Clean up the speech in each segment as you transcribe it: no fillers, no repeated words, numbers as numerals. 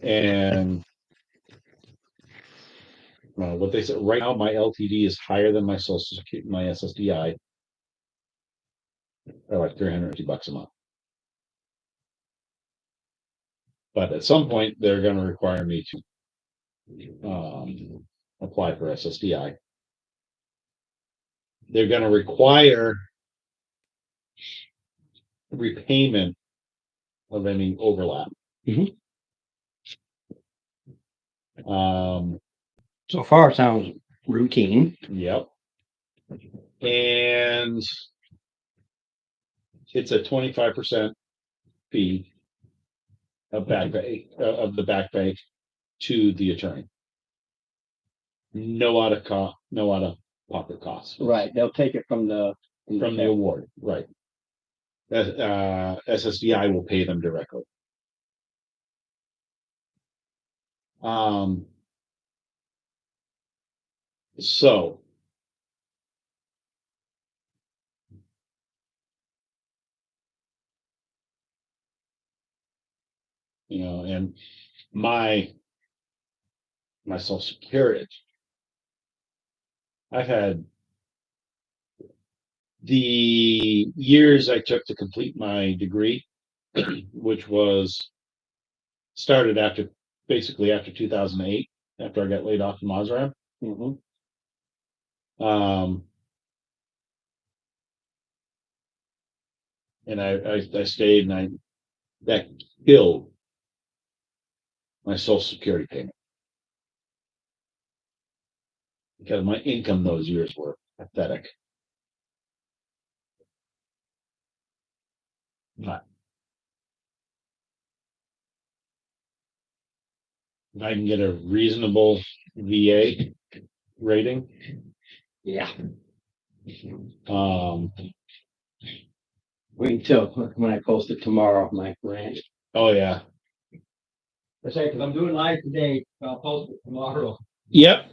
And what they said right now, my LTD is higher than my Social Security, my SSDI, by like $350 a month. But at some point, they're going to require me to apply for SSDI. They're going to require repayment of any overlap. Mhm. Um, So far, it sounds routine. yep. And it's a 25% fee of back pay of the back pay to the attorney. No out of pocket costs Right. They'll take it from the from the award, right? SSDI will pay them directly. So and my Social Security, I've had the years I took to complete my degree, which was started basically after 2008, after I got laid off from Osram. Um, and I stayed, and that killed my Social Security payment because my income those years were pathetic. But if I can get a reasonable VA rating, Yeah. um, Wait until when I post it tomorrow, my rant. oh yeah, I say, because I'm doing live today, I'll post it tomorrow. yep.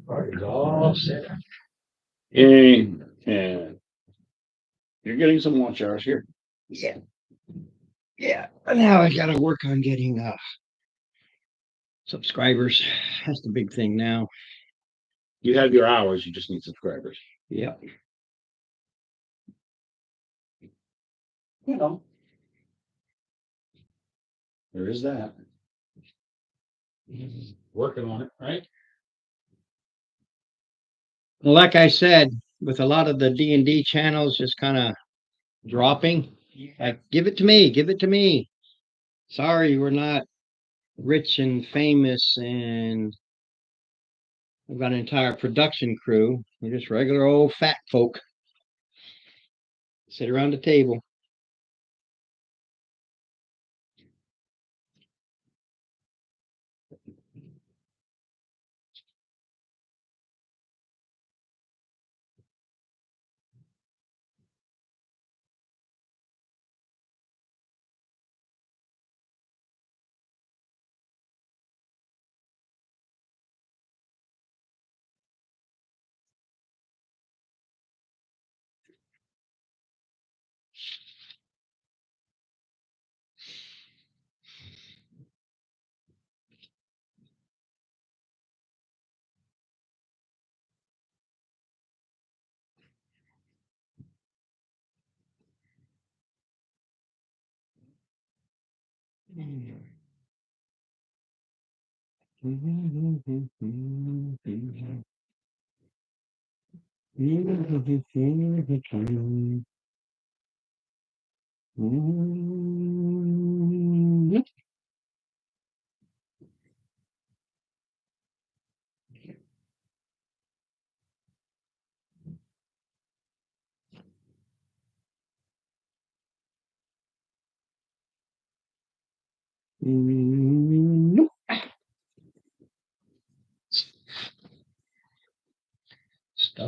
Party's all set. And you're getting some lunch hours here. Yeah. Yeah. Now I gotta work on getting subscribers. That's the big thing now. You have your hours, you just need subscribers. Yep. You know. There is that. Working on it, right? Well, like I said, with a lot of the D&D channels just kind of dropping, like, give it to me, give it to me. Sorry, we're not rich and famous, and I've got an entire production crew. We're just regular old fat folk. Sit around the table.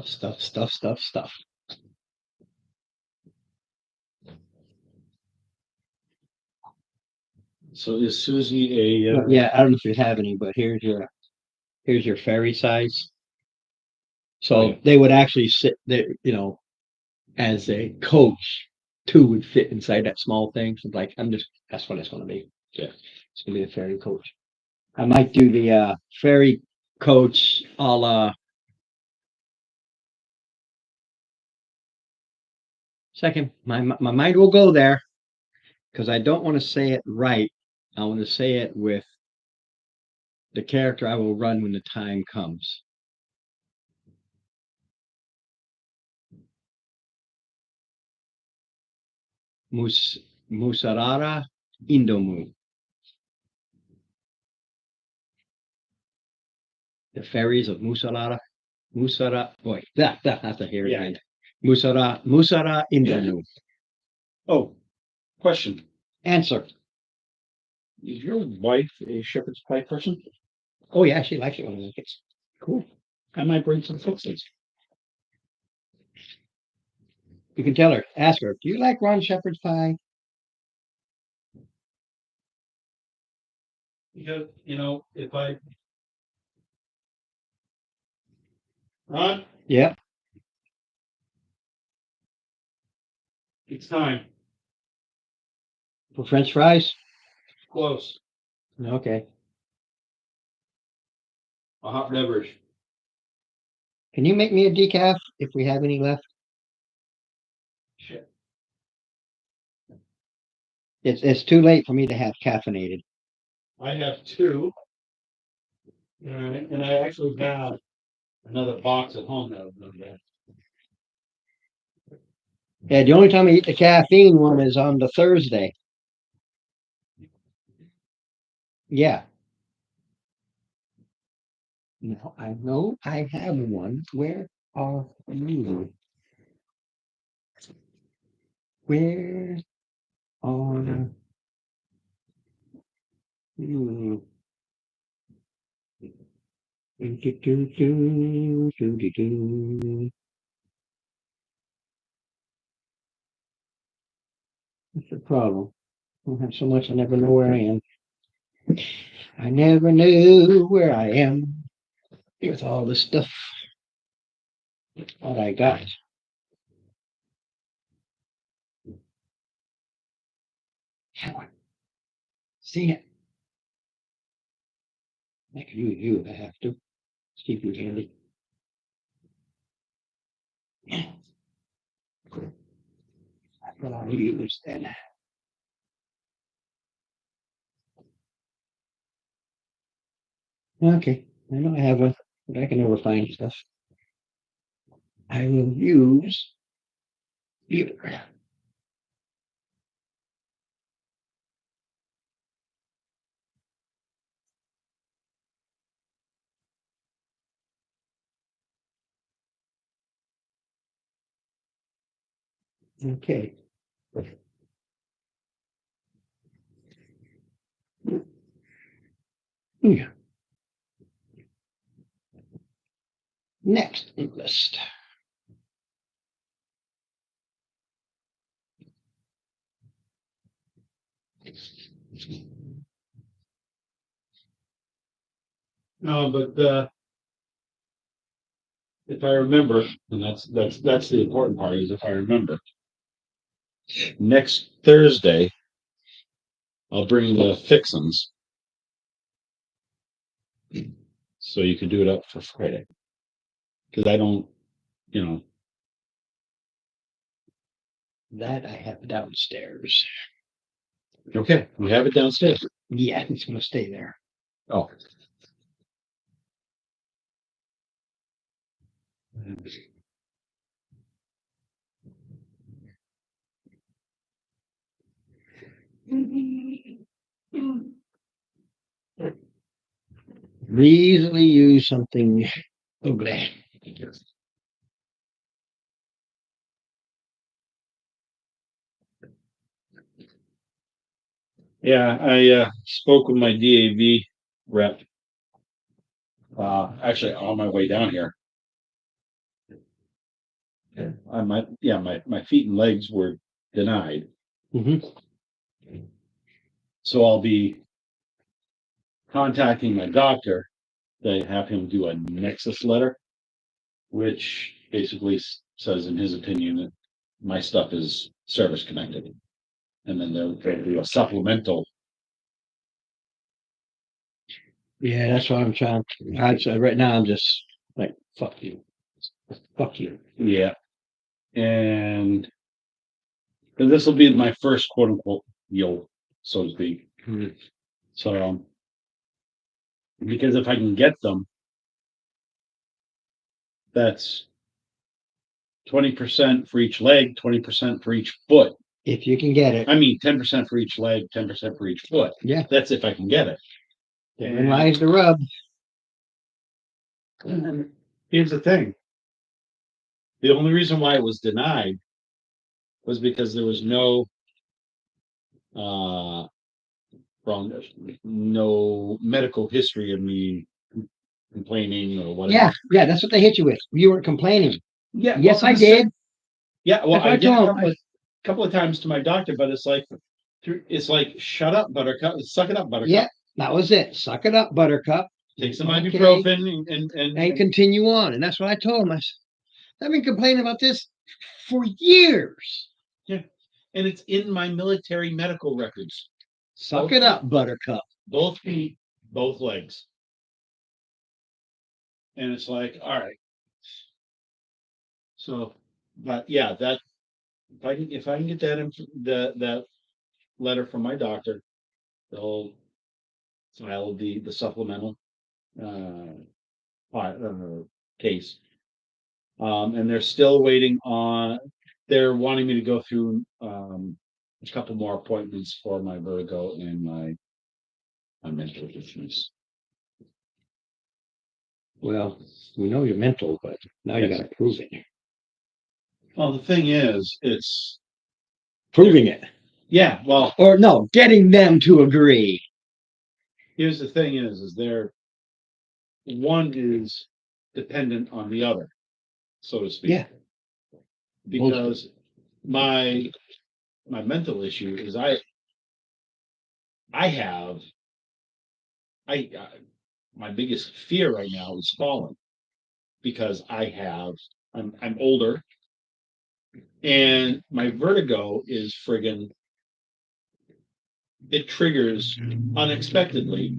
Stuff. So is Susie a, Yeah, I don't know if you have any, but here's your ferry size. So yeah. they would actually sit there, as a coach. Two would fit inside that small thing. So like, that's what it's going to be. Yeah. It's going to be a ferry coach. I might do the ferry coach a la second. My mind will go there because I don't want to say it right. I want to say it with the character I will run when the time comes. Musarara Indomu. The ferries of Musarara. Boy, that's a hair Yeah. again. Musara Indomu. Oh, question. Answer. Is your wife a shepherd's pie person? Oh yeah, she likes it when it's cool. I might bring some fixes. You can tell her, ask her, do you like Ron Shepherd's pie? Because, if Ron, Yeah. it's time. For French fries? Close. Okay. A hot beverage. Can you make me a decaf if we have any left? Shit. It's too late for me to have caffeinated. I have two. All right, and I actually got another box at home that I've done. Yeah, the only time I eat the caffeine one is on the Thursday. Yeah. Now I know I have one. Where are you? Where are you? Do. What's the problem? I don't have so much I never know where I am. I never knew where I am with all this stuff that I got. Come on. See it. I can use you if I have to. Keep you handy. What I'll use then. Okay, I know I have one, but I can never find stuff. I will use either. Okay. Yeah. Next list. No, but if I remember, and that's the important part is if I remember. Next Thursday, I'll bring the fixins, so you can do it up for Friday. Because I don't, you know. That I have downstairs. Okay, we have it downstairs. Yeah, it's going to stay there. Oh. Easily use something ugly. Yeah, I spoke with my DAV rep. Actually, on my way down here, my feet and legs were denied. Mhm. So I'll be contacting my doctor to have him do a nexus letter, which basically says, in his opinion, that my stuff is service connected. And then they'll do a supplemental. Yeah, that's what I'm trying. Right now, I'm just like, fuck you, fuck you. Yeah. And this will be my first quote unquote deal, so to speak. Mhm. So, because if I can get them, that's 20% for each leg, 20% for each foot. If you can get it, I mean, 10% for each leg, 10% for each foot. yeah. That's if I can get it. Therein lies the rub. And here's the thing. The only reason why it was denied was because there was uh no medical history of me complaining or whatever. Yeah, yeah, that's what they hit you with. You were complaining. Yeah. Yes, well, I did. Yeah, well, That's what I I did a told him. couple of times to my doctor, but it's like shut up, Buttercup, suck it up, Buttercup. Yeah, that was it. Suck it up, Buttercup. Take some Okay. ibuprofen And continue on. And that's what I told him. I've been complaining about this for years. yeah, and it's in my military medical records. Suck it up, Buttercup. Both feet, both legs. And it's like, all right. So, but yeah, that if I can get that letter from my doctor, they'll file the supplemental uh, case. And they're still waiting on. They're wanting me to go through a couple more appointments for my vertigo and my mental issues. Well, we know you're mental, but now you Yes. got to prove it. Well, the thing is, it's Proving it. yeah. Well, Or no, getting them to agree. here's the thing: is they're one is dependent on the other, so to speak. Yeah. Because my mental issue is I have I my biggest fear right now is falling because I'm older and my vertigo is friggin' it triggers unexpectedly.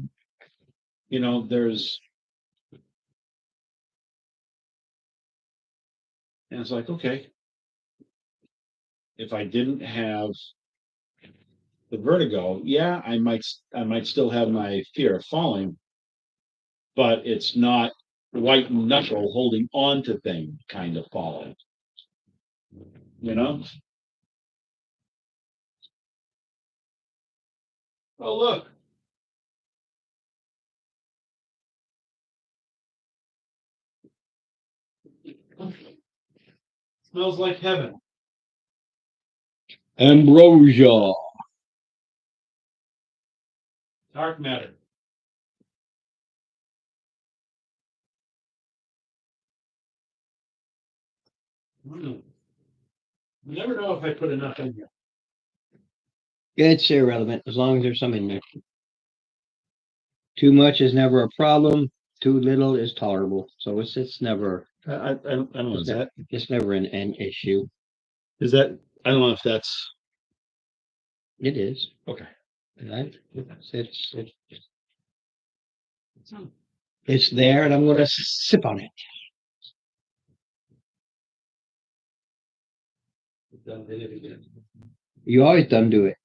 You know, and it's like, okay, if I didn't have the vertigo, yeah, I might still have my fear of falling, but it's not white knuckle holding on to thing kind of falling. You know? Oh look. Smells like heaven. Ambrosia. Dark matter. You never know if I put enough in here. It's irrelevant as long as there's some in there. Too much is never a problem. Too little is tolerable. So it's never I don't know. Is that it's never an issue. is that I don't know if that's It is. okay. Right? It's there, and I'm going to sip on it. Done did it again. You always done do it.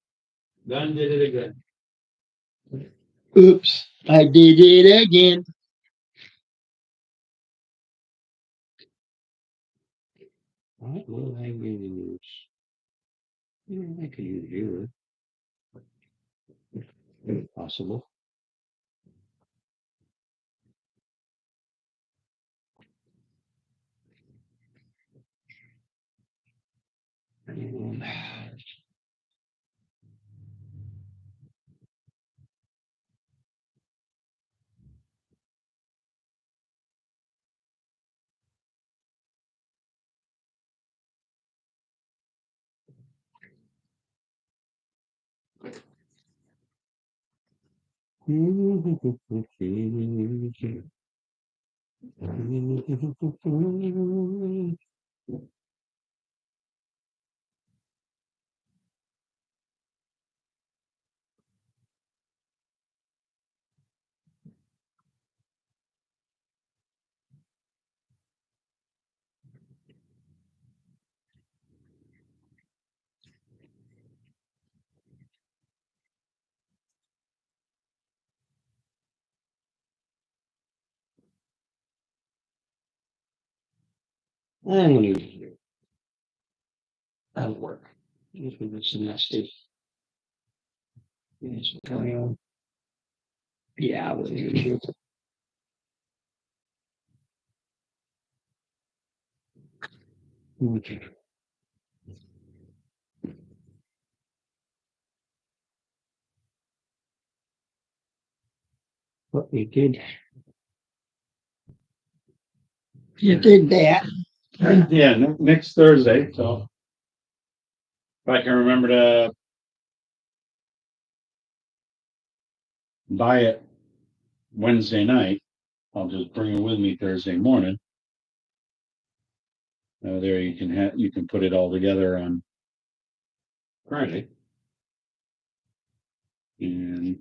Done did it again. Oops, I did it again. What will I use? I could use you. Possible. I'm gonna use it. That'll work. This is nasty. Yes, yeah, we'll use it. Okay. What we did. You did that. Yeah, next Thursday, so if I can remember to buy it Wednesday night, I'll just bring it with me Thursday morning. There you can put it all together on Friday. And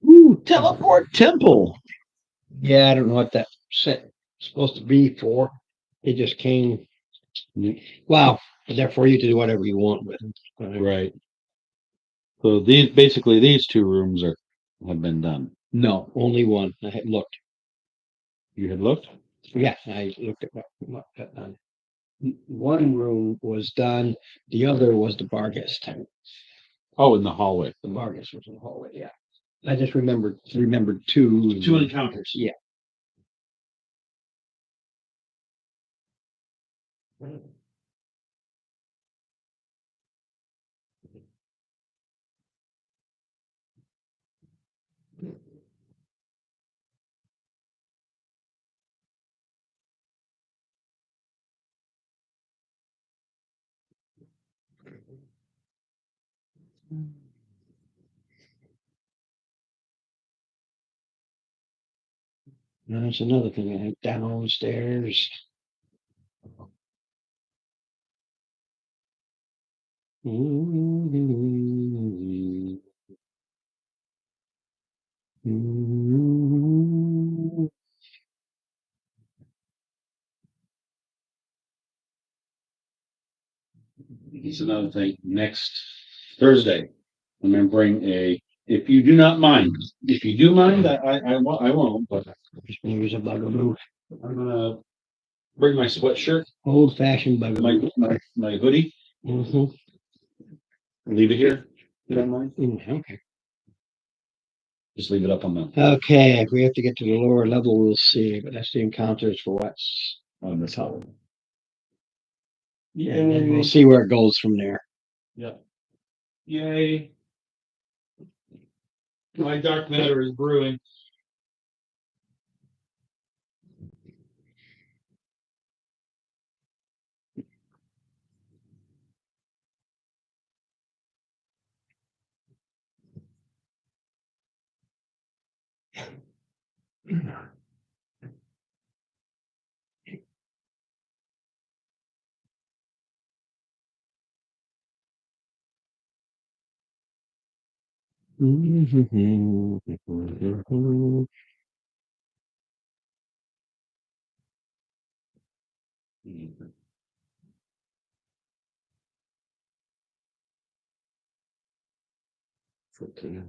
Ooh, teleport temple. Yeah, I don't know what that set supposed to be for. It just came. Wow, therefore you can do whatever you want with it. Right. So these two rooms have been done. No, only one. I had looked. You had looked? Yeah, I looked at what got done. One room was done. The other was the bar guest. Oh, in the hallway. The bar guest was in the hallway. Yeah, I just remembered two encounters. Yeah. Now, that's another thing. I think downstairs. it's another thing. Next Thursday, I'm gonna bring if you do not mind, if you do mind, I won't, but Just gonna use a bugaboo. I'm gonna bring my sweatshirt, Old fashioned bugaboo. my hoodie, Mhm. leave it here. You don't mind? Okay. Just leave it up on the Okay, if we have to get to the lower level, we'll see. But that's the encounters for what's on the top. and then we'll Yay! see where it goes from there. Yeah. Yay! My dark matter is brewing.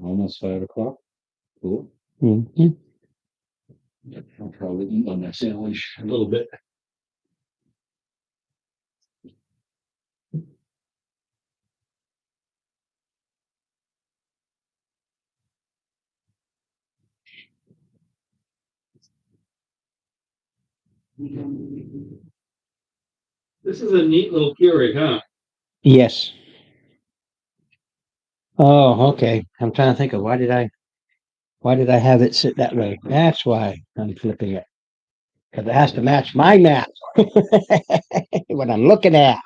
Almost 5 o'clock. Cool. Mhm. I'll probably eat on that sandwich a little bit. This is a neat little Keurig, huh? Yes. Oh, okay. I'm trying to think of why did I have it sit that way? That's why I'm flipping it. Because it has to match my map. What I'm looking at.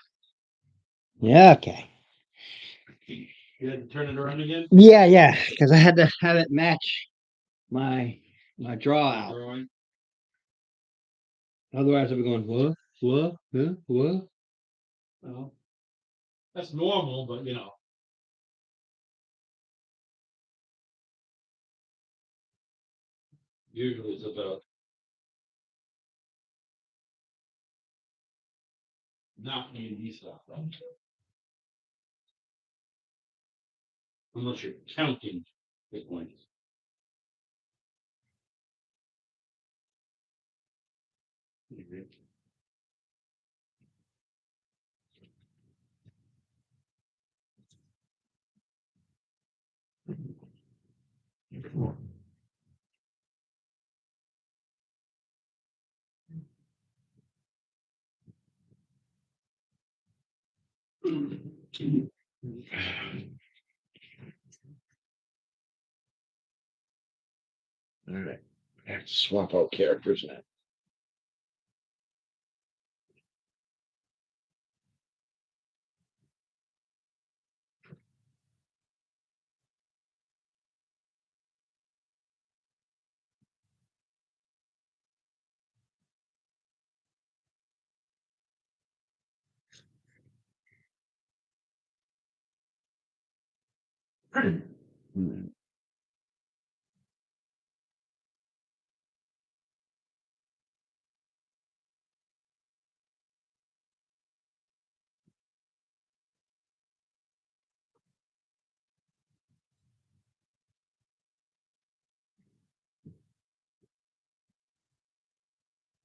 Yeah, okay. You had to turn it around again? Yeah. Because I had to have it match my draw out. Drawing. Otherwise I'll be going, what? What? Huh? What? Well, that's normal, but you know. Usually it's about not D&D stuff, right? Unless you're counting hit points. All right. I have to swap out characters now.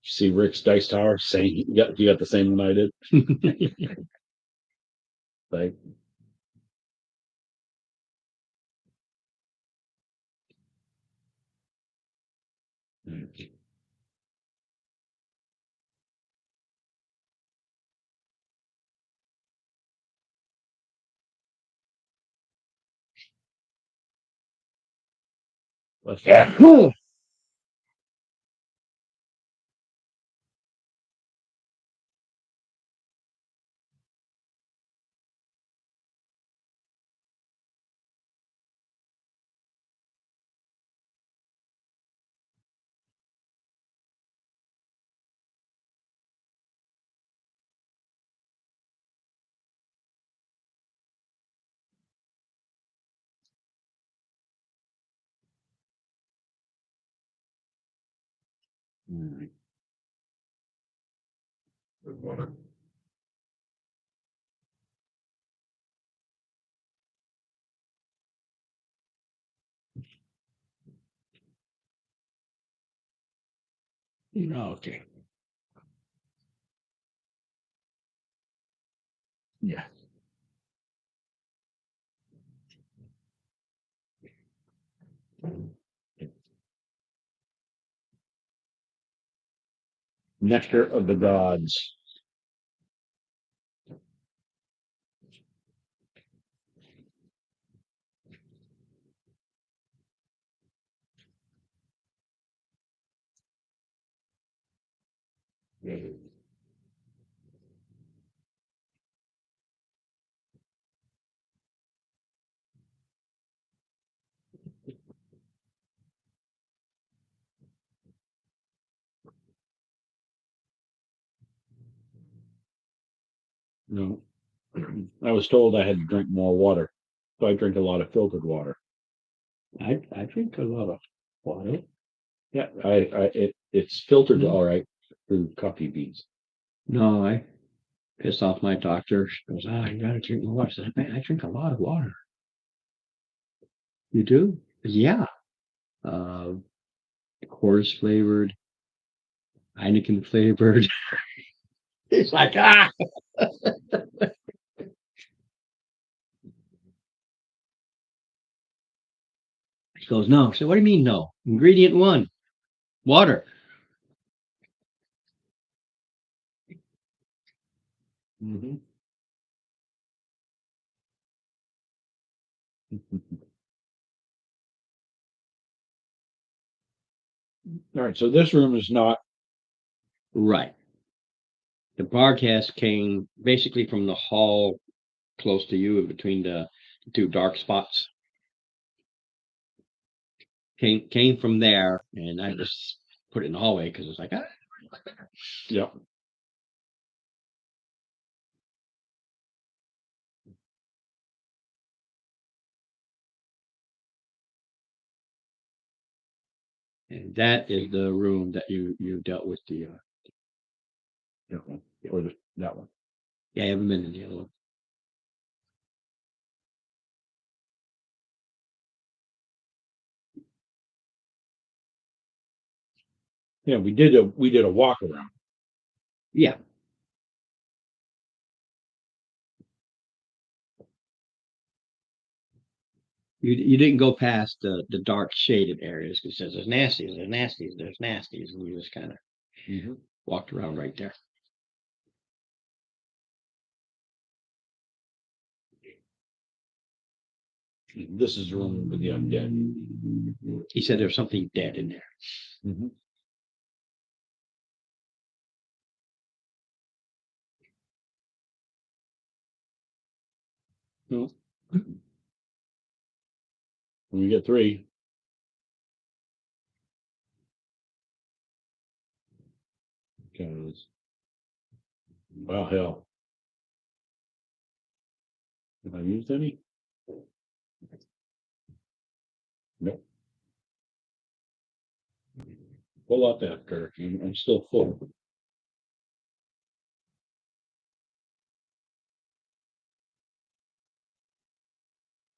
See Rick's dice tower saying you got the same one I did. Like yeah. Okay. Yeah. Nectar of the gods. No. I was told I had to drink more water. So I drink a lot of filtered water. I drink a lot of water. Yeah, it's filtered all right through coffee beans. No, I pissed off my doctor. She goes, you gotta drink more water. I said, man, I drink a lot of water. You do? Yeah. Uh, Coors flavored, Heineken flavored. It's like, He goes, no. So what do you mean no? Ingredient one, water. Mhm. All right, so this room is not, Right. The broadcast came basically from the hall close to you, in between the two dark spots. Came from there, and I just put it in the hallway because it's like, ah. yeah. And that is the room that you dealt with the. That one, or that one. Yeah, I haven't been in the other one. Yeah, we did a walk around. Yeah. You didn't go past the dark shaded areas because there's nasties, there's nasties, there's nasties, and you just kind of Mhm. walked around right there. This is the room with the undead. He said there's something dead in there. Mhm. No. We get 3. Because, well, hell. Have I used any? Nope. Pull up that, Kirk. I'm still full.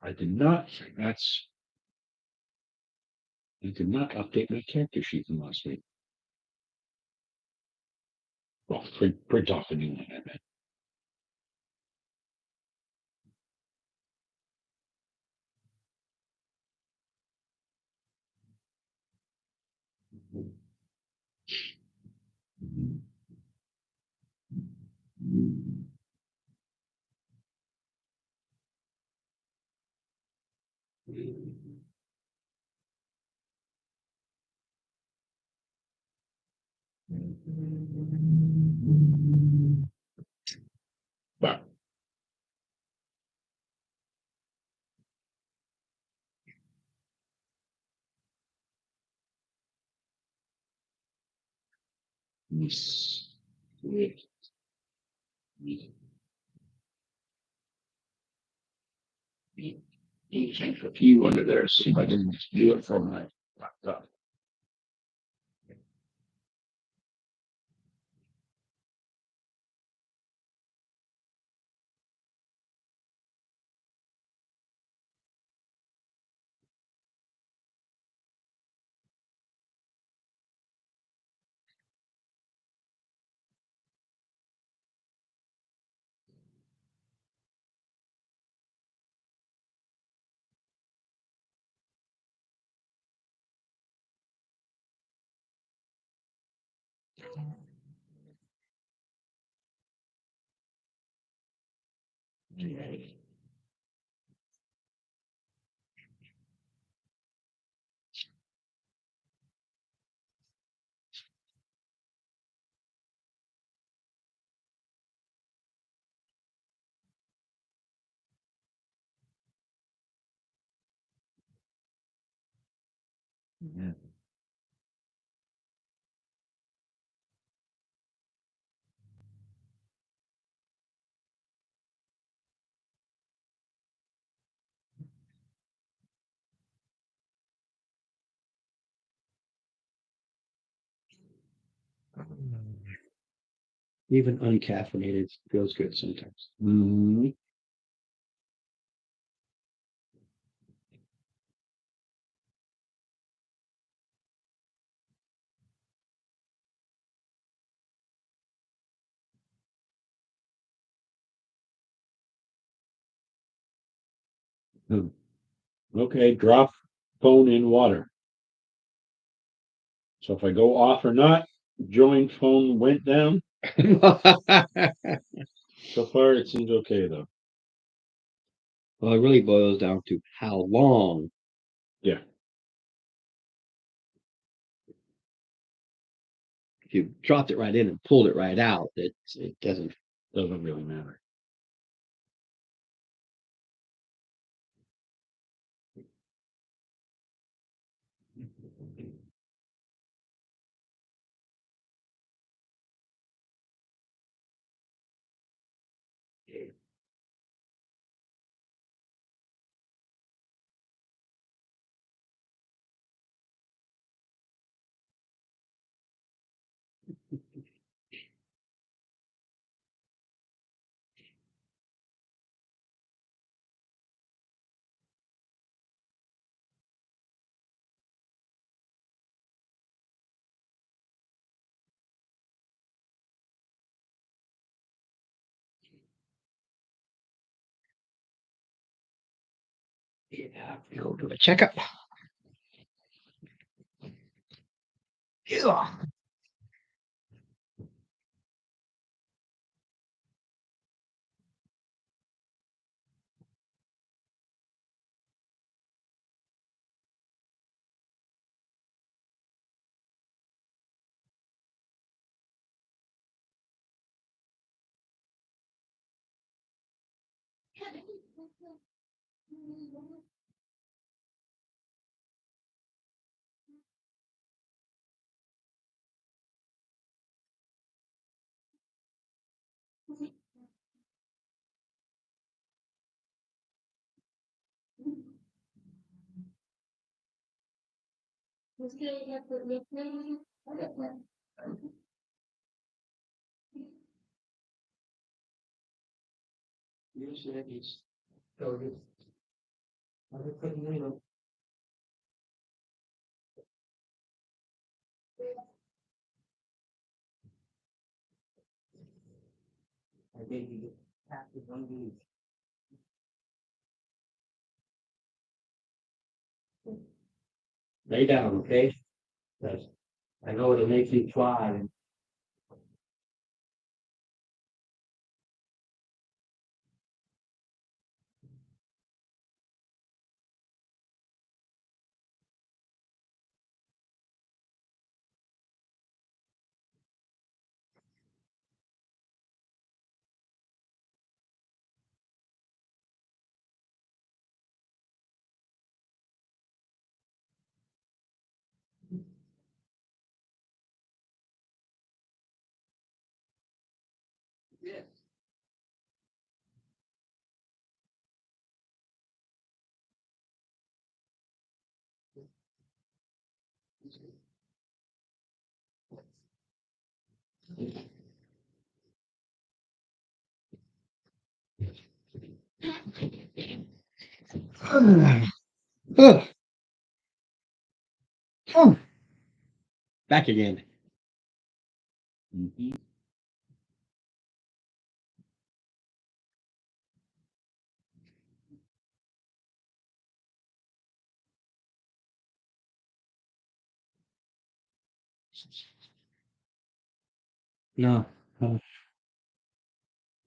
I did not. I did not update my character sheet from last week. Well, print off a new one, I meant. But a few under there. See if I can do it from my laptop. Even uncaffeinated feels good sometimes. Mhm. Okay, drop phone in water. So if I go off or not, join phone went down. So far, it seems okay though. Well, it really boils down to how long. Yeah. If you dropped it right in and pulled it right out, it doesn't. Doesn't really matter. Yeah, go to a checkup. Yeah. Lay down, okay? Yes. I know it'll make you fly. Back again. Mhm. No.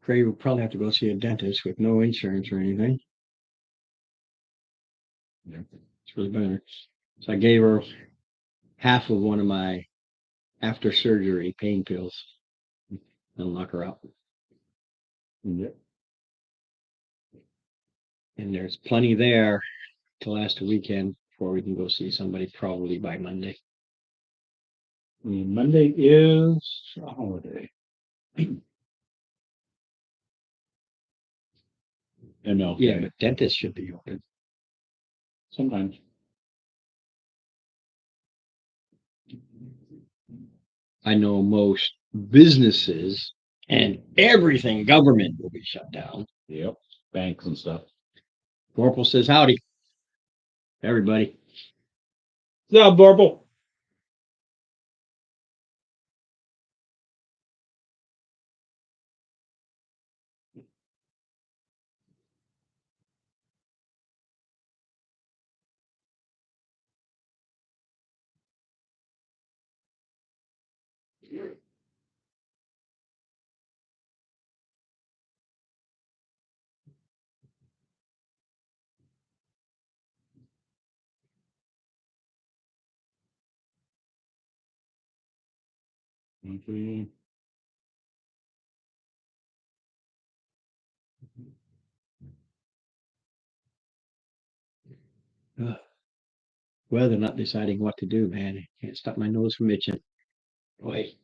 Craig will probably have to go see a dentist with no insurance or anything. Yeah. It's really better. So I gave her half of one of my after surgery pain pills. That'll knock her out. Yeah. And there's plenty there to last a weekend before we can go see somebody probably by Monday. Monday is a holiday. MLK. Yeah, but dentists should be open. Sometimes. I know most businesses and everything government will be shut down. Yep. Banks and stuff. Corporal says howdy, everybody. Yeah, Borble. Okay. Ugh. Well, they're not deciding what to do, man. I can't stop my nose from itching. Wait.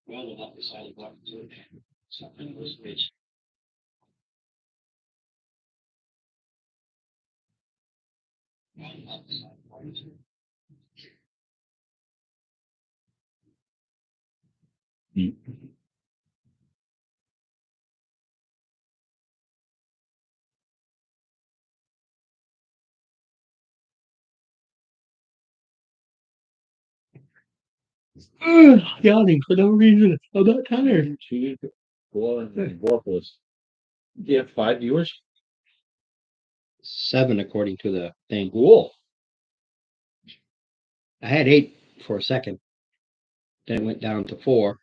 Well, they're not deciding what to do, man. Stop my nose from itching. Well, they're not deciding what to do. Ugh, yawning for no reason. I'm not tired. Two, four, worthless. Do you have 5 viewers? 7 according to the thing. Cool. I had 8 for a second. Then it went down to 4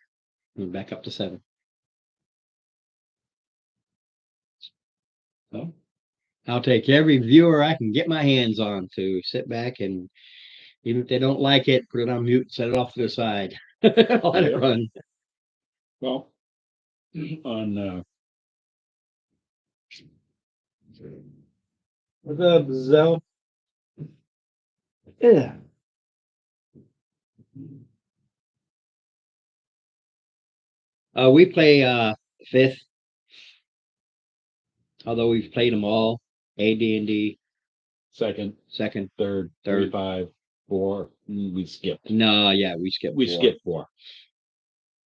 and back up to 7. So I'll take every viewer I can get my hands on to sit back and even if they don't like it, put it on mute, set it off to the side. Let it run. Well, on what's up, Zell? Yeah. We play fifth, although we've played them all. AD&D, Second, second, third, third. 35, 4. We skipped. No, yeah, we skipped. We 4. skipped 4.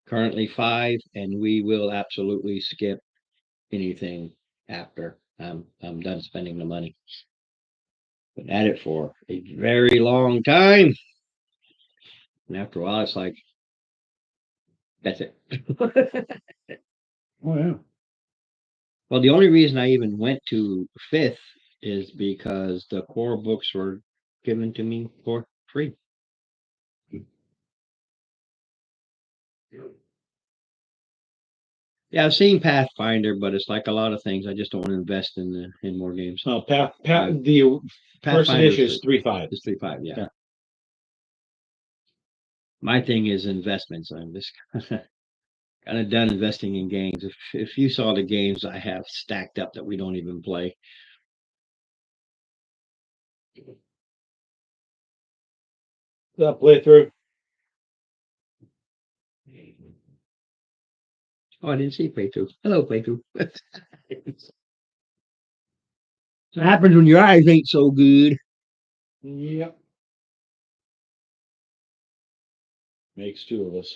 Currently 5, and we will absolutely skip anything after I'm done spending the money. Been at it for a very long time, and after a while, it's like that's it. Oh yeah. Well, the only reason I even went to 5th is because the core books were given to me for free. Yeah, I've seen Pathfinder, but it's like a lot of things. I just don't want to invest in more games. Oh, Yeah. the first Pathfinder edition is 3.5. is 3.5. Yeah. Yeah. My thing is investments. I'm just kind of done investing in games. If you saw the games I have stacked up that we don't even play. That playthrough. Oh, I didn't see playthrough. Hello, playthrough. What happens when your eyes ain't so good? Yep. Makes 2 of us.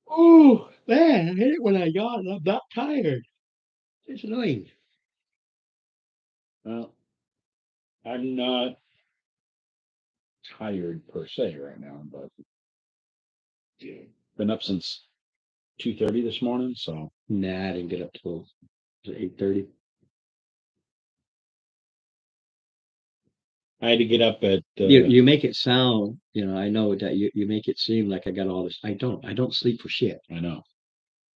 Oh man, I hate it when I yawn. I'm not tired. It's annoying. Well, I'm not tired per se right now, but been up since 2:30 this morning, so Nah, I didn't get up till 8:30. I had to get up at You make it sound, I know that you make it seem like I got all this. I don't sleep for shit. I know.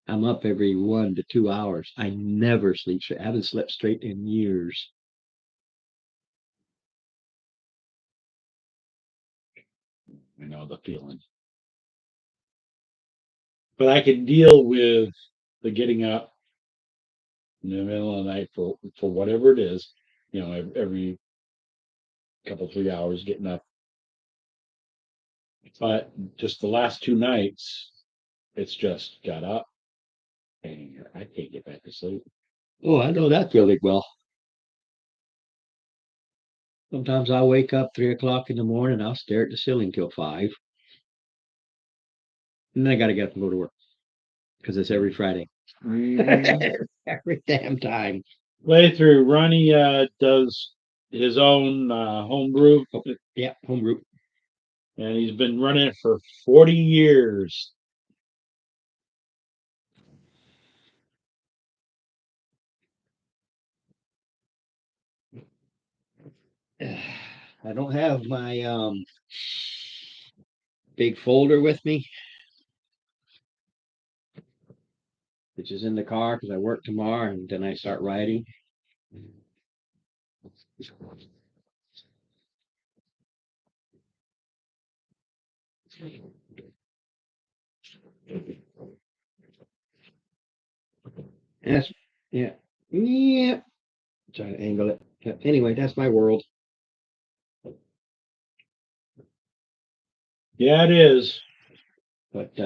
I'm up every 1 to 2 hours. I never sleep straight. I haven't slept straight in years. I know the feeling. But I can deal with the getting up in the middle of the night for whatever it is, every couple 3 hours getting up. But just the last 2 nights, it's just got up and I can't get back to sleep. Oh, I know that feeling well. Sometimes I'll wake up 3 o'clock in the morning. I'll stare at the ceiling till 5. And then I got to get up and go to work because it's every Friday. Every damn time. Playthrough. Ronnie does his own homebrew, Yeah, home group. and he's been running it for 40 years. I don't have my big folder with me, which is in the car because I work tomorrow and then I start writing. That's yeah. Yeah. Try to angle it. Yeah, anyway, that's my world. Yeah, it is. But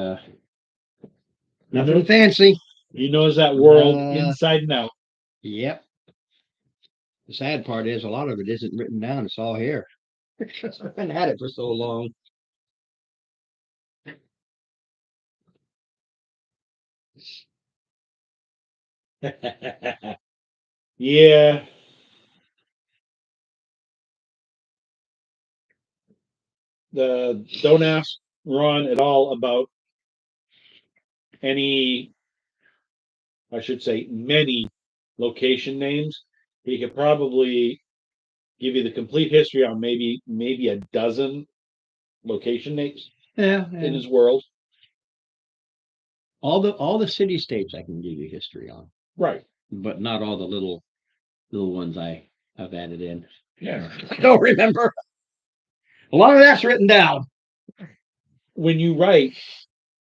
nothing fancy. He knows that world Uh, inside and out. Yep. The sad part is a lot of it isn't written down. It's all here. I've been at it for so long. Yeah. Don't ask Ron at all about any, I should say, many location names. He could probably give you the complete history on maybe a dozen location names Yeah, in his world. all the city states I can give you history on, Right. but not all the little ones I've added in. Yeah. I don't remember. A lot of that's written down. When you write,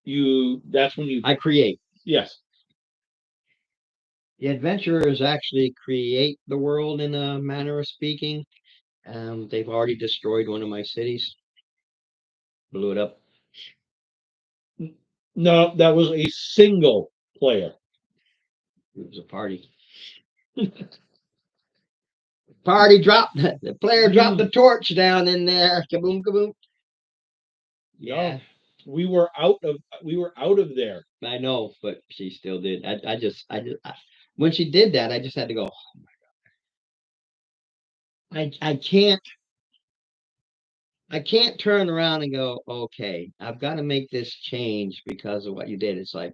that's when you I create. yes. The adventurers actually create the world in a manner of speaking. They've already destroyed one of my cities, blew it up. No, that was a single player. It was a party. Party dropped the player dropped the torch down in there. Kaboom, kaboom. Yeah, We were out of there. I know, but she still did. When she did that, I just had to go. Oh my God. I can't turn around and go, okay, I've got to make this change because of what you did. It's like,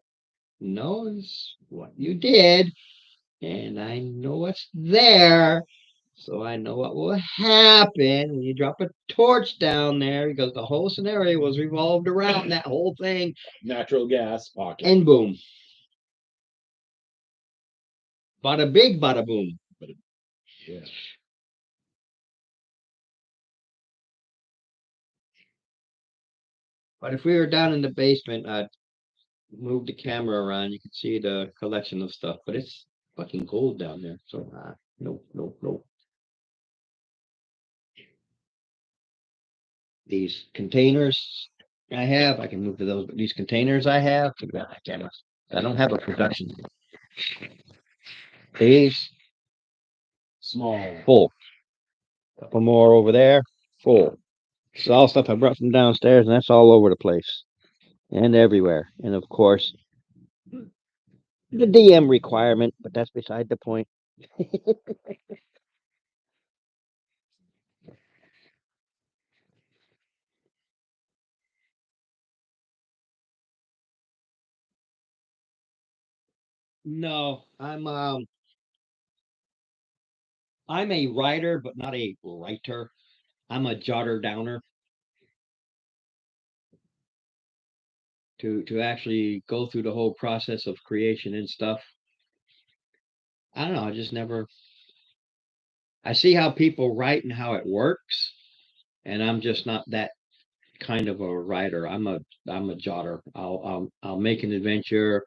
no, it's what you did, and I know what's there. So I know what will happen when you drop a torch down there because the whole scenario was revolved around that whole thing. Natural gas pocket. And boom. Bada big, bada boom. Yeah. But if we were down in the basement, I'd move the camera around. You could see the collection of stuff, but it's fucking cold down there. So, nope, nope, nope. These containers I can move to those, but these containers I have, I don't have a production. These, Small. full. Couple more over there, full. It's all stuff I brought from downstairs, and that's all over the place and everywhere. And of course, the DM requirement, but that's beside the point. No, I'm a writer, but not a writer. I'm a jotter downer. To actually go through the whole process of creation and stuff. I don't know. I just never. I see how people write and how it works, and I'm just not that kind of a writer. I'm a jotter. I'll make an adventure.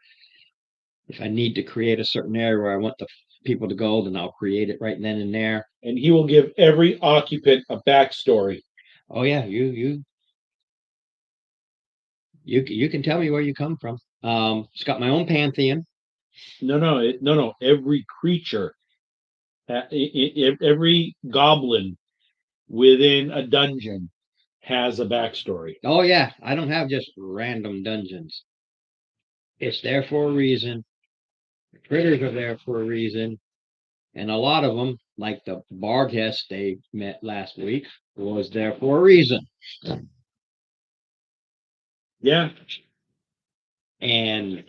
If I need to create a certain area where I want the people to go, then I'll create it right then and there. And he will give every occupant a backstory. Oh yeah, you can tell me where you come from. It's got my own pantheon. No. Every creature, every goblin within a dungeon has a backstory. Oh yeah, I don't have just random dungeons. It's there for a reason. The critters are there for a reason. And a lot of them, like the Barghest they met last week, was there for a reason. Yeah. And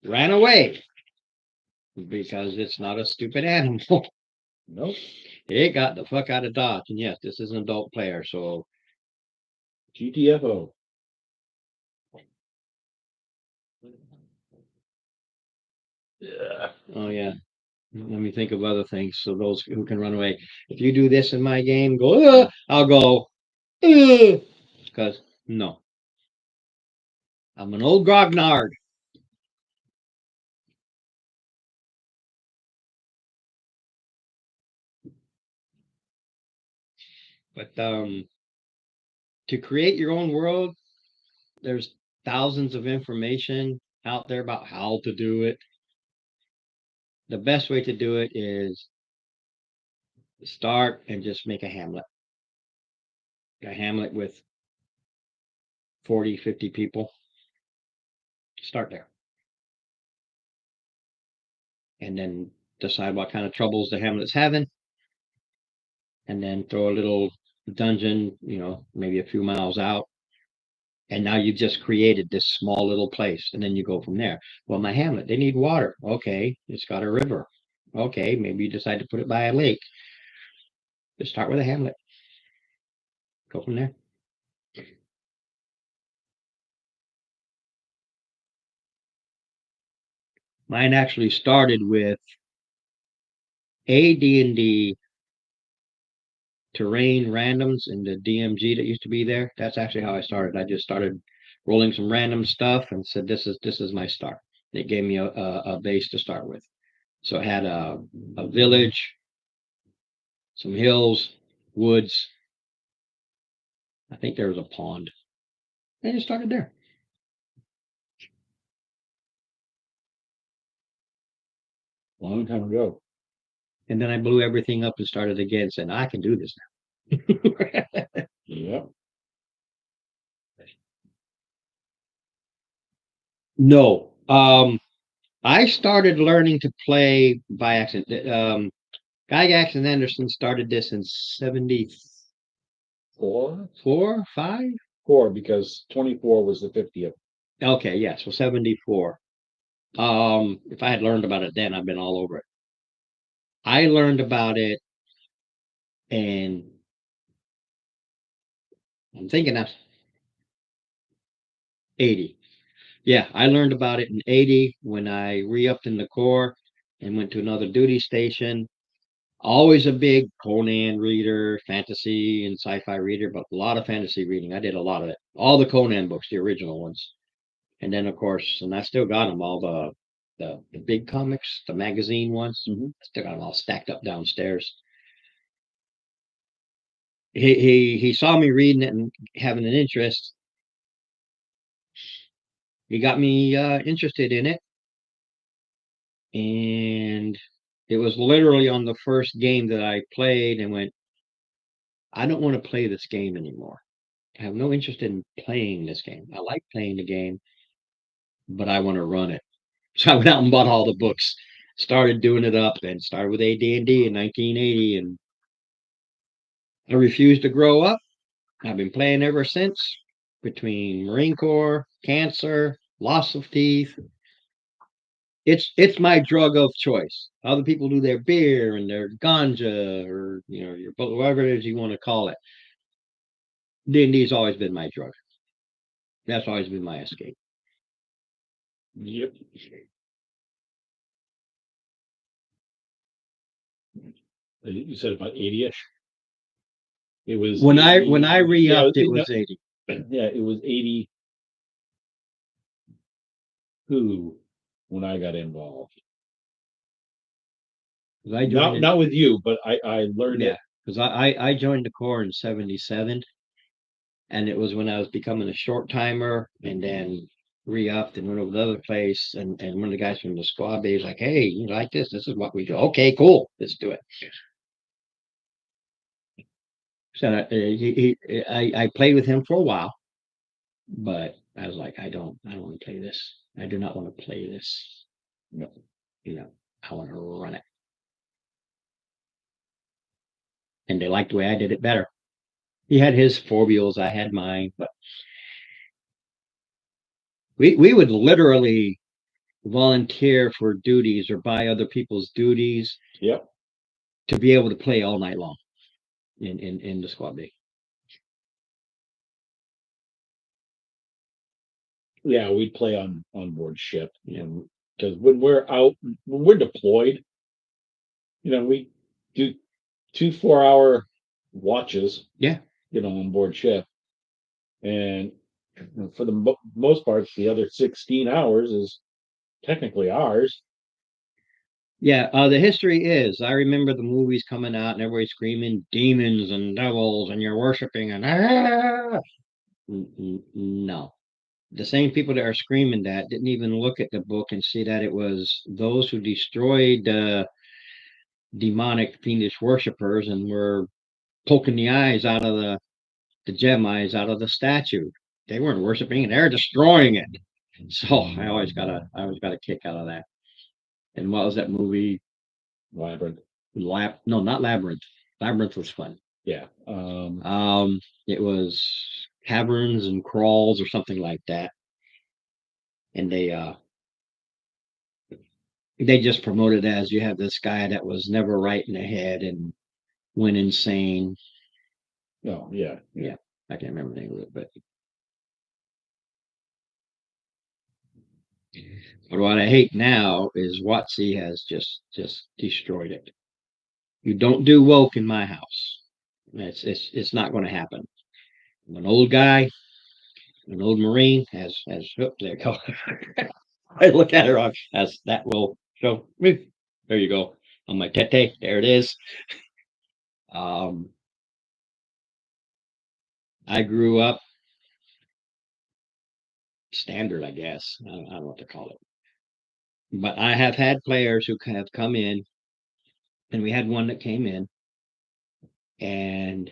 ran away because it's not a stupid animal. Nope. It got the fuck out of Dodge. And yes, this is an adult player, so GTFO. Yeah. Oh yeah. Let me think of other things. So those who can run away. If you do this in my game, go, I'll go, because no. I'm an old grognard. But to create your own world, there's thousands of information out there about how to do it. The best way to do it is start and just make a hamlet. A hamlet with 40, 50 people. Start there. And then decide what kind of troubles the hamlet's having. And then throw a little dungeon, maybe a few miles out. And now you've just created this small little place. And then you go from there. Well, my hamlet, they need water. Okay, it's got a river. Okay, maybe you decide to put it by a lake. Just start with a hamlet. Go from there. Mine actually started with a D&D terrain randoms in the DMG that used to be there. That's actually how I started. I just started rolling some random stuff and said, this is my start. It gave me a base to start with. So it had a village, some hills, woods. I think there was a pond. I just started there. Long time ago. And then I blew everything up and started again, saying, I can do this now. Yep. No. I started learning to play by accident. Gygax and Anderson started this in 74, 5? 4, because 24 was the 50th. Okay, yeah, so 74. If I had learned about it then, I've been all over it. I learned about it, and I'm thinking that's 80. Yeah, I learned about it in 80 when I re-upped in the Corps and went to another duty station. Always a big Conan reader, fantasy and sci-fi reader, but a lot of fantasy reading. I did a lot of it. All the Conan books, the original ones. And then, of course, and I still got them, all the big comics, the magazine ones. Mm-hmm. I still got them all stacked up downstairs. He saw me reading it and having an interest. He got me interested in it. And it was literally on the first game that I played and went, I don't want to play this game anymore. I have no interest in playing this game. I like playing the game, but I want to run it. So I went out and bought all the books, started doing it up, and started with AD&D in 1980, and I refused to grow up. I've been playing ever since, between Marine Corps, cancer, loss of teeth. It's my drug of choice. Other people do their beer and their ganja, or your whatever it is you want to call it. D&D's always been my drug. That's always been my escape. Yep. You said about 80-ish. It was When 80, I re-upped, yeah, it was 80. Yeah, it was 82 when I got involved. Not with you, but I learned it. Because I joined the Corps in 77, and it was when I was becoming a short timer, and then re-upped and went over to the other place, and one of the guys from the squad bay was like, hey, you like this? This is what we do. Okay, cool, let's do it. So I played with him for a while, but I was like, I don't want to play this. I do not want to play this. No, I want to run it. And they liked the way I did it better. He had his foibles, I had mine, but we would literally volunteer for duties or buy other people's duties. Yep. To be able to play all night long in the squad bay. Yeah, we'd play on board ship. Because when we're deployed, we do 2 4-hour watches. Yeah. On board ship, and And for the most part, the other 16 hours is technically ours. Yeah, the history is I remember the movies coming out and everybody screaming demons and devils and you're worshiping and no. The same people that are screaming that didn't even look at the book and see that it was those who destroyed demonic fiendish worshippers and were poking the eyes out of the gem eyes out of the statue. They weren't worshiping it, they're destroying it. So I always got a kick out of that. And what was that movie? Labyrinth. No, not Labyrinth. Labyrinth was fun. Yeah. It was Caverns and Crawls or something like that. And they just promoted as you have this guy that was never right in the head and went insane. No, yeah. Yeah. I can't remember the name of it, but what I hate now is WotC has just destroyed it. You don't do woke in my house. It's not going to happen. I'm an old guy, an old Marine has oh, there you go. I look at her as that will show me. There you go. On my tete, there it is. I grew up standard, I guess. I don't know what to call it. But I have had players who have come in, and we had one that came in, and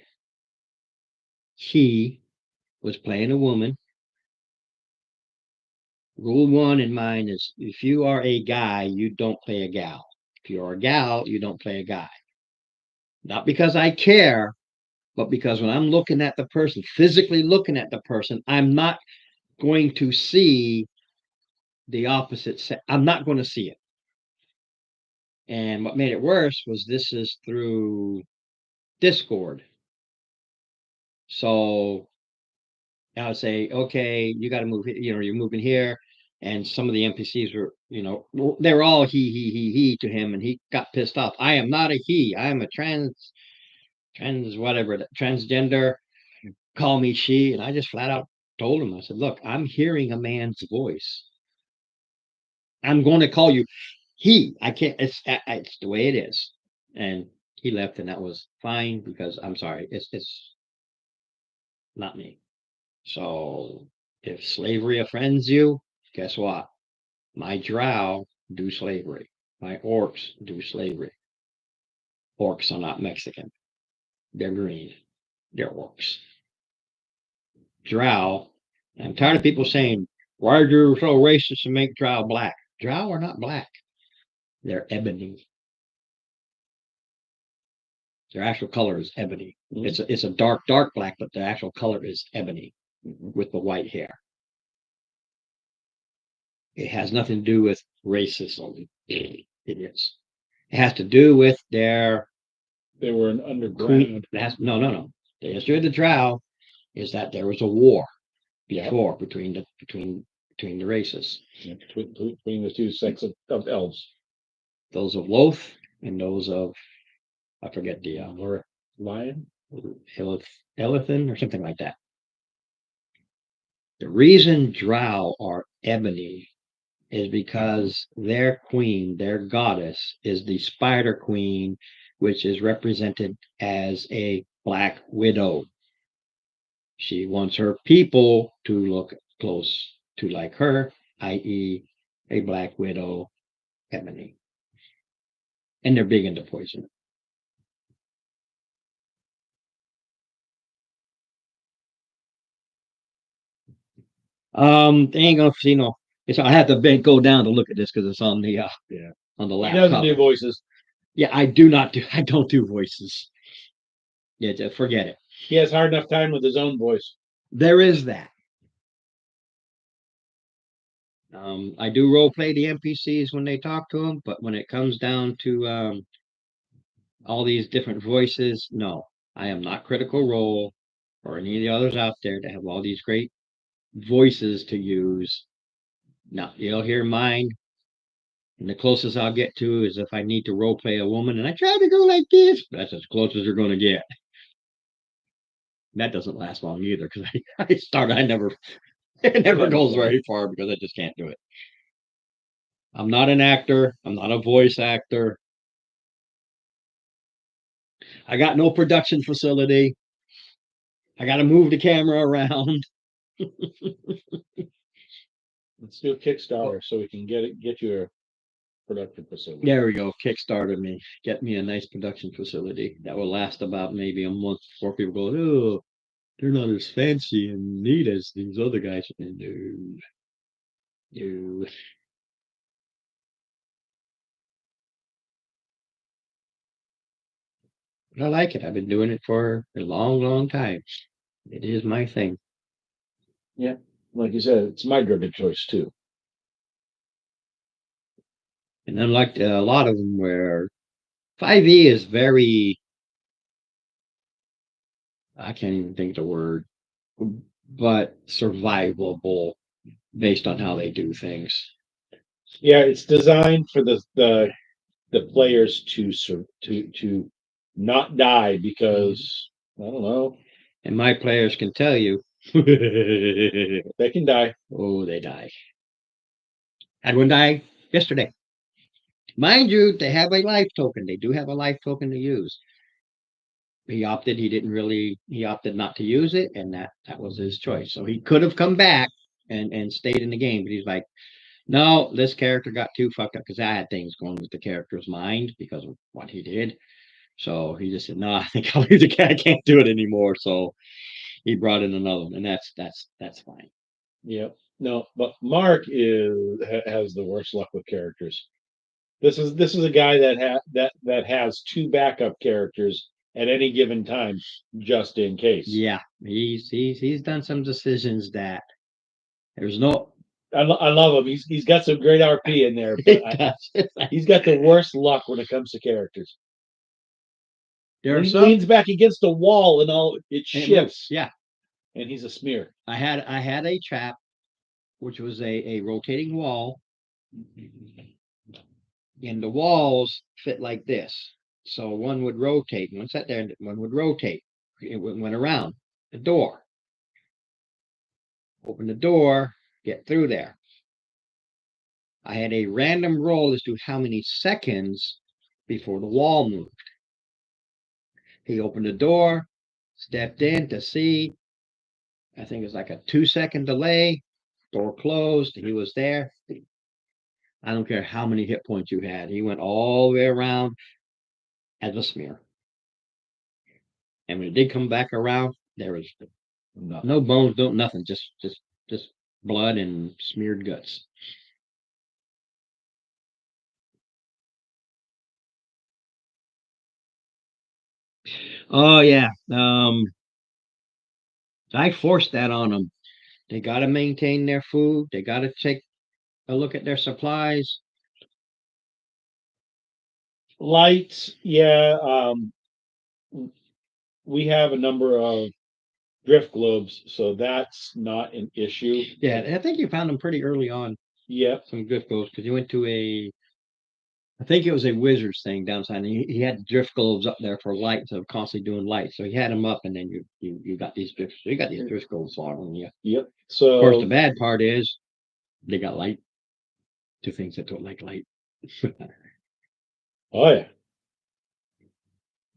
he was playing a woman. Rule one in mine is if you are a guy, you don't play a gal. If you're a gal, you don't play a guy. Not because I care, but because when I'm looking at the person, physically looking at the person, I'm not going to see the opposite sex. I'm not going to see it. And what made it worse was this is through Discord. So I would say, okay, you got to move. You're moving here, and some of the NPCs were, they were all he to him, and he got pissed off. I am not a he. I am a trans whatever transgender. Call me she, and I just flat out told him. I said, look, I'm hearing a man's voice. I'm going to call you he. I can't. It's the way it is, and he left, and that was fine because I'm sorry. It's not me. So if slavery offends you, guess what? My drow do slavery. My orcs do slavery. Orcs are not Mexican. They're green. They're orcs. Drow, I'm tired of people saying, why are you so racist and make drow black? Drow are not black. They're ebony. Their actual color is ebony. Mm-hmm. It's a dark black, but the actual color is ebony with the white hair. It has nothing to do with racism. It is. It has to do with their. They were an underground. No. The history of the drow is that there was a war before between the races. Yeah, between the two sects of elves. Those of Loth and those of I forget the Lion, Elithan or something like that. The reason drow are ebony is because their queen, their goddess, is the spider queen, which is represented as a black widow. She wants her people to look close to like her, i.e., a black widow, ebony. And they're big into poison. They ain't gonna see no. I have to go down to look at this because it's on the on the laptop. He doesn't do voices. Yeah, I don't do voices. Yeah, forget it. He has hard enough time with his own voice. There is that. I do role play the NPCs when they talk to them, but when it comes down to all these different voices, no, I am not Critical Role or any of the others out there that have all these great voices to use. No, you'll hear mine. And the closest I'll get to is if I need to role play a woman and I try to go like this, that's as close as you're going to get. That doesn't last long either because I never It never goes very far because I just can't do it. I'm not an actor. I'm not a voice actor. I got no production facility. I got to move the camera around. Let's do a Kickstarter so we can get you a production facility. There we go. Kickstarter me. Get me a nice production facility that will last about maybe a month before people go, oh, they're not as fancy and neat as these other guys. No. No. But I like it. I've been doing it for a long, long time. It is my thing. Like you said, it's my drug of choice too. And unlike a lot of them where 5e is very, I can't even think the word, but survivable based on how they do things. Yeah, it's designed for the players to not die because I don't know, And my players can tell you, they can die. oh, they die. Had one die yesterday. Mind you, they have a life token. They do have a life token to use. He opted not to use it, and that was his choice. So he could have come back and stayed in the game, but he's like, no, this character got too fucked up because I had things going with the character's mind because of what he did. So he just said, no, I think I'll leave the cat. I can't do it anymore. So he brought in another one, and that's fine. Yep. No, but Mark has the worst luck with characters. This is a guy that has two backup characters at any given time, just in case. Yeah, he's done some decisions that there's no. I love him. He's got some great RP in there, but he's got the worst luck when it comes to characters. There He leans back against the wall and all it shifts. Yeah, and he's a smear. I had a trap, which was a rotating wall, and the walls fit like this. So one would rotate. One sat there, and one would rotate. It went around the door. Open the door, get through there. I had a random roll as to how many seconds before the wall moved. He opened the door, stepped in to see. I think it was like a 2-second delay. Door closed. He was there. I don't care how many hit points you had. He went all the way around as a smear. And when it did come back around, there was no bones, no nothing, just blood and smeared guts. Oh yeah. I forced that on them. They got to maintain their food. They got to take a look at their supplies. Lights, yeah. We have a number of drift globes, so that's not an issue. Yeah, I think you found them pretty early on. Yep. Some drift globes because you went to I think it was a Wizards thing downside. And he had drift globes up there for lights of constantly doing lights. So he had them up, and then you got these drift. So you got these drift globes following you. Yep. Of So course, the bad part is they got light. Two things that don't like light. oh yeah.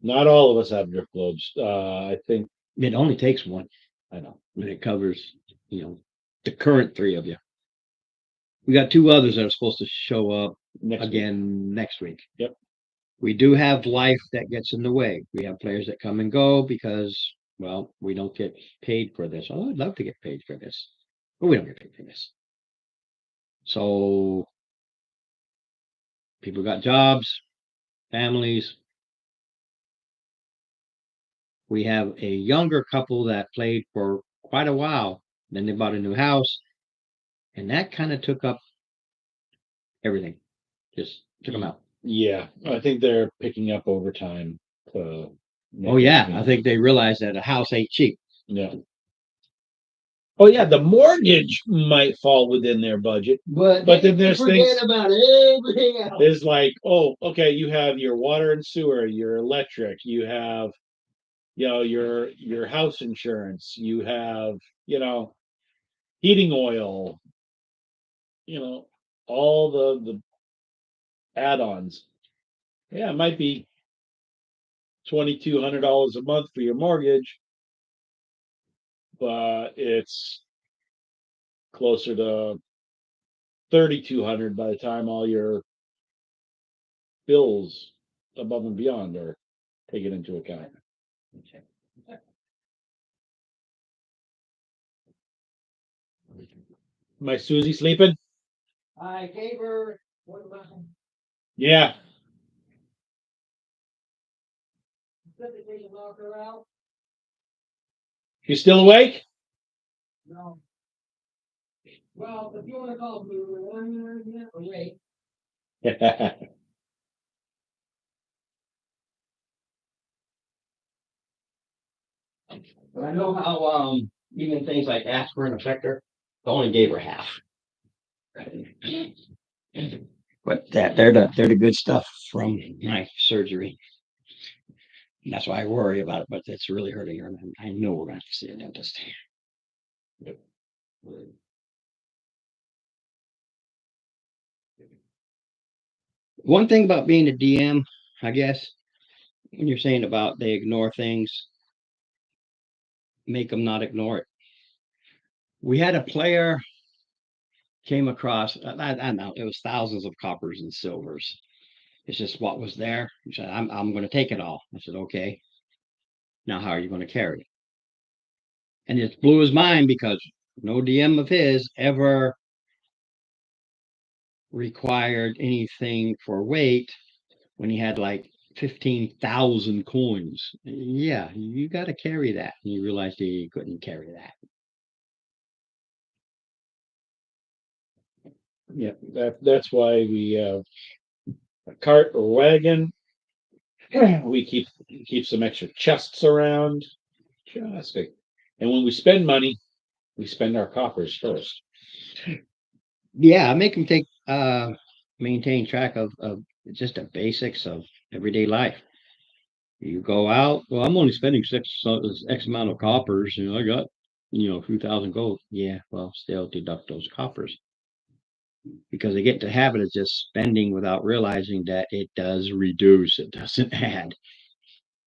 Not all of us have drift globes. I think It only takes one. I know. And it covers, the current three of you. We got two others that are supposed to show up Next again next week. Yep. We do have life that gets in the way. We have players that come and go because, well, we don't get paid for this. Oh, I'd love to get paid for this, but we don't get paid for this. So people got jobs, families. We have a younger couple that played for quite a while. Then they bought a new house, and that kind of took up everything. Just took them out. Yeah, I think they're picking up overtime. Oh yeah, I think they realized that a house ain't cheap. Yeah. Oh yeah, the mortgage might fall within their budget, but then there's things about everything else. There's like, oh, okay, you have your water and sewer, your electric, you have, your house insurance, you have, heating oil, all the add-ons. Yeah, it might be $2,200 a month for your mortgage, but it's closer to 3,200 by the time all your bills above and beyond are taken into account. My Susie sleeping? I gave her Yeah. knock her out. You still awake? No. Well, if you want to call me, I'm awake. I know how even things like aspirin affect her. I only gave her half. But they're the good stuff from my surgery. And that's why I worry about it, but it's really hurting her. And I know we're gonna have to see a dentist. One thing about being a DM, I guess, when you're saying about they ignore things, make them not ignore it. We had a player came across, I know it was thousands of coppers and silvers. It's just what was there. He said, I'm going to take it all. I said, okay. Now, how are you going to carry it? And it blew his mind because no DM of his ever required anything for weight when he had like 15,000 coins. Yeah, you got to carry that. And he realized he couldn't carry that. Yeah, that's why we a cart or wagon. We keep some extra chests around. Just and when we spend money, we spend our coppers first. Yeah, I make him maintain track of just the basics of everyday life. You go out, well, I'm only spending X amount of coppers, I got, a few thousand gold. Yeah, well, still deduct those coppers because they get into the habit of just spending without realizing that it does reduce, it doesn't add.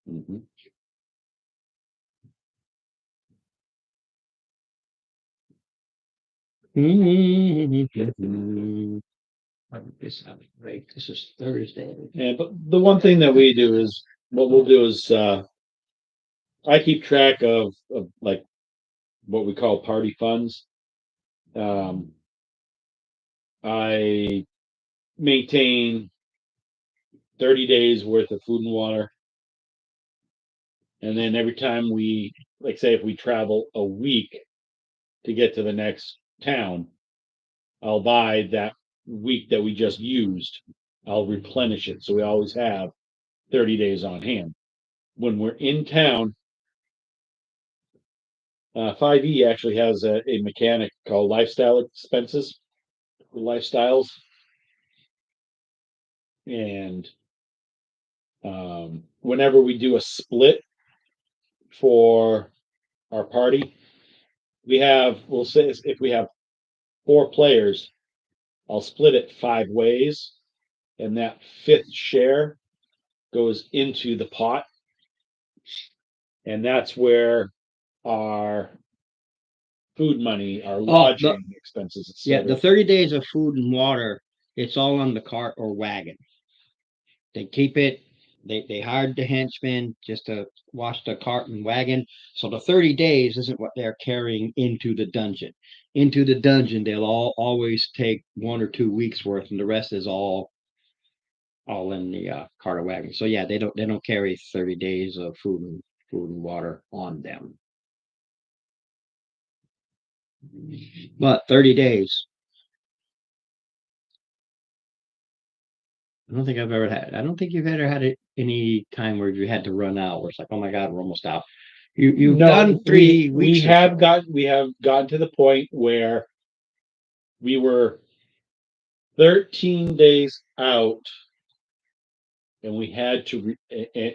Mhm. This is Thursday. Yeah, but the one thing that we do is what we'll do is I keep track of like what we call party funds. Um, I maintain 30 days worth of food and water. And then every time we, like, say, if we travel a week to get to the next town, I'll buy that week that we just used. I'll replenish it. So we always have 30 days on hand. When we're in town, 5E actually has a mechanic called lifestyle expenses, lifestyles. And whenever we do a split for our party, we'll say if we have 4 players, I'll split it 5 ways, and that fifth share goes into the pot. And that's where our food money, our lodging expenses, the etc. 30 days of food and water, it's all on the cart or wagon. They keep it, they hired the henchmen just to wash the cart and wagon. So the 30 days isn't what they're carrying into the dungeon. Into the dungeon, they'll always take 1 or 2 weeks worth, and the rest is all in the cart or wagon. So yeah, they don't carry 30 days of food and water on them. But 30 days. I don't think you've ever had it any time where you had to run out, where it's like, oh my God, we're almost out. You've No, done 3 weeks. we have gotten to the point where we were 13 days out, and we had to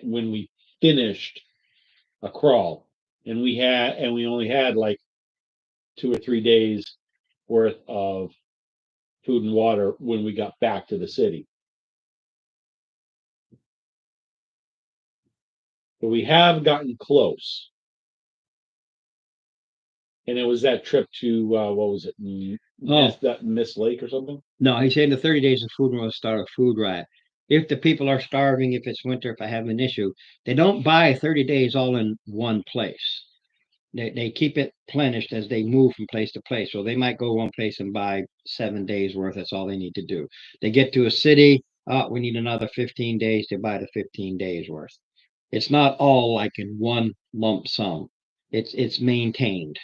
when we finished a crawl, and we only had like 2 or 3 days worth of food and water when we got back to the city. But we have gotten close. And it was that trip to what was it? Miss Lake or something? No, he's saying the 30 days of food will start a food riot. If the people are starving, if it's winter, if I have an issue, they don't buy 30 days all in one place. They keep it replenished as they move from place to place. So they might go one place and buy 7 days worth. That's all they need to do. They get to a city, we need another 15 days to buy the 15 days worth. It's not all like in one lump sum. It's maintained.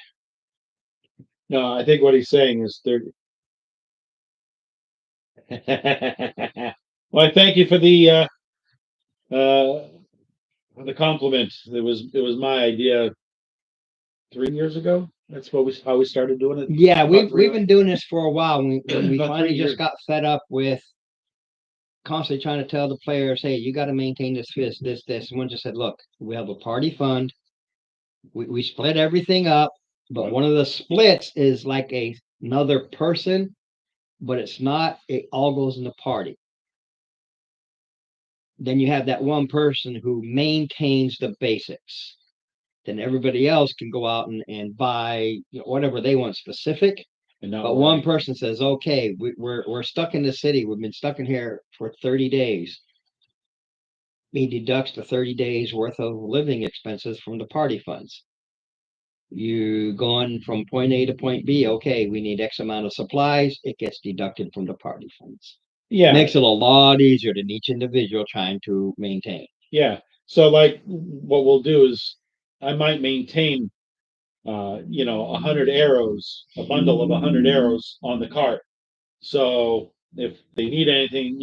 No, I think what he's saying is 30. Well, I thank you for the compliment. It was my idea 3 years ago. That's how we started doing it. Yeah, About we've been doing this for a while. When we About finally 3 years. just got fed up with constantly trying to tell the players, hey, you got to maintain this. And one just said, look, we have a party fund. We split everything up, but Right. one of the splits is like another person, but it's not. It all goes in the party. Then you have that one person who maintains the basics. Then everybody else can go out and buy whatever they want specific. And not But one worry. person says, okay, we're stuck in the city. We've been stuck in here for 30 days. He deducts the 30 days worth of living expenses from the party funds. You going from point A to point B, okay, we need X amount of supplies. It gets deducted from the party funds. Yeah, Makes it a lot easier than each individual trying to maintain. yeah. So like what we'll do is I might maintain 100 arrows, a bundle of 100 arrows on the cart. So if they need anything,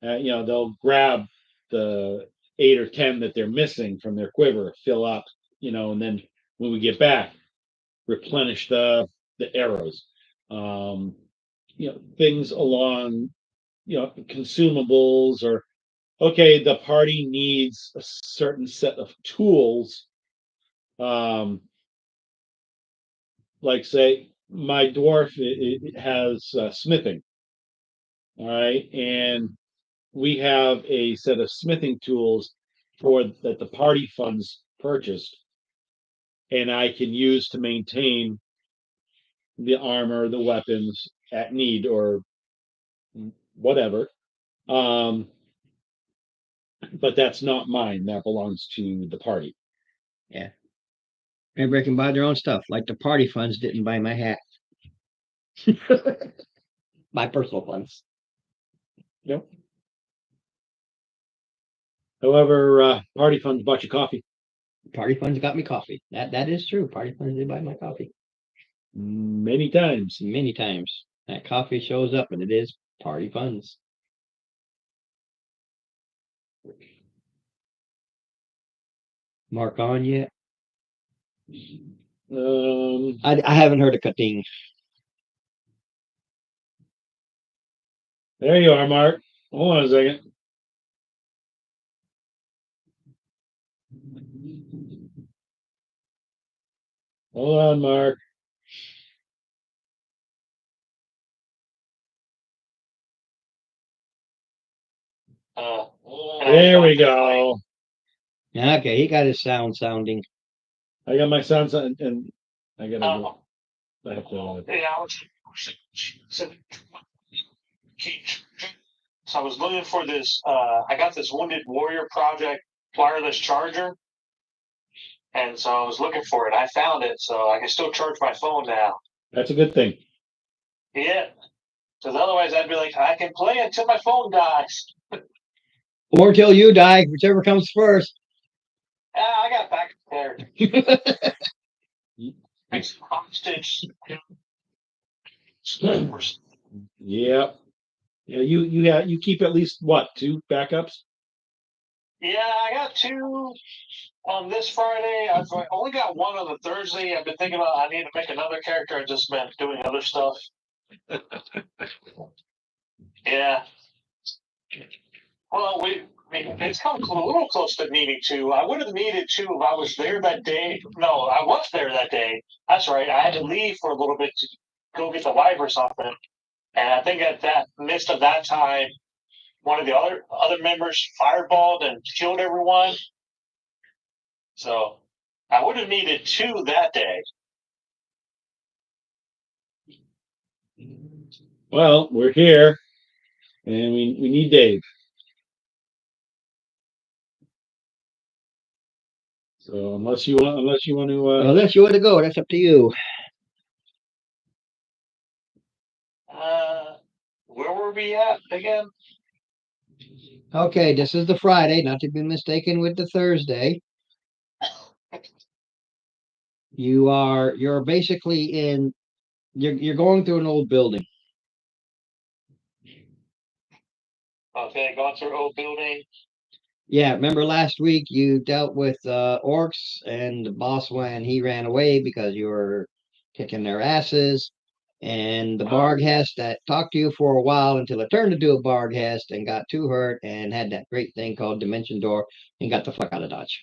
they'll grab the 8 or 10 that they're missing from their quiver, fill up, and then when we get back, replenish the arrows. Things along, consumables, or okay, the party needs a certain set of tools. Like say my dwarf it has smithing. All right, and we have a set of smithing tools that the party funds purchased, and I can use to maintain the armor, the weapons at need, or whatever. But that's not mine. That belongs to the party. Yeah. Everybody can buy their own stuff. Like the party funds didn't buy my hat. My personal funds. Yep. However, party funds bought you coffee Party funds got me coffee. That is true. Party funds did buy my coffee many times. many times. That coffee shows up and it is party funds. Mark on yet? I haven't heard a cutting. There you are, Mark. Hold on a second. Hold on, Mark. There we go. Okay, he got his sounding. I got my sound, and I gotta go. I have to. So I was looking for this. I got this Wounded Warrior Project wireless charger, and so I was looking for it. I found it, so I can still charge my phone now. That's a good thing. Yeah, because otherwise I'd be like, I can play until my phone dies. Or till you die, whichever comes first. I got back prepared. It's hostage. Yeah. Yeah. You keep at least what, 2 backups? Yeah, I got 2 on this Friday. I've only got 1 on the Thursday. I've been thinking about I need to make another character. I've just been doing other stuff. Yeah. Well, I mean, it's come a little close to needing two. I would have needed two if I was there that day. No, I was there that day. That's right. I had to leave for a little bit to go get the wife or something. And I think at that midst of that time, one of the other members fireballed and killed everyone. So I would have needed two that day. Well, we're here, and we need Dave. So unless you want to, Unless you want to go, that's up to you. Where were we at again? Okay, this is the Friday, not to be mistaken with the Thursday. You're basically in you're going through an old building. Okay, going through old building. Yeah, remember last week you dealt with orcs and the boss when he ran away because you were kicking their asses. And the Barghest that talked to you for a while until it turned into a Barghest and got too hurt and had that great thing called Dimension Door and got the fuck out of Dodge.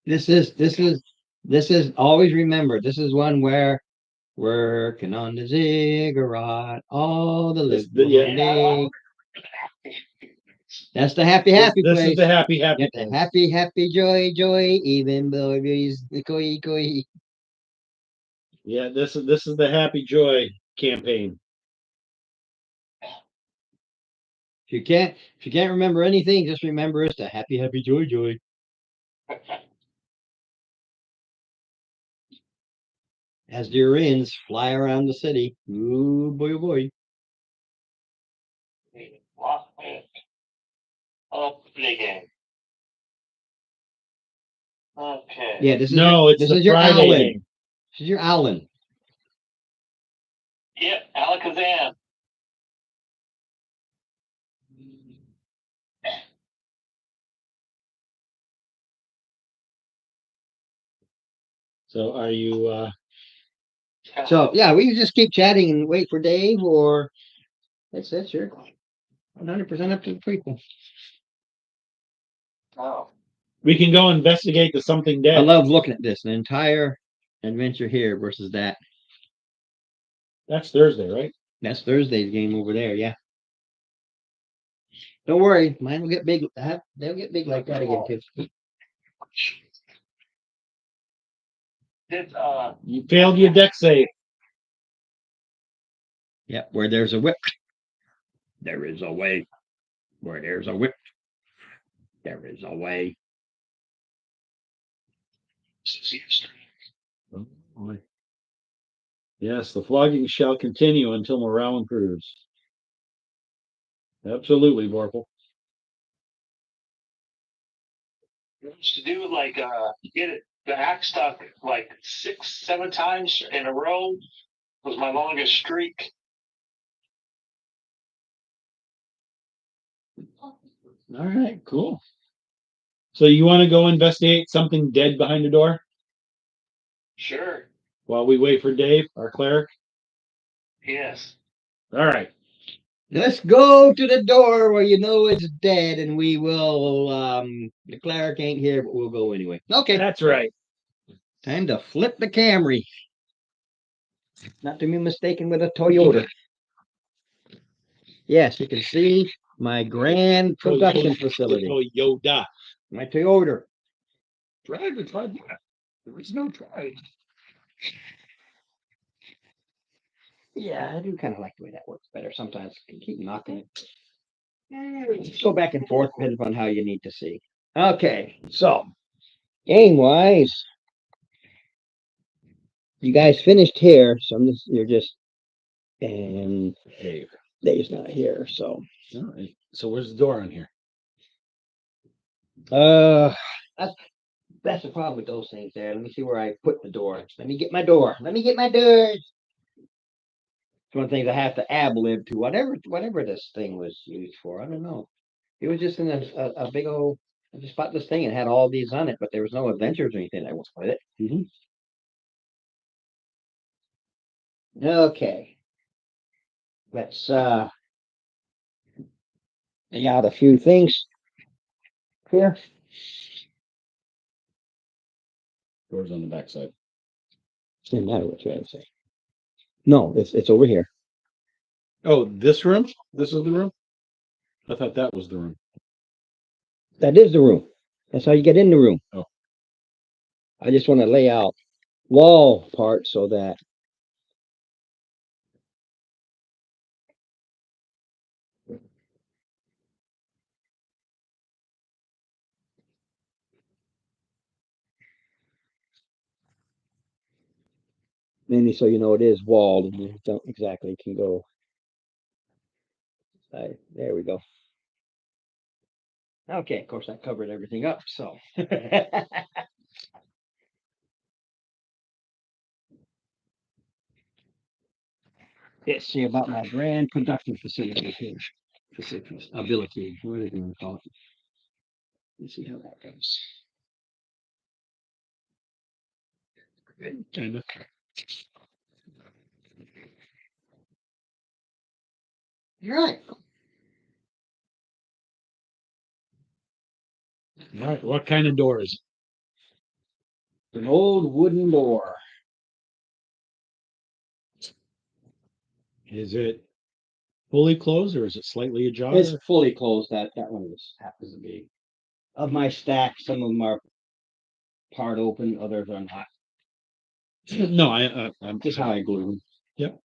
This is always remember, this is one where working on the ziggurat, all the yeah. That's the happy this place. is the happy Get the place. happy joy even babies koi. Yeah, this is the happy joy campaign. If you can't remember anything, just remember it's the happy joy. As the Urians fly around the city. Ooh boy, oh boy. Oh, play game. Okay. Yeah, this is it's the your Friday Alan. game. This is your Alan. Yep, Alakazam. So are you So yeah, we can just keep chatting and wait for Dave, or that's sure. 100% up to the people. Oh. we can go investigate the something dead. I love looking at this, an entire adventure here versus that. That's Thursday, right? That's Thursday's game over there, yeah. Don't worry, mine will get big. They'll get big like that again too. You failed your deck save. Yep, where there's a whip, there is a way. Where there's a whip, there is a way. Yes, the flogging shall continue until morale improves. Absolutely, Vorpal. To do like get it the axe stuck like 6-7 times in a row was my longest streak. All right, cool. So you want to go investigate something dead behind the door Sure. while we wait for Dave, our cleric? Yes. All right. Let's go to the door where you know it's dead, and we will. The cleric ain't here, but we'll go anyway. Okay, That's right. time to flip the Camry. Not to be mistaken with a Toyota. Yes, you can see my grand production facility. Toyota. My Toyota. Drive it, drive it. There is no drive. Yeah, I do kind of like the way that works better. Sometimes I can keep knocking it. Just go back and forth depending on how you need to see. Okay, so game wise, you guys finished here, so you're just and Dave. Dave's not here, so All right. So where's the door on here? that's the problem with those things there. Let me see where I put the door. Let me get my door. Let me get my door. It's one of the things I have to ab-lib to whatever this thing was used for. I don't know. It was just in a big old. I just bought this thing and had all these on it, but there was no adventures or anything that went with it. Okay. Let's lay out a few things here. Doors on the backside. Doesn't matter what you have to say. No, it's over here. Oh, this room? This is the room? I thought that was the room. That is the room. That's how you get in the room. Oh. I just want to lay out wall part so that mainly so you know it is walled and you don't exactly can go. There we go. Okay, of course I covered everything up, so. Let's see about my grand production facility here. Facilities, ability, what are they going to call it? Let's see how that goes. Kind of. All right. All right. What kind of door is An old wooden door. it? Is it fully closed or is it slightly ajar? It's fully closed. That one happens to be. Of my stack, some of them are part open, others are not. No, I'm Just how I glue them. Yep.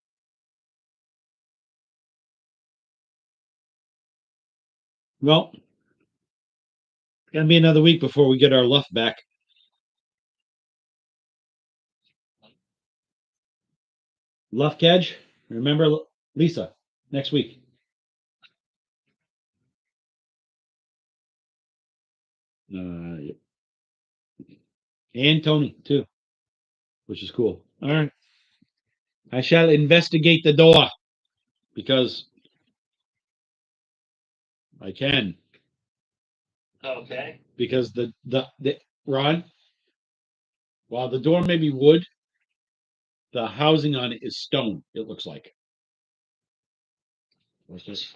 Well, gonna be another week before we get our luff back. Luff Kedge, remember Lisa next week. Yep. And Tony too, which is cool. All right, I shall investigate the door because I can. Okay. Because the Ron, while the door may be wood, the housing on it is stone. It looks like. What's this?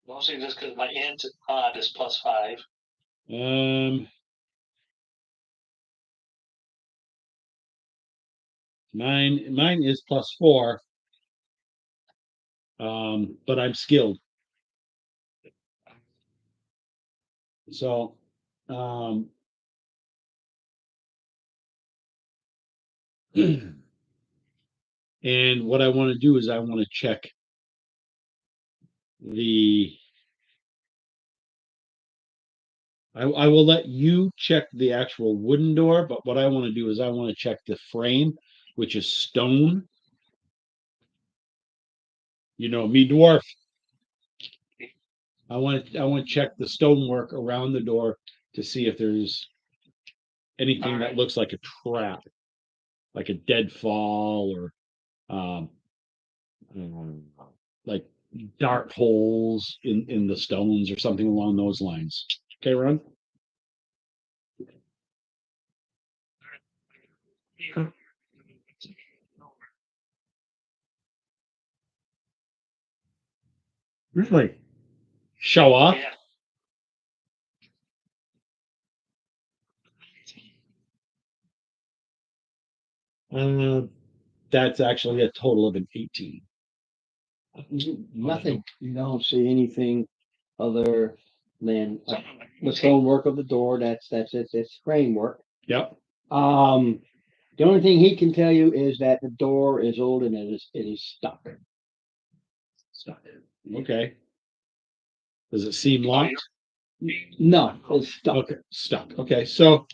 Mostly just because my int odd is +5. Um, mine is +4. But I'm skilled. So, and what I want to do is I want to check I will let you check the actual wooden door, but what I want to do is I want to check the frame, which is stone. You know, me dwarf. I want to check the stonework around the door to see if there's anything that looks like a trap, like a deadfall or um, like dart holes in the stones or something along those lines. Okay, Ron? Really? Show off? Yeah. That's actually a total of an 18. Nothing. You don't see anything other than the stonework of the door. That's it. It's framework. Yep. The only thing he can tell you is that the door is old and it is stuck. Stuck. Okay. Does it seem locked? No, it's stuck. Okay, stuck. Okay, so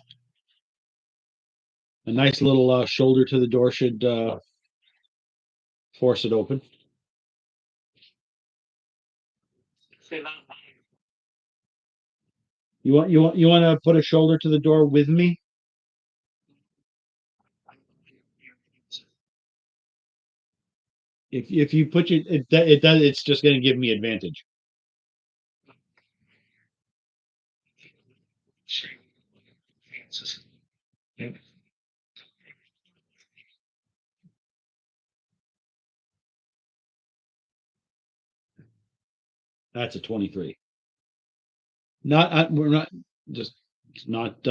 a nice little shoulder to the door should force it open. You want to put a shoulder to the door with me? If you put your it does it's just going to give me advantage. That's a 23. Not, we're not, just, it's not,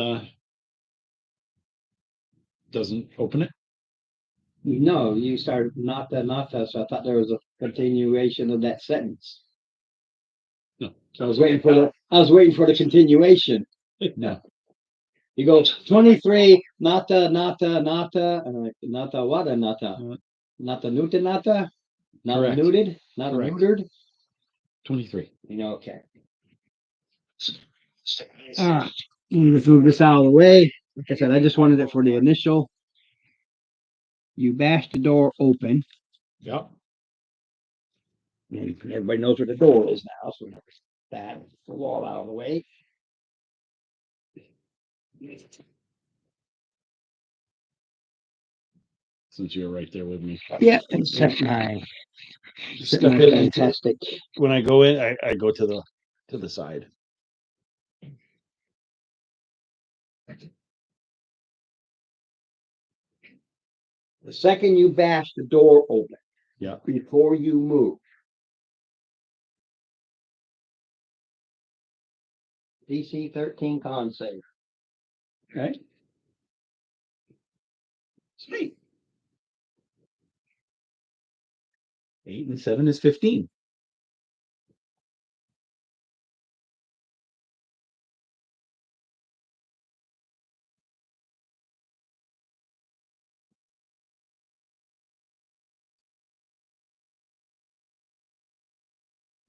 doesn't open it. No, you started nata, so I thought there was a continuation of that sentence. No. So I was waiting for the continuation. No. You go 23, nata, wada nata. Nata nuta nata? Not Correct. neutered? Not Correct. neutered? 23. Okay. Let me just move this out of the way. Like I said, I just wanted it for the initial. You bash the door open. Yep. And everybody knows where the door is now, so we have that the wall out of the way. Since you're right there with me. Yeah, and set my Step in. fantastic. When I go in, I go to the side. The second you bash the door open, Yeah. before you move, DC 13 con save. Okay. Sweet. 8 and 7 is 15.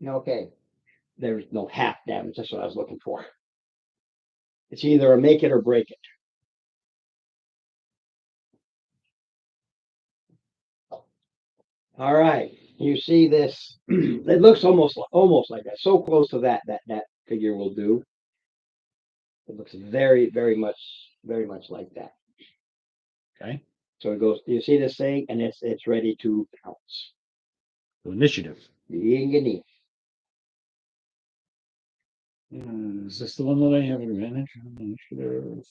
Okay. There's no half damage. That's what I was looking for. It's either a make it or break it. All right. You see this? It looks almost like that. So close to that figure will do. It looks very much like that. Okay. So it goes. You see this thing, and it's ready to pounce. So initiative. Yingani. Is this the one that I have an advantage on? Initiative.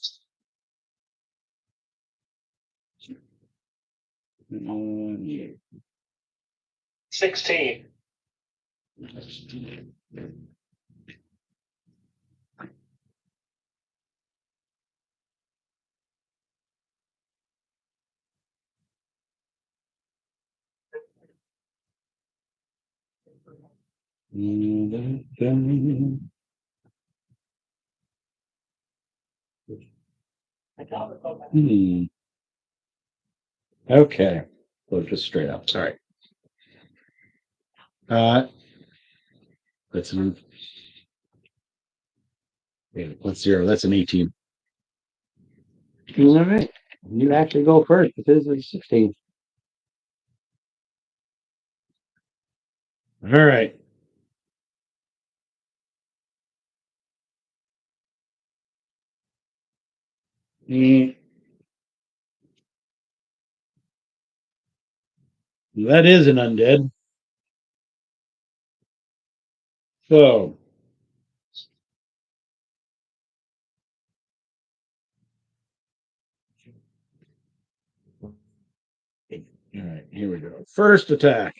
16. Hmm. Okay. So just straight up. Sorry. That's an. Yeah, let's 0. That's an 18. All right. You actually go first. This is 16. All right. That is an undead. So. All right, here we go. First attack.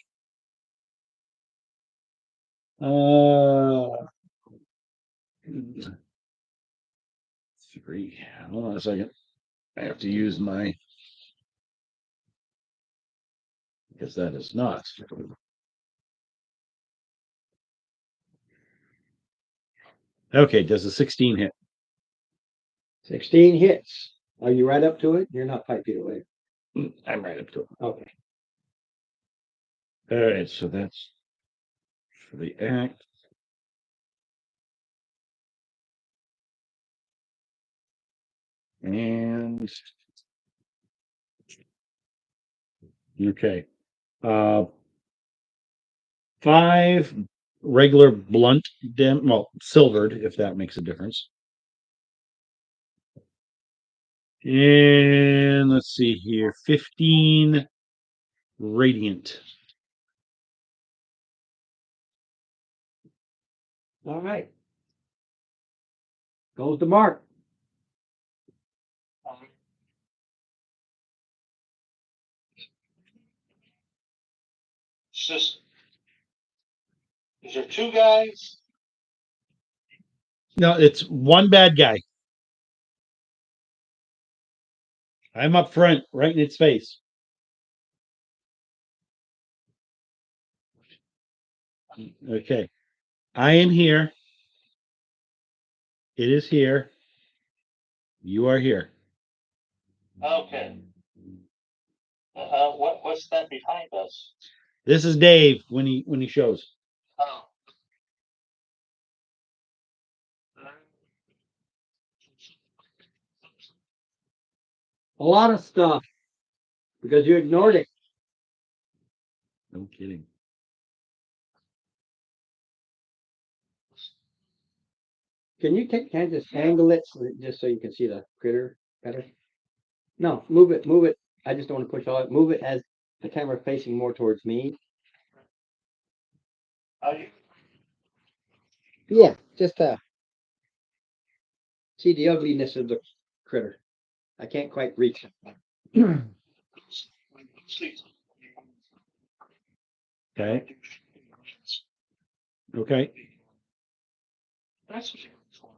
3. Hold on a second. I have to use my. Because that is not. Okay, does a 16 hit? 16 hits. Are you right up to it? You're not 5 feet away. I'm right up to it. Okay. All right, so that's for the act. And okay. 5 regular blunt silvered, if that makes a difference. And let's see here. 15 radiant. All right. Goes to Mark. just, is there two guys? No, it's one bad guy. I'm up front, right in its face. Okay. I am here. It is here. You are here. Okay. What's that behind us? This is Dave when he shows. Oh. A lot of stuff because you ignored it. No kidding. Can you just angle it just so you can see the critter better? No, move it, move it. I just don't want to push all it. Move it as the camera facing more towards me. Are you? Yeah, just see the ugliness of the critter. I can't quite reach it. Okay. Okay. That's what you're for.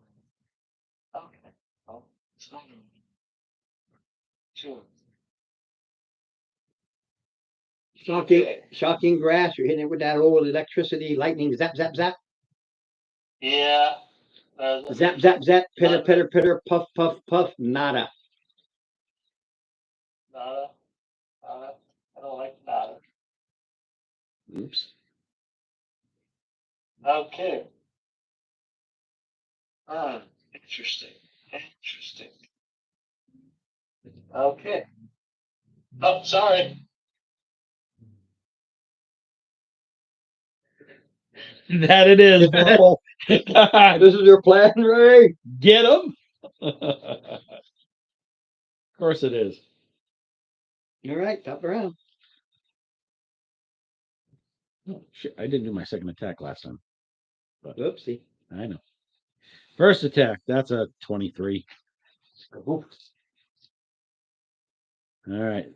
Okay. Oh, it's not. Sure. Shocking grass. You're hitting it with that old electricity, lightning, zap, zap, zap, Yeah. zap, zap, zap, pitter, pitter, pitter, puff, puff, puff, nada. Nada. I don't like nada. Oops. Okay. Interesting. Interesting. Okay. Oh, sorry. That it is, Purple. This is your plan, Ray? Get him. Of course it is. All right, top around. Oh, shit, I didn't do my second attack last time. Oopsie. I know. First attack, that's a 23. Oof. All right.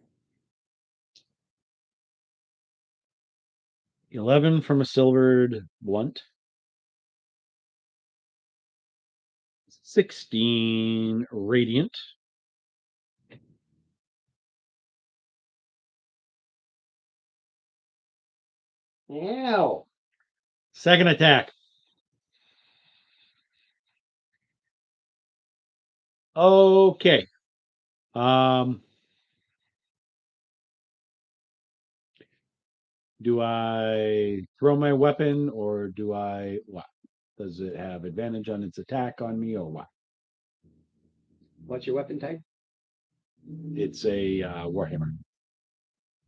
11 from a silvered blunt. 16 radiant. Ow. Second attack. Okay. Do I throw my weapon or do I what? Does it have advantage on its attack on me or what? What's your weapon type? It's a warhammer.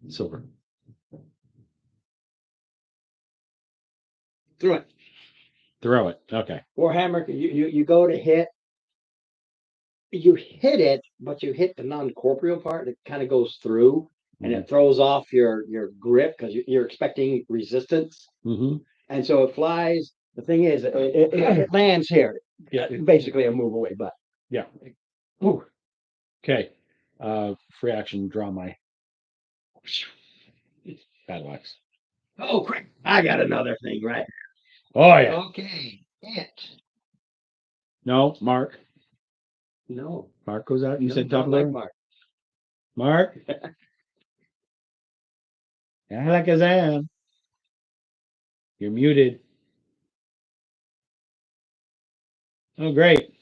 Silver. Through it. Throw it. Okay. Warhammer, you go to hit. You hit it, but you hit the non-corporeal part. It kind of goes through, and it throws off your grip because you're expecting resistance, Mm-hmm. and so it flies. The thing is, it lands here. Yeah. Basically a move away, but Yeah. Ooh. Okay. Free action. Draw my battle axe. Oh crap! I got another thing right. Oh yeah. Okay, it. No, Mark. No, Mark goes out. You no, said top don't like of Mark. Mark. Alakazam. You're muted. Oh, great.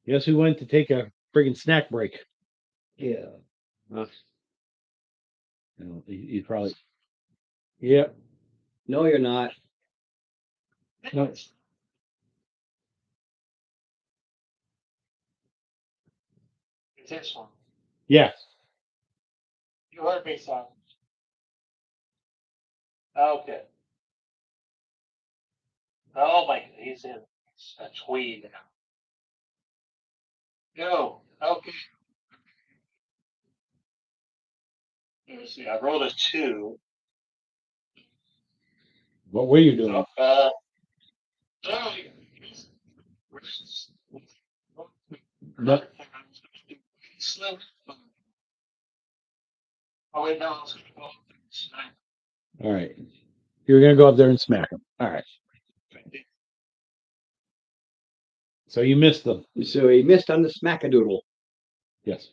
Guess who went to take a friggin' snack break? Yeah. You know, he's probably. Yep. No, you're not. No. This one. Yeah. You heard me, son. Okay. Oh my, he's in a tweed now. Go. Okay. Let's see. I rolled a 2. What were you doing? Oh, No. Slim. Oh wait, no. I was gonna go All right. You're gonna go up there and smack him. All right. So you missed them. So he missed on the smackadoodle. Yes.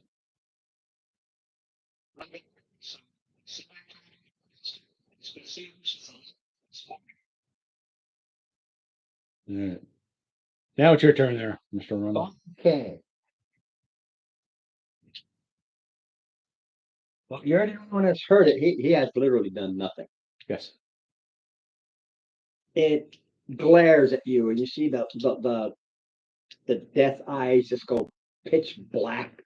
All right. Now it's your turn there, Mr. Ronald. Okay. Well, you're the only one that's heard it. He has literally done nothing. Yes. It glares at you, and you see the death eyes just go pitch black.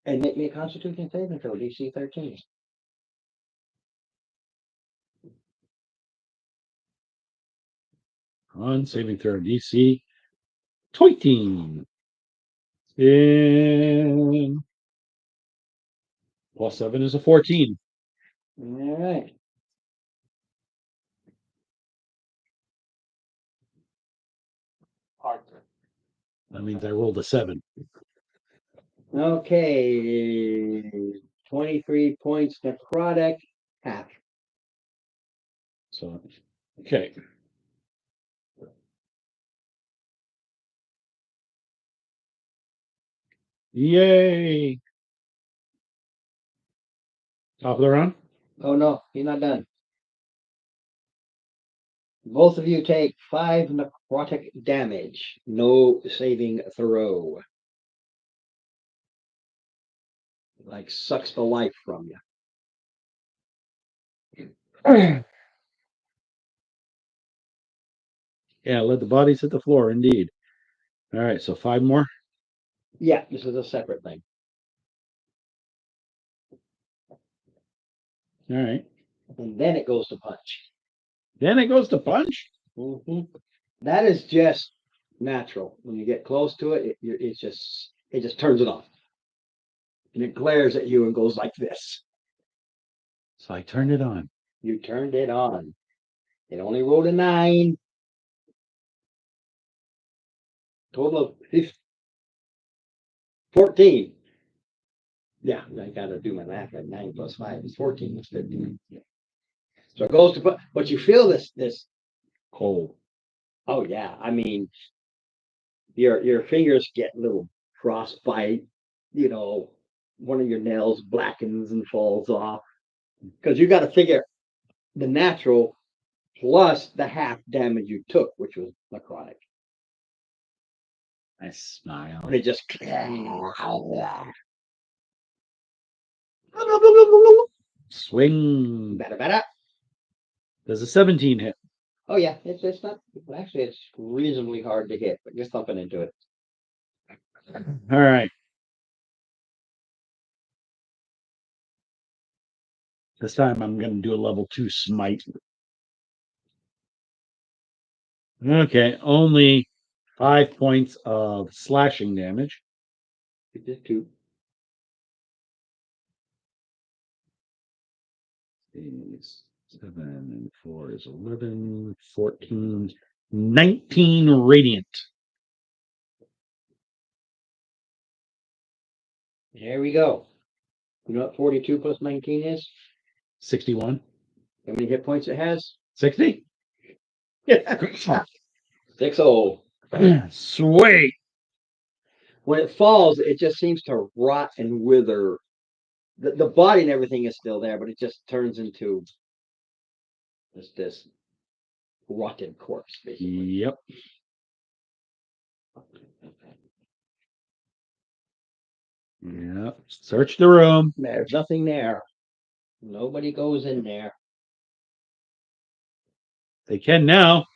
And make me a Constitution saving throw, DC 13. On saving throw DC 20. And +7 is a 14. All right. That means I rolled a 7. Okay. 23 points necrotic, half. So, okay. Yay. Top of the round. Oh no, he's not done. Both of you take 5 necrotic damage. No saving throw. Like sucks the life from you. Yeah, let the bodies hit the floor, indeed. All right, so 5 more. Yeah, this is a separate thing. All right. And then it goes to punch. Then it goes to punch. That is just natural. When you get close to it, it just turns it off. And it glares at you and goes like this. So I turned it on. You turned it on. It only rolled a 9. Total of 14. Yeah, I gotta do my math. Right? 9 plus 5 is 14. It's 15. So it goes to, but you feel this. Cold. Oh yeah, I mean, your fingers get a little frostbite. You know, one of your nails blackens and falls off because you got to figure the natural plus the half damage you took, which was necrotic. I smile. And it just Swing. better. Does a 17 hit? Oh yeah, it's not actually it's reasonably hard to hit, but you're thumping into it. All right. This time I'm going to do a level 2 smite. Okay, only 5 points of slashing damage. Just 2. 7 and 4 is 11, 14, 19 radiant. There we go. You know what 42 plus 19 is? 61. How many hit points it has? 60? 6-0. Sweet. When it falls, it just seems to rot and wither. The body and everything is still there, but it just turns into this rotten corpse, basically. Yep. Yep. Search the room. There's nothing there. Nobody goes in there. They can now.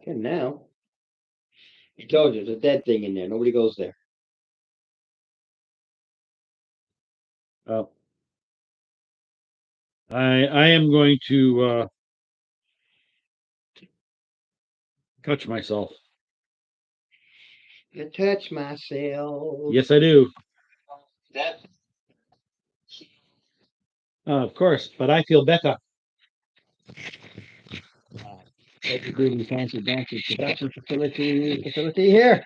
And now, I told you, there's a dead thing in there. Nobody goes there. Oh. I am going to touch myself. I touch myself. Yes, I do. That Of course, but I feel better. Educating fancy dancy production facility here.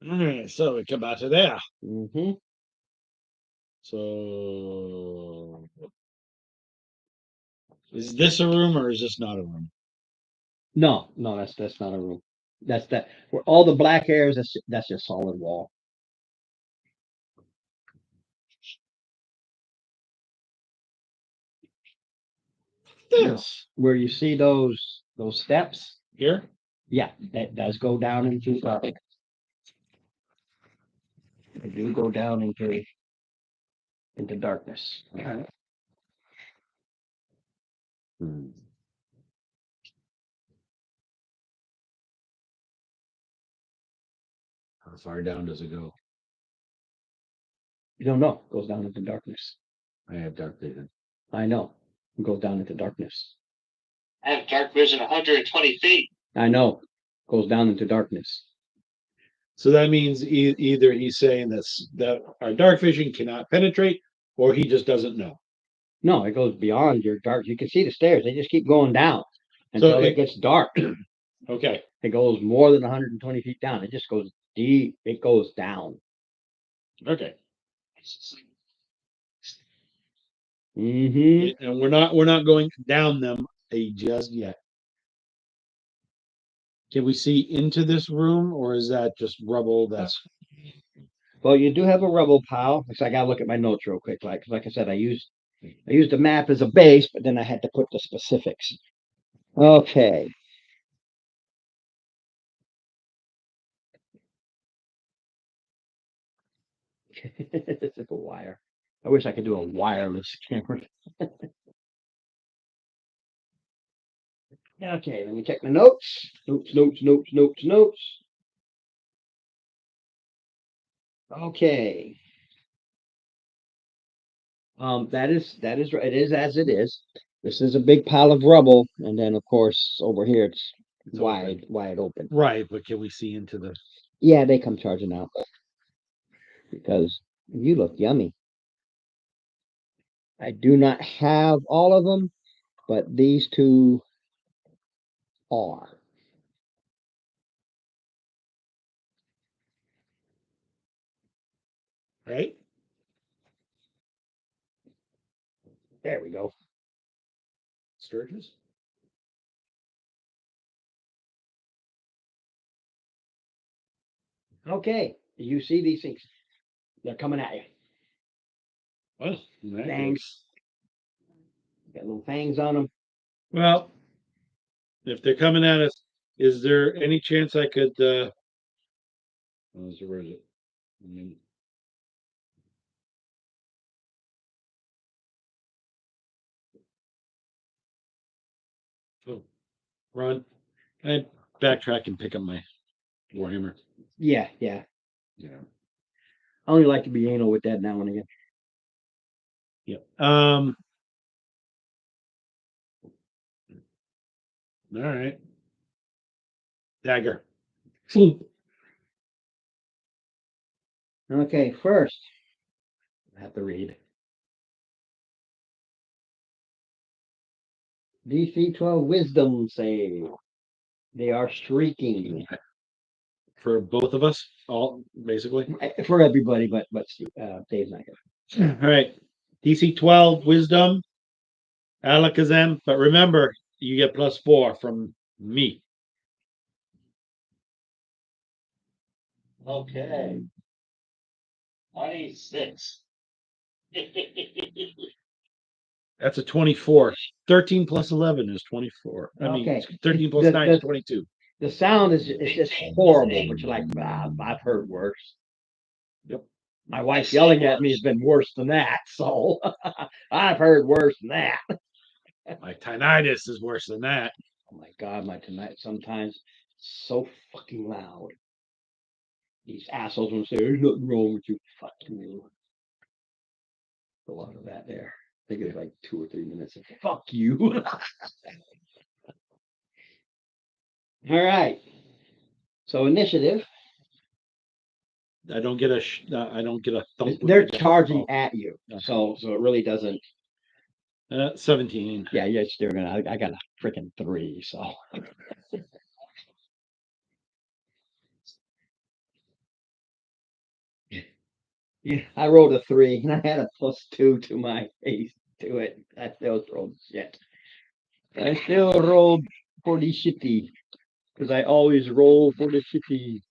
All right, so we come out of there. Mm-hmm. So is this a room or is this not a room? No, no, that's not a room. That's that where all the black areas. That's just solid wall. This Where you see those steps, here? yeah, that does go down into they do go down into darkness. How far down does it go? You don't know. It goes down into darkness. I have dark vision. I know. It goes down into darkness. I have dark vision 120 feet. I know. It goes down into darkness. So that means either he's saying that our dark vision cannot penetrate, or he just doesn't know. No, it goes beyond your dark. You can see the stairs. They just keep going down until it gets dark. Okay. It goes more than 120 feet down. It just goes deep. It goes down. Okay. Mm-hmm. And we're not going down them just yet. Can we see into this room, or is that just rubble? That's Well, you do have a rubble pile. So I gotta look at my notes real quick. Like I said, I used the map as a base, but then I had to put the specifics. Okay. It's a wire. I wish I could do a wireless camera. Okay, let me check my notes. Notes. Okay. That is it is as it is. This is a big pile of rubble, and then of course over here it's wide open. right. But can we see into the? Yeah, they come charging out because you look yummy. I do not have all of them, but these two are. Right. There we go. Sturgis. Okay, you see these things? They're coming at you. Well, in that Fangs. case- Got little fangs on them. Well, if they're coming at us, is there any chance I could? Where is it? Oh, run. I backtrack and pick up my Warhammer. Yeah. Yeah. I only like to be anal with that now and again. Yep. All right. Dagger. Okay, first, I have to read. DC 12 Wisdom save. They are streaking For both of us, all basically. for everybody, but Dave's not here. All right. DC 12 Wisdom, Alakazam. But remember, you get +4 from me. Okay. 26. That's a 24. 13 plus 11 is 24. I mean, Okay. 13 plus The- 9 the- is 22. The sound is just horrible, but you're like, I've heard worse. Yep. My wife yelling at me has been worse than that, so I've heard worse than that. My tinnitus is worse than that. Oh my god, my tonight sometimes so fucking loud. These assholes will say there's nothing wrong with you. Fuck you. A lot of that there. I think it's like 2 or 3 minutes of fuck you. All right. So initiative. I don't get a thump. They're charging at you. So it really doesn't. 17. Yeah, you're still gonna. I got a freaking 3. So. Yeah, I rolled a 3 and I had a +2 to my ace to it. I still rolled shit. I still rolled for the shitty because I always roll for the shitty.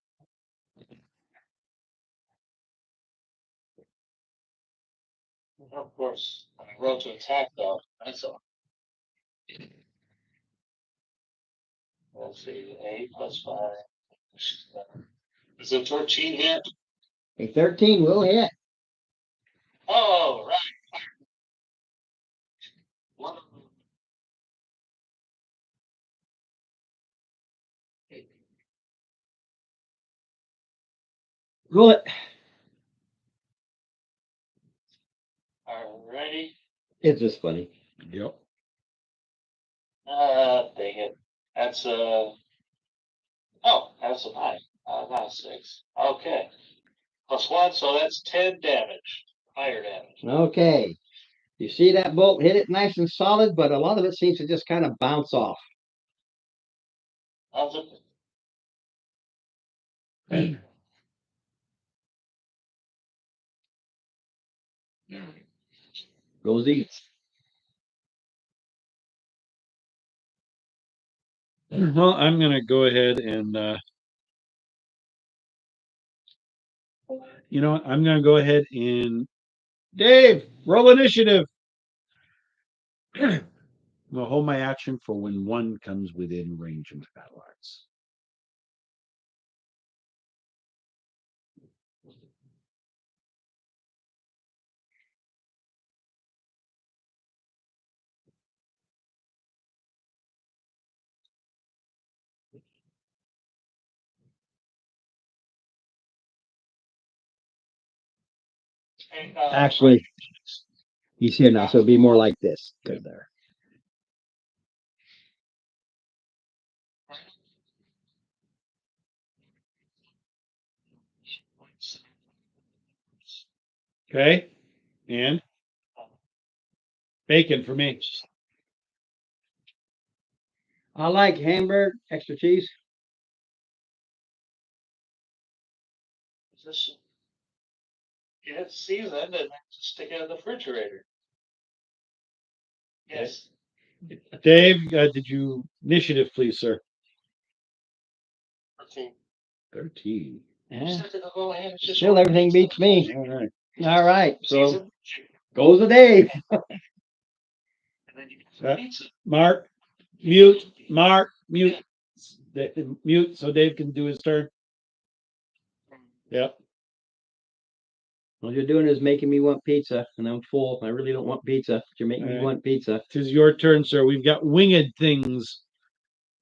Of course, I rolled to attack though. That's all. Let's see, 8 + 5. Is it 13 hit? A 13 will hit. Oh, right. One. Roll it. Alrighty. It's just funny. Yep. Dang it. That's oh, that's a 9. Not a 6. Okay. +1, so that's 10 damage. Higher damage. Okay. You see that bolt hit it nice and solid, but a lot of it seems to just kind of bounce off. How's it? Rosie. Well, I'm gonna go ahead and you know what? I'm gonna go ahead and Dave, roll initiative. I'm gonna hold my action for when one comes within range of my battle axe. Actually, he's here now, so it'll be more like this. Good there. Okay. And bacon for me. I like hamburger, extra cheese. This, it's seasoned and stick it in the refrigerator. Yes. Dave, did you initiative, please, sir? 13. 13. Yeah. Go ahead. It's just Still, everything beats me. All right. All right, so Season. goes the Dave. And then you get Uh, some pizza. Mark, mute. Mark, mute. Mute so Dave can do his turn. Yep. All you're doing is making me want pizza, and I'm full. I really don't want pizza, but you're making me Alright. want pizza. Tis your turn, sir. We've got winged things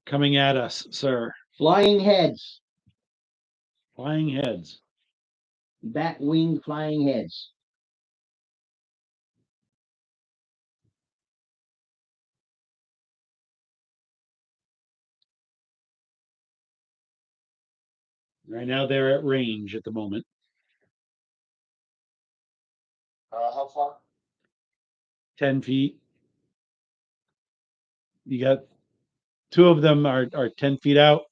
coming at us, sir. Flying heads, Flying heads. bat winged flying heads. Right now they're at range at the moment. How far? 10 feet. You got two of them are 10 feet out.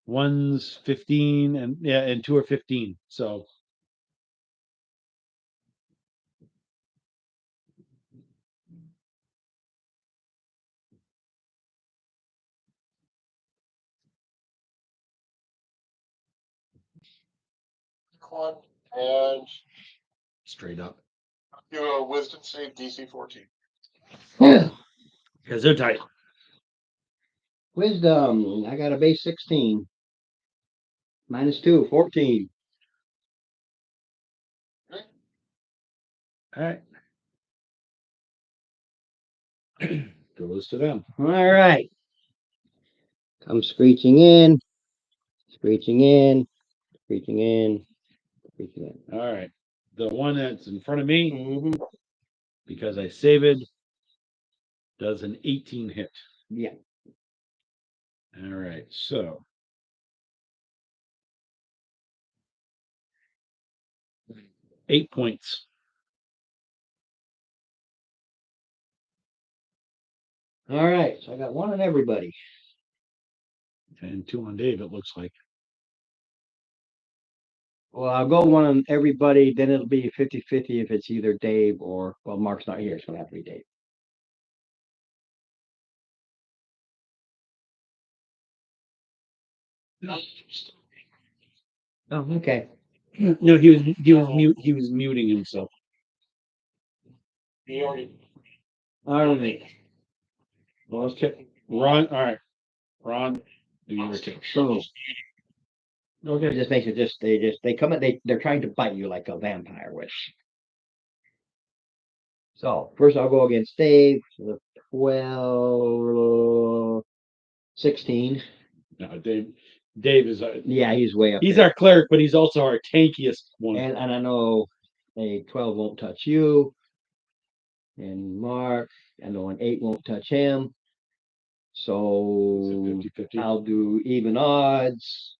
One's 15 and yeah, and two are 15. So One and straight up. do a wisdom save DC 14. Because they're tight. Wisdom, I got a base 16. -2, 14. All right. Goes to them. All right. Come screeching in, screeching in, screeching in, screeching in. All right. The one that's in front of me, Mhm. because I saved, does an 18 hit. Yeah. All right. So 8 points. All right. So I got one on everybody. And 2 on Dave, it looks like. Well, I'll go one on everybody, then it'll be 50-50 if it's either Dave or, well, Mark's not here, so it'll have to be Dave. Oh, okay. No, he was muting himself. He already. All right. Well, okay. Ron, all right. Ron, do your take. So it Okay. just makes it they come in, they're trying to bite you like a vampire would. So first I'll go against Dave, the 12, 16. No, Dave is Yeah, he's way up he's there. our cleric, but he's also our tankiest one. And I know a 12 won't touch you. And Mark, I know an 8 won't touch him. So 50-50. I'll do even odds.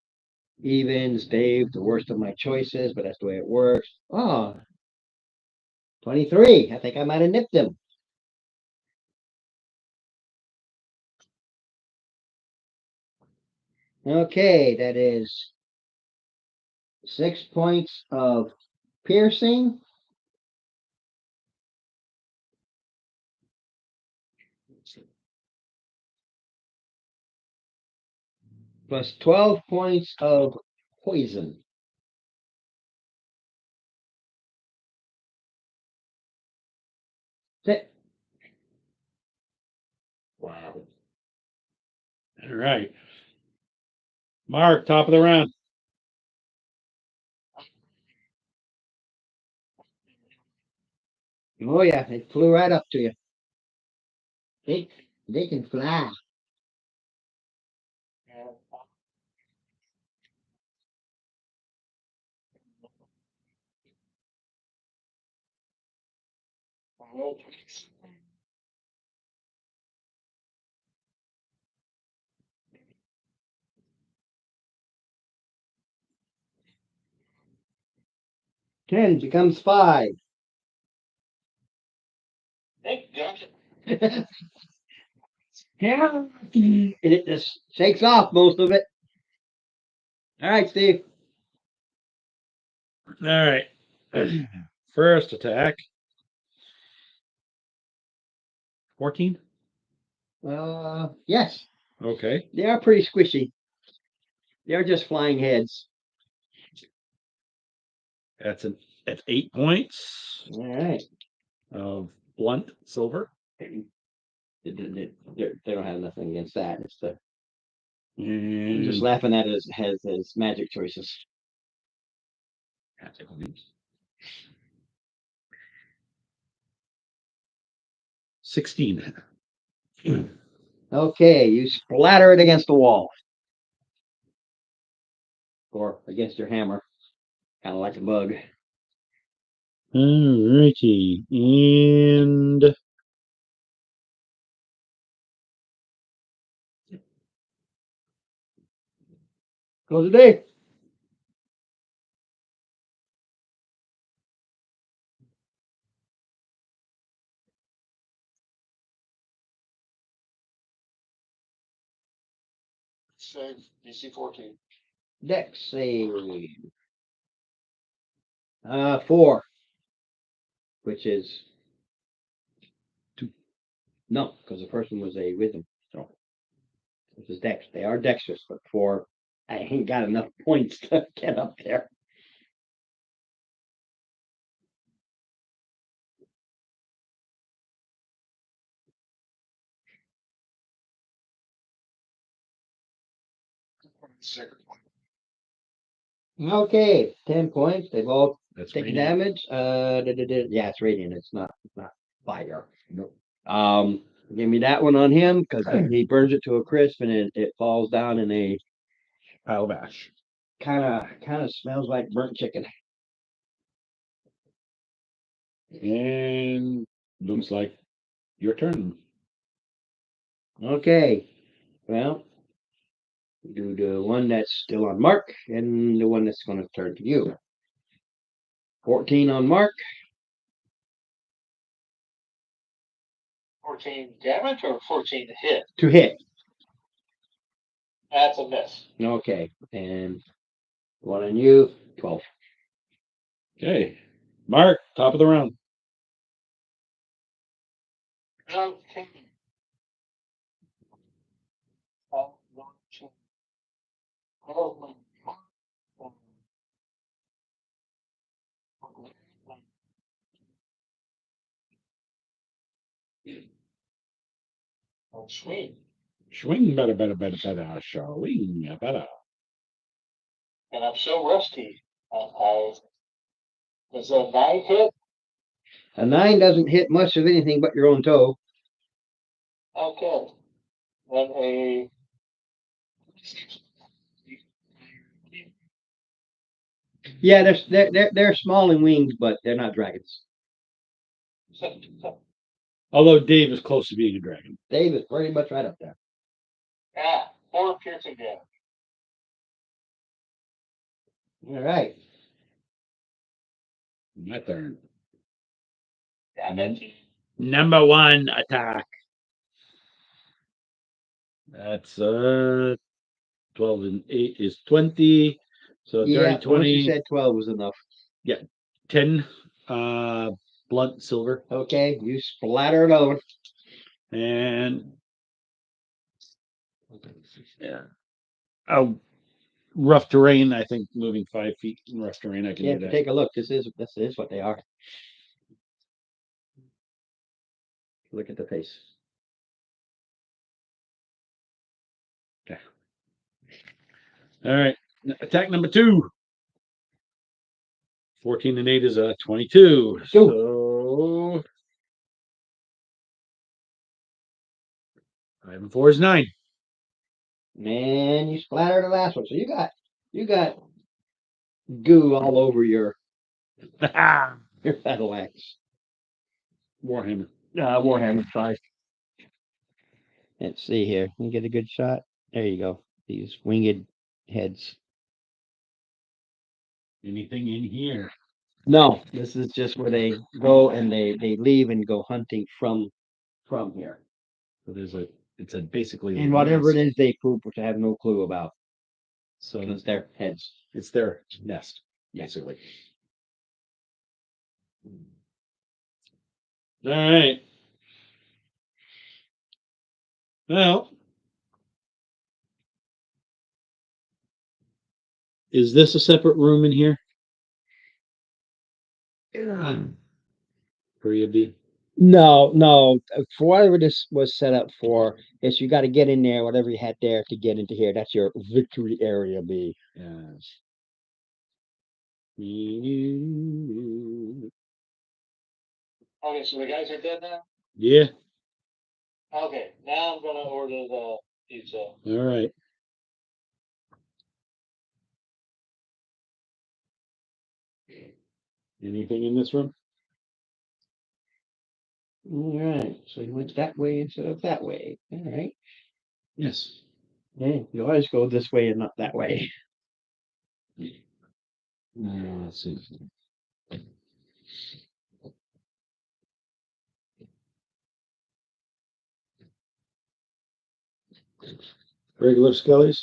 Evens, Dave, the worst of my choices, but that's the way it works. Oh, 23. I think I might have nipped him. Okay, that is 6 points of piercing. Plus 12 points of poison. That's it. Wow. All right. Mark, top of the round. Oh yeah, it flew right up to you. They can fly. Ten becomes 5. Yeah. And it just shakes off most of it. All right, Steve. All right. First attack. 14. Yes, Okay. they are pretty squishy. They are just flying heads. That's 8 points All right. of blunt silver. They don't have nothing against that. It's the I'm And just laughing at his magic choices. 16. Okay, you splatter it against the wall. Or against your hammer. Kind of like a bug. Alrighty. And Close the day. Save DC 14. Dex save. 4. Which is 2. no, because the first one was a wisdom. So this is dex. They are dexterous, but 4, I ain't got enough points to get up there. Second one. Okay, 10 points. They've all That's taken radiant. damage. Yeah, it's radiant. It's not fire. Nope. Give me that one on him because he burns it to a crisp and it falls down in a Pile of ash. kind of smells like burnt chicken. And looks like your turn. Okay, well, do the one that's still on Mark and the one that's going to turn to you. 14 on Mark. 14 damage or 14 to hit? To hit. That's a miss. Okay, and one on you, 12. Okay. Mark, top of the round. Okay. Oh, sweet. Swing better, swing better. And I'm so rusty. Is that a 9 hit? A 9 doesn't hit much of anything but your own toe. Okay. Then a Yeah, they're small in wings, but they're not dragons. Although Dave is close to being a dragon. Dave is pretty much right up there. 4 piercing damage. All right. My turn. And then Number 1 attack. That's 12 and 8 is 20. So Yeah, dirty once 20. you said 12 was enough. 10 blunt silver. Okay, you splatter another one. And yeah. Oh, rough terrain. I think moving 5 feet in rough terrain, I can Yeah, do that. take a look. This is what they are. Look at the face. All right. Attack number 2. 14 and 8 is a 22. So 5 and 4 is 9. Man, you splattered the last one. So you got goo all over your battle axe. Warhammer. Warhammer 5. Let's see here. You get a good shot. There you go. These winged heads. Anything in here? No, this is just where they go and they leave and go hunting from here. So it's a basically And whatever it is they poop, which I have no clue about. So Because they're heads. it's their nest, basically. All right. Well, is this a separate room in here? For you be? No. For whatever this was set up for, is you got to get in there, whatever you had there to get into here. That's your victory area B. Yes. okay, so the guys are dead now? Yeah. Okay, now I'm gonna order the pizza. All right. Anything in this room? All right. So you went that way instead of that way. All right. Yes. Yeah, you always go this way and not that way. Let's see. Regular skellies.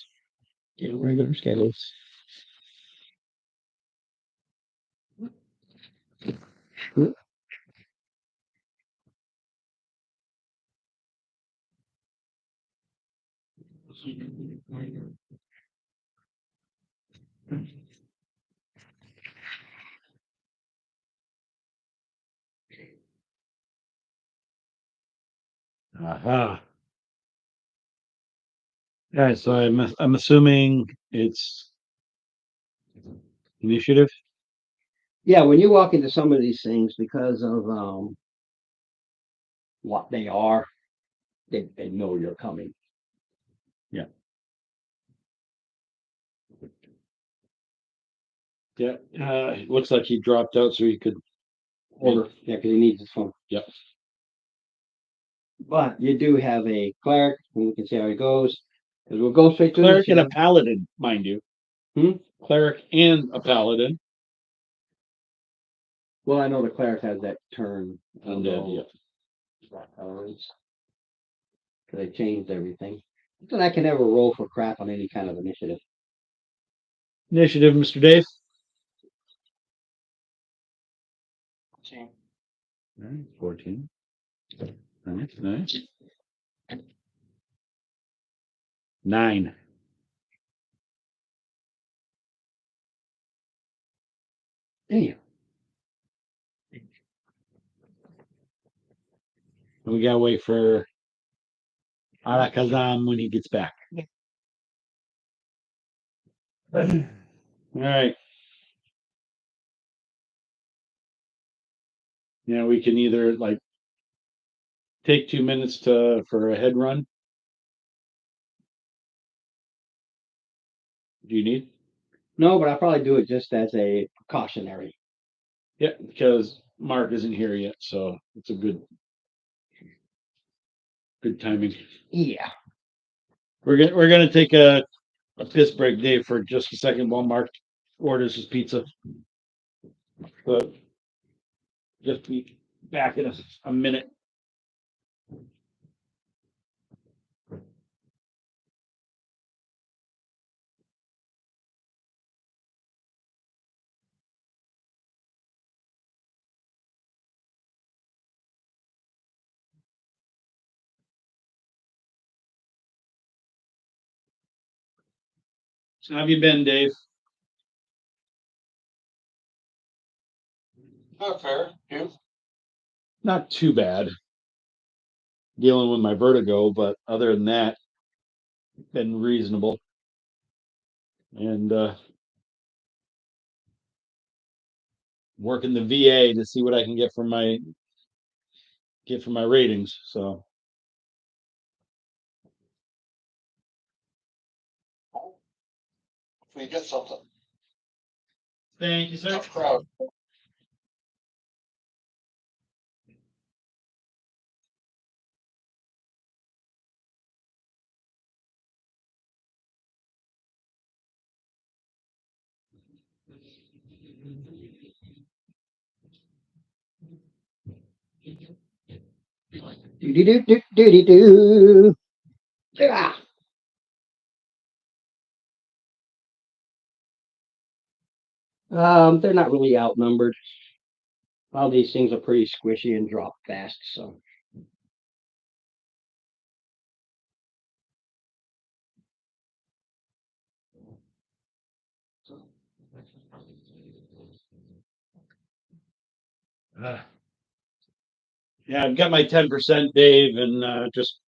Yeah, regular schedules. Aha. All right. So I'm assuming it's initiative. Yeah, when you walk into some of these things, because of what they are, they know you're coming. Yeah. It looks like he dropped out so he could Order. Yeah, because he needs his phone. Yep. But you do have a cleric, and we can see how he goes. Because we'll go straight to cleric and a initiative. paladin, mind you. Cleric and a paladin. Well, I know the cleric has that turn. Undead, yeah. Because they changed everything. But I can never roll for crap on any kind of initiative. Initiative, Mr. Dave. 14. All right, 14. Nice. 9. Damn. We gotta wait for Alakazam when he gets back. Yeah. All right. Yeah, we can either like take 2 minutes for a head run. Do you need? No, but I'll probably do it just as a precautionary. Yeah, because Mark isn't here yet, so it's a good timing. Yeah. We're gonna take a piss break, Dave, for just a second while Mark orders his pizza. But just be back in a minute. How have you been, Dave? Not fair. You? Not too bad. Dealing with my vertigo, but other than that, been reasonable. And working the VA to see what I can get for my ratings. So We get something. thank you, sir. Tough crowd. Do. Yeah. They're not really outnumbered. All these things are pretty squishy and drop fast, so. Yeah, I've got my 10%, Dave, and just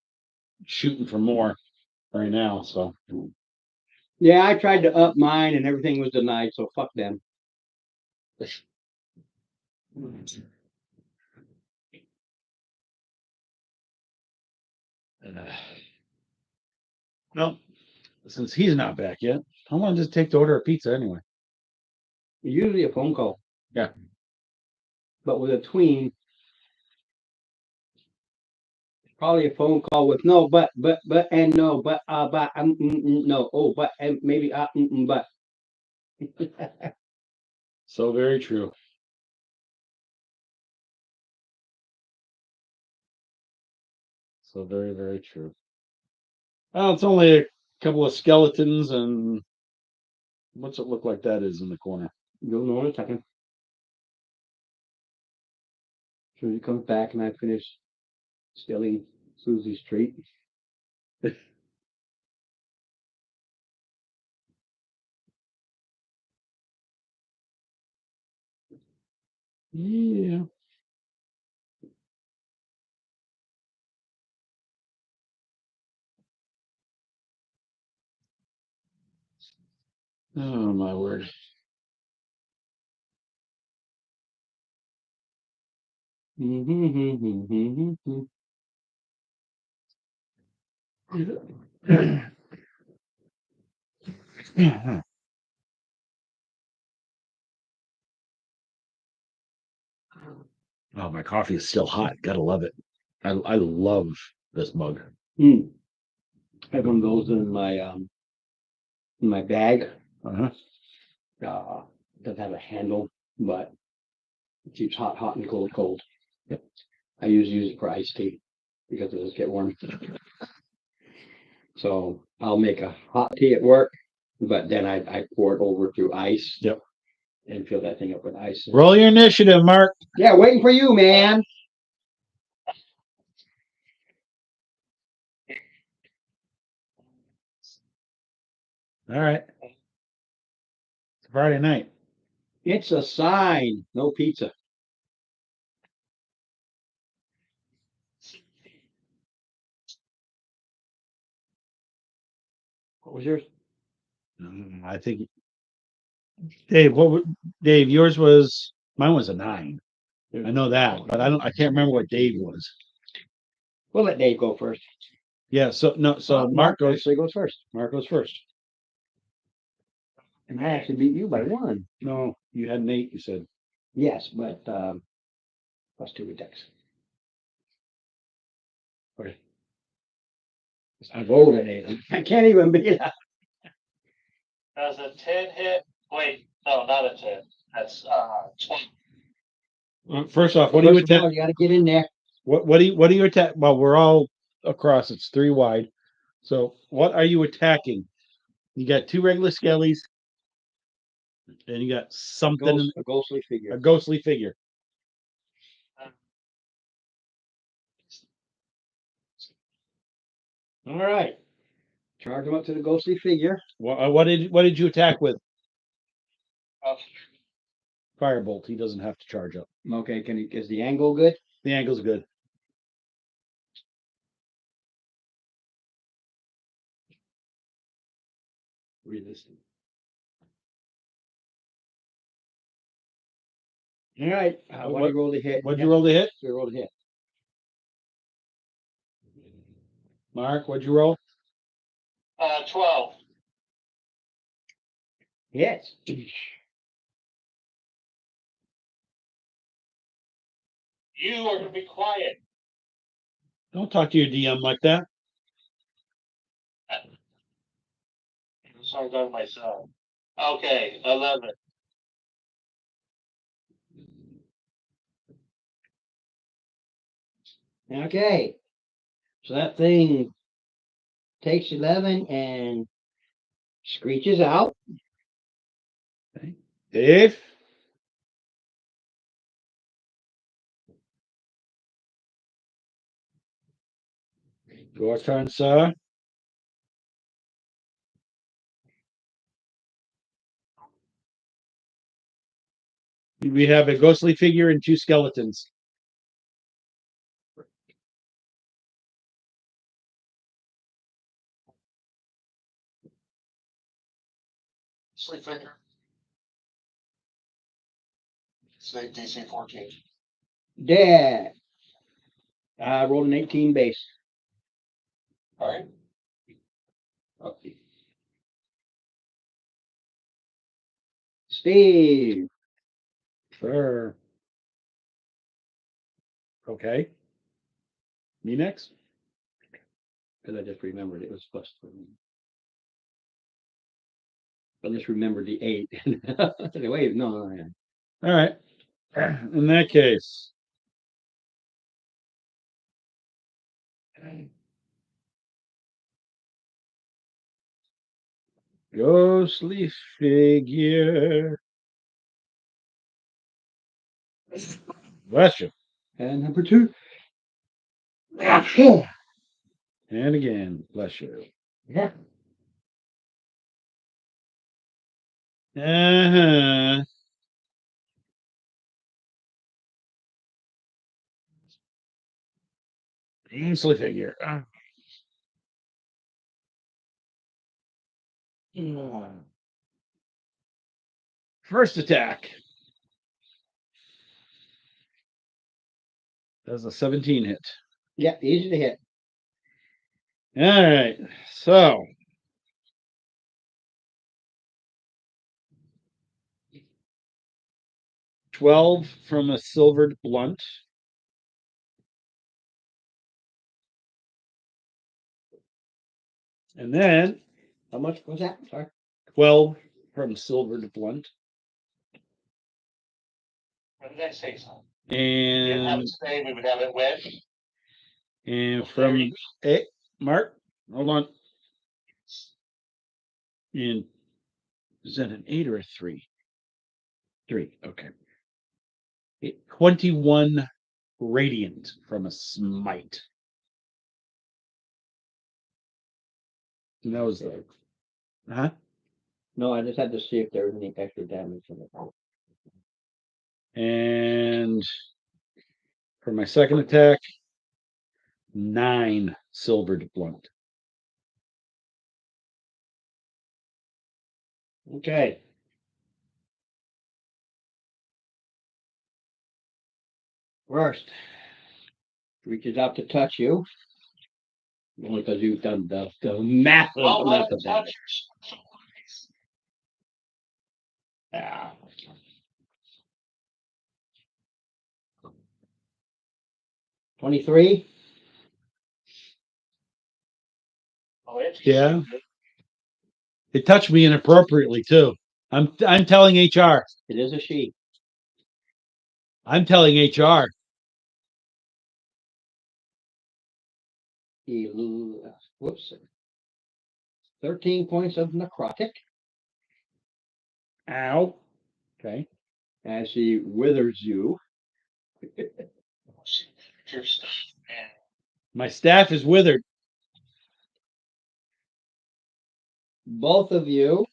shooting for more right now. So Yeah, I tried to up mine and everything was denied, so fuck them. well, since he's not back yet, how long does it take to order a pizza anyway? Usually a phone call. Yeah. But with a tween, probably a phone call with no, but, and no, but, no, oh, but, and maybe, but. So very true. So very, very true. Well, it's only a couple of skeletons and what's it look like that is in the corner? You'll know in a second. So he comes back and I finish stealing Susie's treat. Yeah. Oh my word. Oh, my coffee is still hot. Gotta love it. I love this mug. I have one of those in my bag. Uh-huh. Doesn't have a handle, but it keeps hot and cold. Yep. I usually use it for iced tea because it does get warm. So I'll make a hot tea at work, but then I pour it over through ice. Yep. And fill that thing up with ice. Roll your initiative, Mark. Yeah, waiting for you, man. All right. It's Friday night. It's a sign. No pizza. What was yours? I think Dave, Dave, yours was mine was a 9. I know that, but I can't remember what Dave was. We'll let Dave go first. Yeah, so no, so Mark goes actually goes first. Mark goes first. And I actually beat you by 1. No, you had an 8, you said. Yes, but plus 2 attacks. Okay. I rolled an 8. I can't even beat that. Does a 10 hit? Wait, no, not a 10. That's 20. First off, what do you First of all, attack? you got to get in there. What do you attack? Well, we're all across, it's 3 wide. So what are you attacking? You got 2 regular skellies, and you got something A ghostly figure. a ghostly figure. All right. Charge him up to the ghostly figure. What did you attack with? Uh, Firebolt. He doesn't have to charge up. Okay, is the angle good? The angle's good. Resistant. All right. What do you roll to hit? What'd you roll to hit? You roll to hit. Mark, what'd you roll? 12. Hits. You are going to be quiet. Don't talk to your DM like that. I'm sorry, talking to myself. Okay, 11. Okay. So that thing takes 11 and screeches out. Dave? Your turn, sir. We have a ghostly figure and 2 skeletons. Sleep finger. Snake DC 14. Dead. I rolled an 18 base. All right. Okay. Steve. Sure. Okay. Me next? Because I just remembered it was plus 3. I just remembered the 8. Wait, no. All right. In that case. Ghostly figure. Bless you. And number 2. And again, bless you. Yeah. Uh-huh. Ghostly figure. First attack. That's a 17 hit. Yeah, easy to hit. All right. So 12 from a silvered blunt. And then How much was that? Sorry. 12 from silvered blunt. What did I say, son? Didn't have And it today, we would have it with. from Mark, hold on. And is that an 8 or a 3? 3. Okay. 21 radiant from a smite. And that was like, huh? No, I just had to see if there was any extra damage from it. And for my second attack, 9 silver to blunt. Okay. First, reaches out to touch you. Only because you've done the massive Well, amount let of it damage. touch. Yeah. 23. Oh, it's Yeah. It touched me inappropriately too. I'm telling HR. It is a she. I'm telling HR. Whoops. 13 points of necrotic Ow. Okay. as she withers you. Your stuff, man. My staff is withered. Both of you,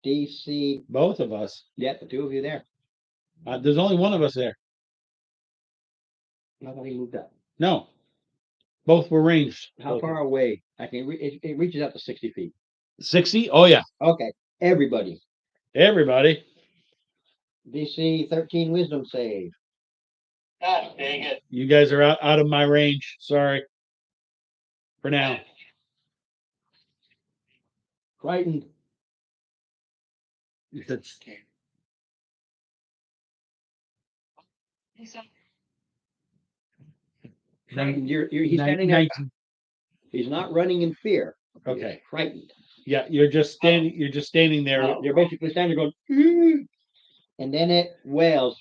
DC. Both of us. Yeah, the two of you there. There's only one of us there. I thought he moved up. No. Both were ranged. How far away? I can. It reaches out to 60 feet. 60? Oh yeah. Okay, everybody. Everybody. DC 13 Wisdom save. God dang it. You guys are out of my range. Sorry. For now. Frightened. That's Frightened. He's standing there. 19. He's not running in fear. He's Okay. frightened. Yeah, you're just standing there. Oh. You're basically standing there going, and then it wails.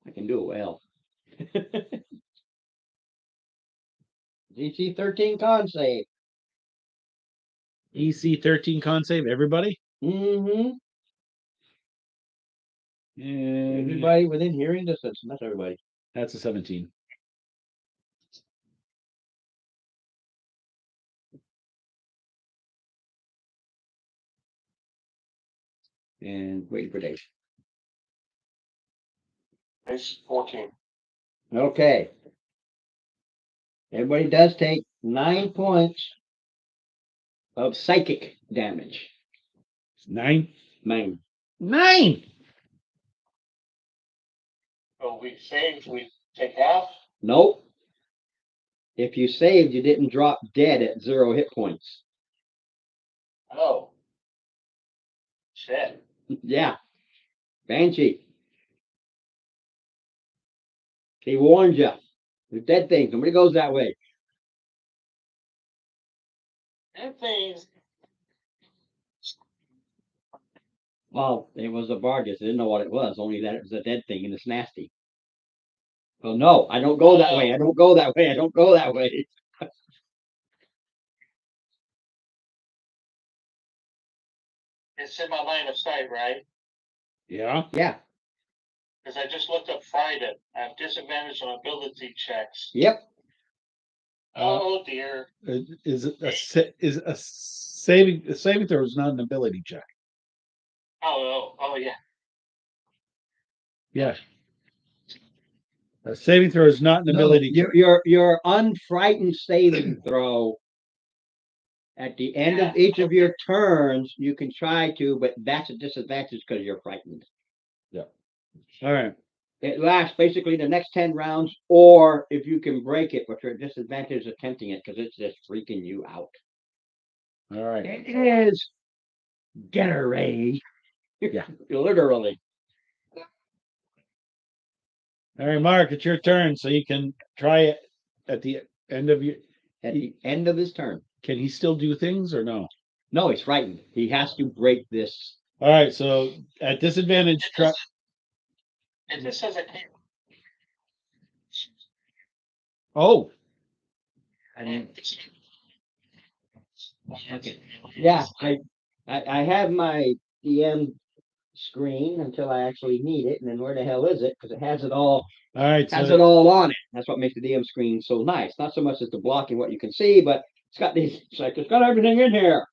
I can do a wail. DC 13 con save. EC 13 con save, everybody? Mm-hmm. And Everybody within hearing distance. Not everybody. that's a 17. And waiting for Dave. It's 14. Okay. Everybody does take 9 points of psychic damage. 9? 9. 9! So we saved, we take half. Nope. If you saved, you didn't drop dead at 0 hit points. Oh. Shit. Yeah. Banshee. He warned you. The dead thing. Nobody goes that way. That thing's. Well, it was a Vargas. They didn't know what it was, only that it was a dead thing and it's nasty. Well, no, I don't go that way. I don't go that way. I don't go that way. It's in my line of sight, right? Yeah. Yeah. Because I just looked up Friday. I have disadvantage on ability checks. Yep. Oh dear. Is it a saving throw is not an ability check. Oh yeah. Yeah. A saving throw is not an ability check. Your unfrightened saving throw at the end of each of your turns, you can try to, but that's a disadvantage because you're frightened. All right. It lasts basically the next 10 rounds, or if you can break it, but you're at disadvantage attempting it because it's just freaking you out. All right. It is get her, Ray. Yeah. Literally. All right, Mark, it's your turn, so you can try it at the end of your. At the end of his turn. Can he still do things or no? No, he's frightened. He has to break this. All right, so at disadvantage, try. It just says I can't. Oh, Okay. Yeah, I have my DM screen until I actually need it, and then where the hell is it? Because it has it all right. has So it all on it. That's what makes the DM screen so nice. Not so much as the blocking what you can see, but it's got these. It's got everything in here.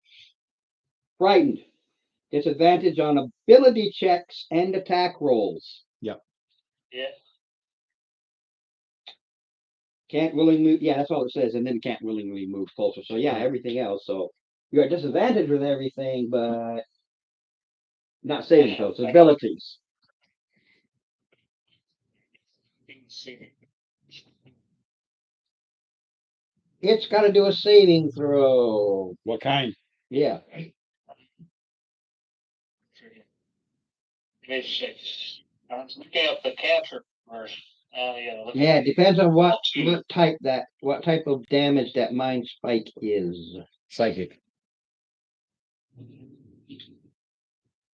Frightened. Disadvantage on ability checks and attack rolls. Yeah. Can't willingly move. Yeah, that's all it says, and then can't willingly move closer. So yeah, everything else. So you're at disadvantage with everything, but not saving throws. Abilities. It's got to do a saving throw. what kind? Yeah. I'm looking up the cancer version. Yeah, it depends on what type of damage that mind spike is. Psychic.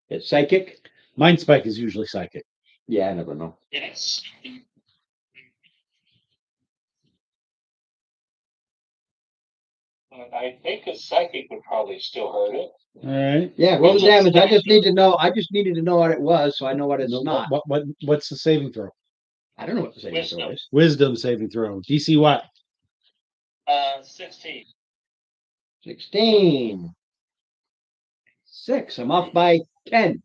It's psychic? Mind spike is usually psychic. Yeah, I never know. Yes. I think a psychic would probably still hurt it. All right. Yeah, roll the damage. I just need to know. I just needed to know what it was, so I know what it's No, not. what's the saving throw? I don't know what the saving throw Wisdom. is. Wisdom saving throw. DC what? 16. 16. 6. I'm off by 10.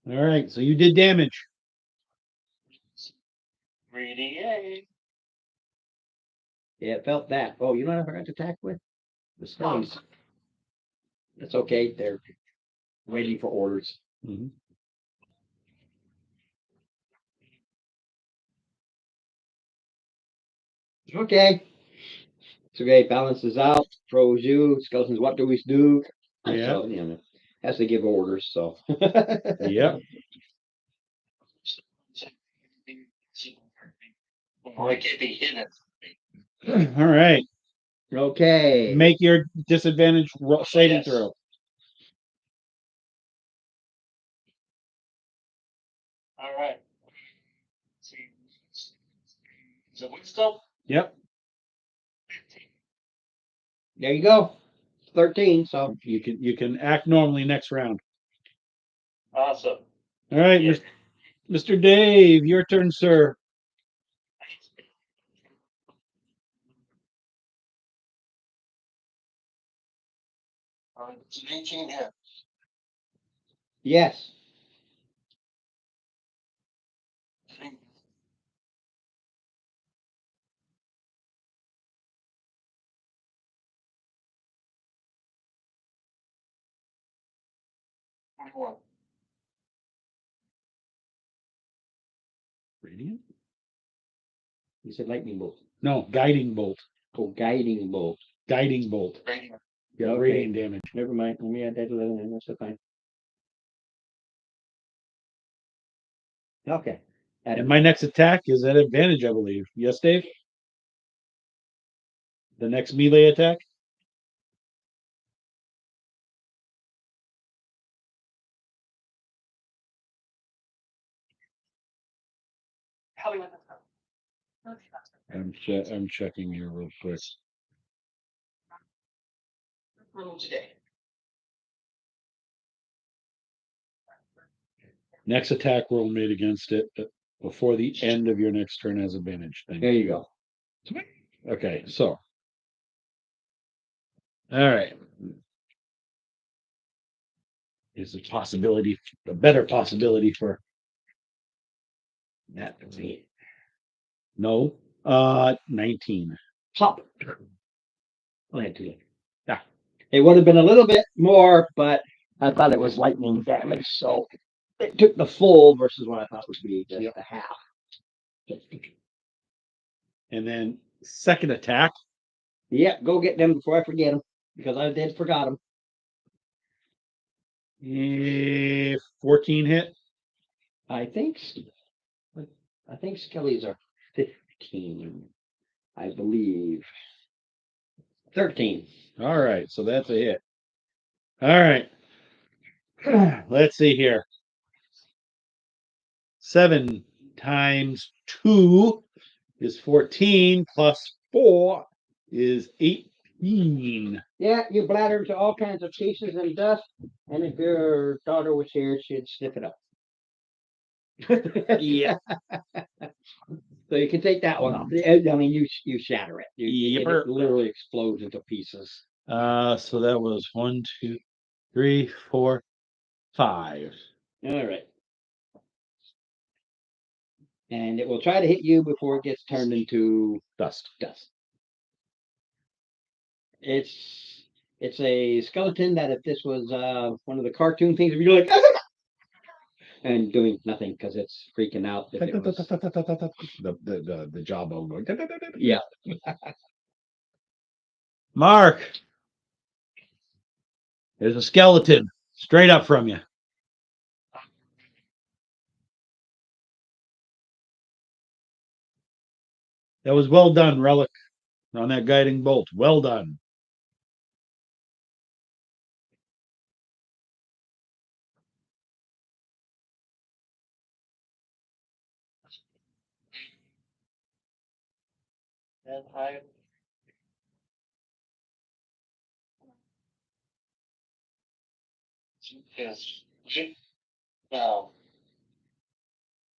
All right. So you did damage. 3d8. Yeah, it felt that. Oh, you know what I forgot to attack with? The stones. That's okay. They're waiting for orders. Mhm. It's okay. It's okay. Balances out. Throws you. Skeletons, what do we do? Yeah. So, you know, has to give orders. So. Yep. Oh, it can't be hidden. All right. Okay. Make your disadvantage saving Yes. throw. All right. See. Is it wisdom? Yep. There you go. 13. So. You can act normally next round. Awesome. All right, Yeah. Mr. Dave, your turn, sir. It's an 18 hit. Yes. Radiant? You said lightning bolt. No, guiding bolt. Oh, guiding bolt. Guiding bolt. Yeah, okay. Radiant damage. Never mind. Let me add that to the That's fine. Okay. And my next attack is at advantage, I believe. Yes, Dave? The next melee attack? I'm checking here real quick. Next attack roll made against it before the end of your next turn has advantage. Thank There you go. Okay, so. All right. Is a possibility, a better possibility for that to be. No, 19. Pop. Go ahead, Tulip. Yeah. It would have been a little bit more, but I thought it was lightning damage, so it took the full versus what I thought would be just a half. And then second attack. Yeah, go get them before I forget them, because I did forgot them. 14 hit. I think Skelly's are 15. I believe. 13. All right, so that's a hit. All right. Let's see here. 7 times 2 is 14 plus 4 is 18. Yeah, you bladder into all kinds of pieces and dust, and if your daughter was here, she'd sniff it up. Yeah. So you can take that one off. I mean, you shatter it. Yipper. It literally explodes into pieces. So that was 1, 2, 3, 4, 5. All right. And it will try to hit you before it gets turned into Dust. dust. It's a skeleton that if this was one of the cartoon things, it'd be like and doing nothing because it's freaking out. If it was, The jawbone going. yeah. Mark. There's a skeleton straight up from you. That was well done, Relic, on that guiding bolt. Well done. And I. Yes.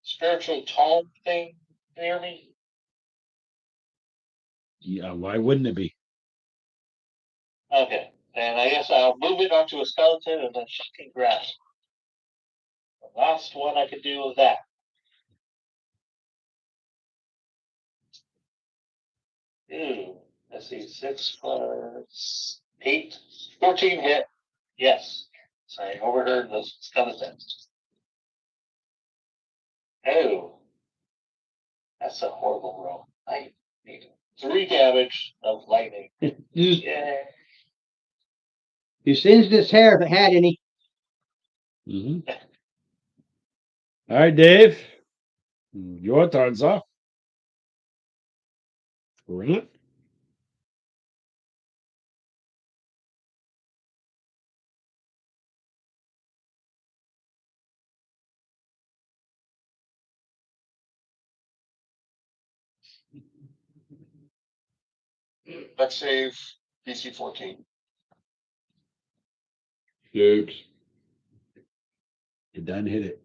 Spiritual tone thing near me. Yeah, why wouldn't it be? Okay, and I guess I'll move it onto a skeleton and then shocking grass. The last one I could do is that. Ooh, let's see, 6 plus 8, 14 hit. Yes, so I overheard the skeleton. Oh, that's a horrible roll. I need 3 damage of lightning. Yeah. You singed his hair if it had any. Mm-hmm. All right, Dave. Your turn, sir. Bring it. Let's save DC 14. Six. You done hit it.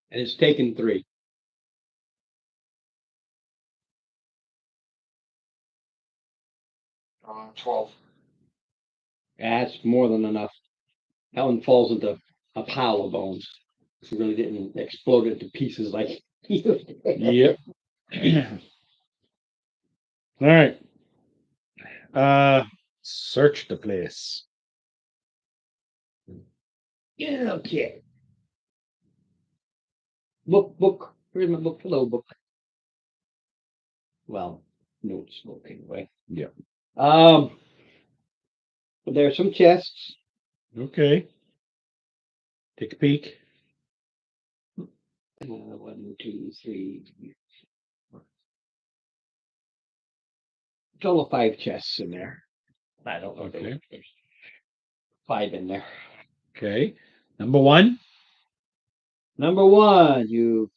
And it's taken 3. 12. That's more than enough. Helen falls into a pile of bones. She really didn't explode into pieces like you did. Yep. All right. Search the place. Yeah, okay. Book. Where's my book? Hello, book. Well, notes book anyway. Yeah. There are some chests. Okay. Take a peek. 1, 2, 3. Total of 5 chests in there. I don't know. Okay. There's 5 in there. Okay. Number 1. Number 1, you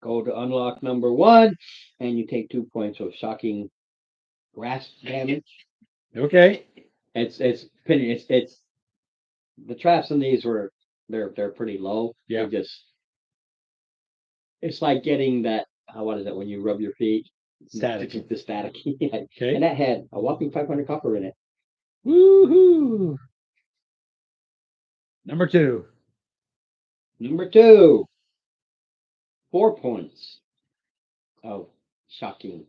go to unlock number 1, and you take 2 points of shocking grass damage. Okay. It's the traps in these they're pretty low. Yeah. It's like getting that what is it when you rub your feet? Static. The static. Yeah. Okay. And that had a whopping 500 copper in it. Woohoo. Number 2. Number 2, 4 points of shocking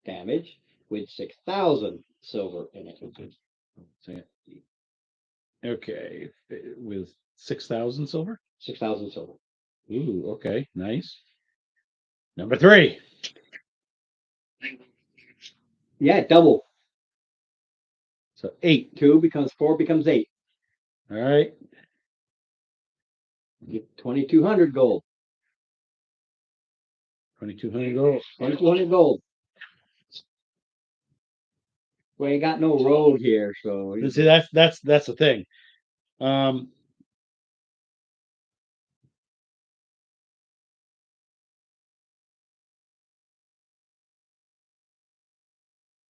damage with 6,000 silver in it. Okay. With 6,000 silver? 6,000 silver. Ooh, okay, nice. Number 3. Yeah, double. So 8. 2 becomes 4 becomes 8. All right. Get 2,200 gold. 2,200 gold. 2,200 gold. We ain't got no road here, so See, that's the thing.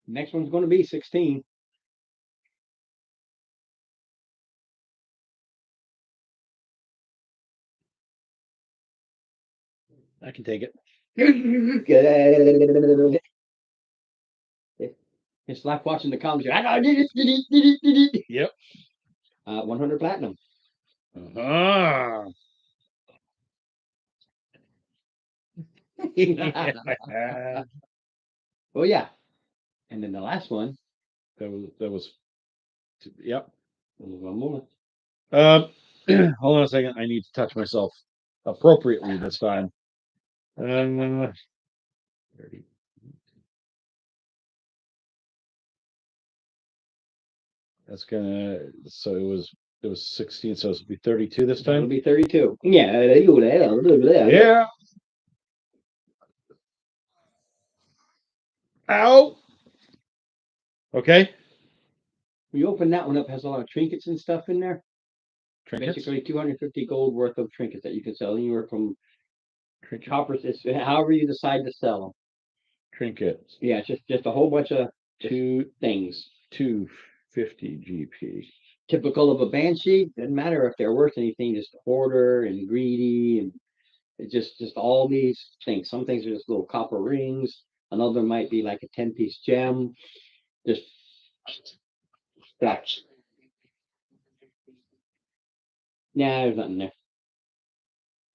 next one's going to be 16. I can take it. It's like watching the commentary. Yep. 100 platinum. Ah. Oh yeah. And then the last one. That was. Yep. One more. Hold on a second. I need to touch myself appropriately this time. 30. That's gonna. So it was 16. So it'll be 32 this It'll time. be 32. Yeah. Yeah. Ow. Okay. We open that one up. Has a lot of trinkets and stuff in there. Trinkets. Basically, 250 gold worth of trinkets that you can sell anywhere from Trinket. choppers. It's however you decide to sell them. Trinkets. Yeah, it's just a whole bunch of Two things. 250 GP. Typical of a banshee. Doesn't matter if they're worth anything. Just a hoarder and greedy, and it's just all these things. Some things are just little copper rings. Another might be like a 10-piece gem. Just that. Nah, there's nothing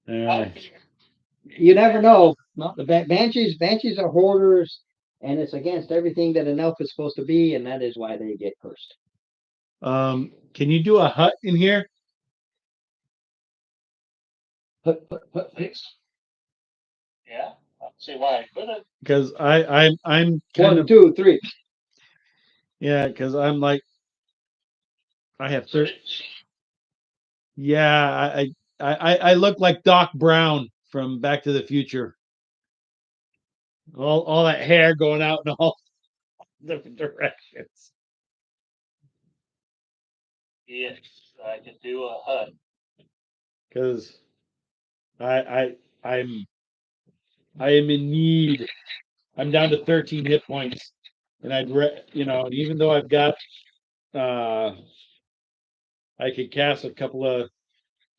there. You never know. No, the banshees are hoarders, and it's against everything that an elf is supposed to be, and that is why they get cursed. Can you do a hut in here? Hut. Yeah, I don't see why I couldn't. Because I'm kind 1, of 2, 3. yeah. Because I'm like I have 30. Yeah, I look like Doc Brown from Back to the Future. All that hair going out in all different directions. Yes, I can do a hut. Because I'm I am in need. I'm down to 13 hit points, and and even though I've got I could cast a couple of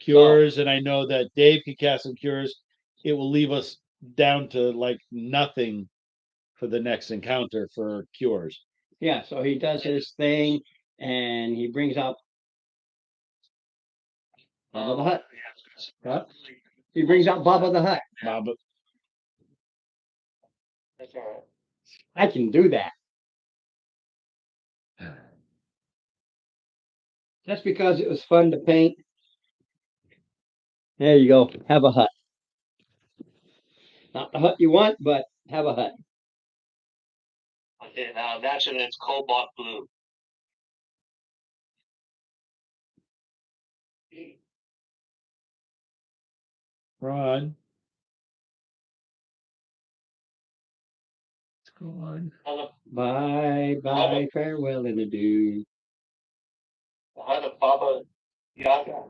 cures, and I know that Dave could cast some cures. It will leave us down to like nothing for the next encounter for cures. Yeah, so he does his thing, and he brings out Baba the Hut. Huh? He brings out Baba the Hut. But That's all right. I can do that. Just because it was fun to paint. There you go. Have a hut. Not the hut you want, but have a hut. Okay, now imagine it's cobalt blue. Ron, what's going on? Bye, bye, farewell, and adieu. Behind the Baba Yaga.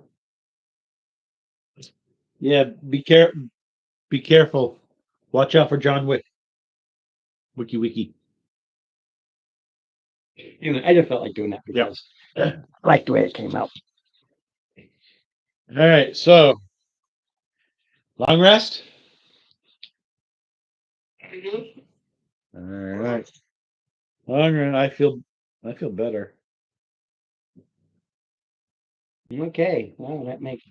Yeah, be careful. Watch out for John Wick. Wiki. You know, I just felt like doing that because I like the way it came out. All right, so long rest. All right, long rest. I feel better. Okay, well, that makes.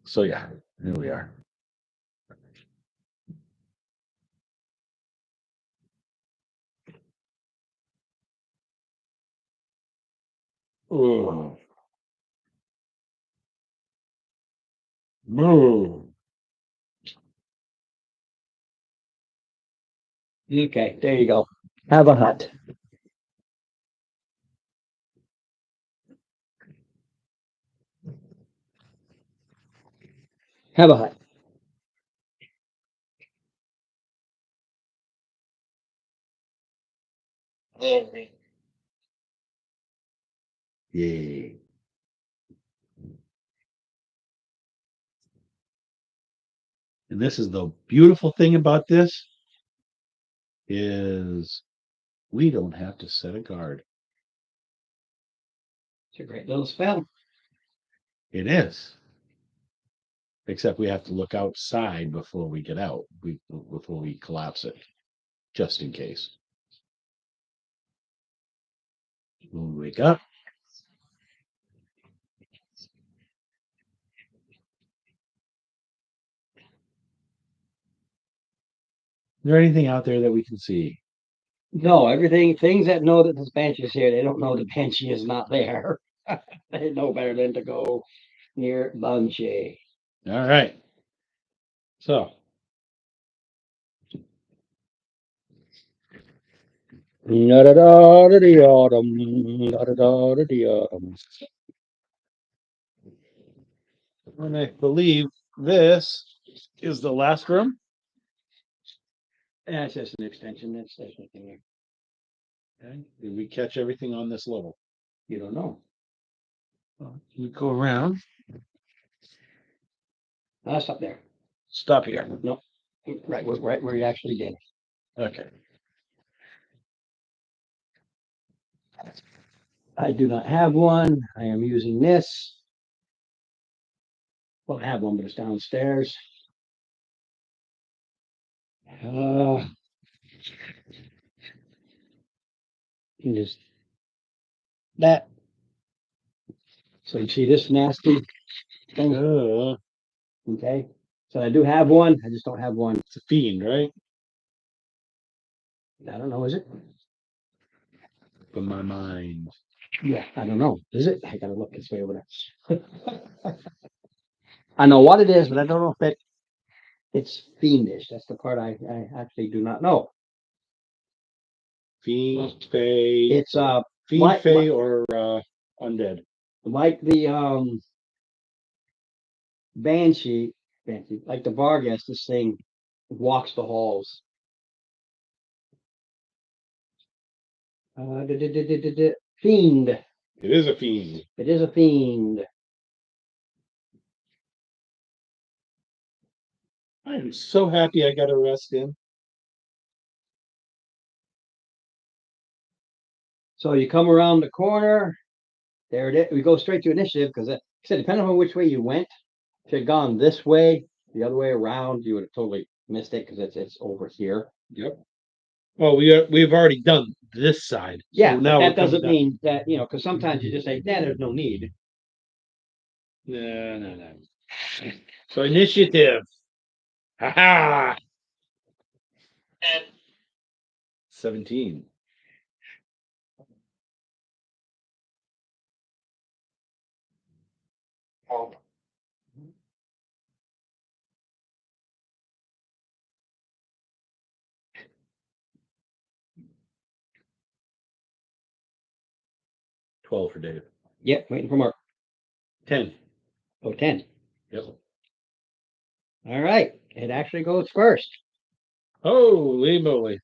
So yeah, here we are. Oh. Moo. Okay, there you go. Have a hut. Have a hut. Yay. And this is the beautiful thing about this is we don't have to set a guard. It's a great little spell. It is. Except we have to look outside before we get out, before we collapse it, just in case. When we wake up, is there anything out there that we can see? No, everything, things that know that this banshee is here, they don't know the banshee is not there. They know better than to go near banshee. All right. So Da da da da da autumn, da da da da da autumn. and I believe this is the last room. That's just an extension. That's nothing there. Okay. Did we catch everything on this level? You don't know. We go around. That's up there. Stop here. Right where you actually did. Okay. I do not have one. I am using this. Well, I have one, but it's downstairs. Just that. So you see this nasty thing? Okay. So I do have one. I just don't have one. It's a fiend, right? I don't know. Is it? In my mind. Yeah, I don't know. Is it? I gotta look this way over there. I know what it is, but I don't know if it's fiendish. That's the part I actually do not know. Fiend, fey. It's Fiend, like- fey, or undead. like the banshee, like the Vargas. This thing walks the halls. Fiend. It is a fiend. It is a fiend. I am so happy I got a rest in. So you come around the corner. There it is. We go straight to initiative because, like I said, depending on which way you went, if you'd gone this way, the other way around, you would have totally missed it because it's over here. Yep. Well, we've already done this side. Yeah, So but now that we're coming doesn't down. mean that, because sometimes you just say, nah, there's no need. No. So initiative. Ha ha. And 17. oh, 12 for Dave. Yep, waiting for Mark. 10. Oh, 10. Yep. All right. It actually goes first. Holy moly.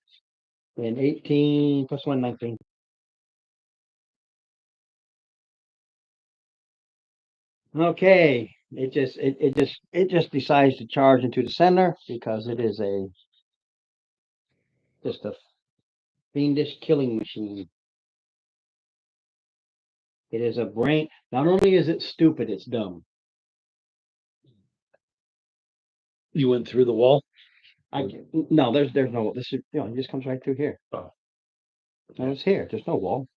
And 18 plus 1, 19. Okay. It just decides to charge into the center because it is just a fiendish killing machine. It is a brain. Not only is it stupid, it's dumb. You went through the wall? No, there's no. This is it just comes right through here. Oh. And it's here. There's no wall.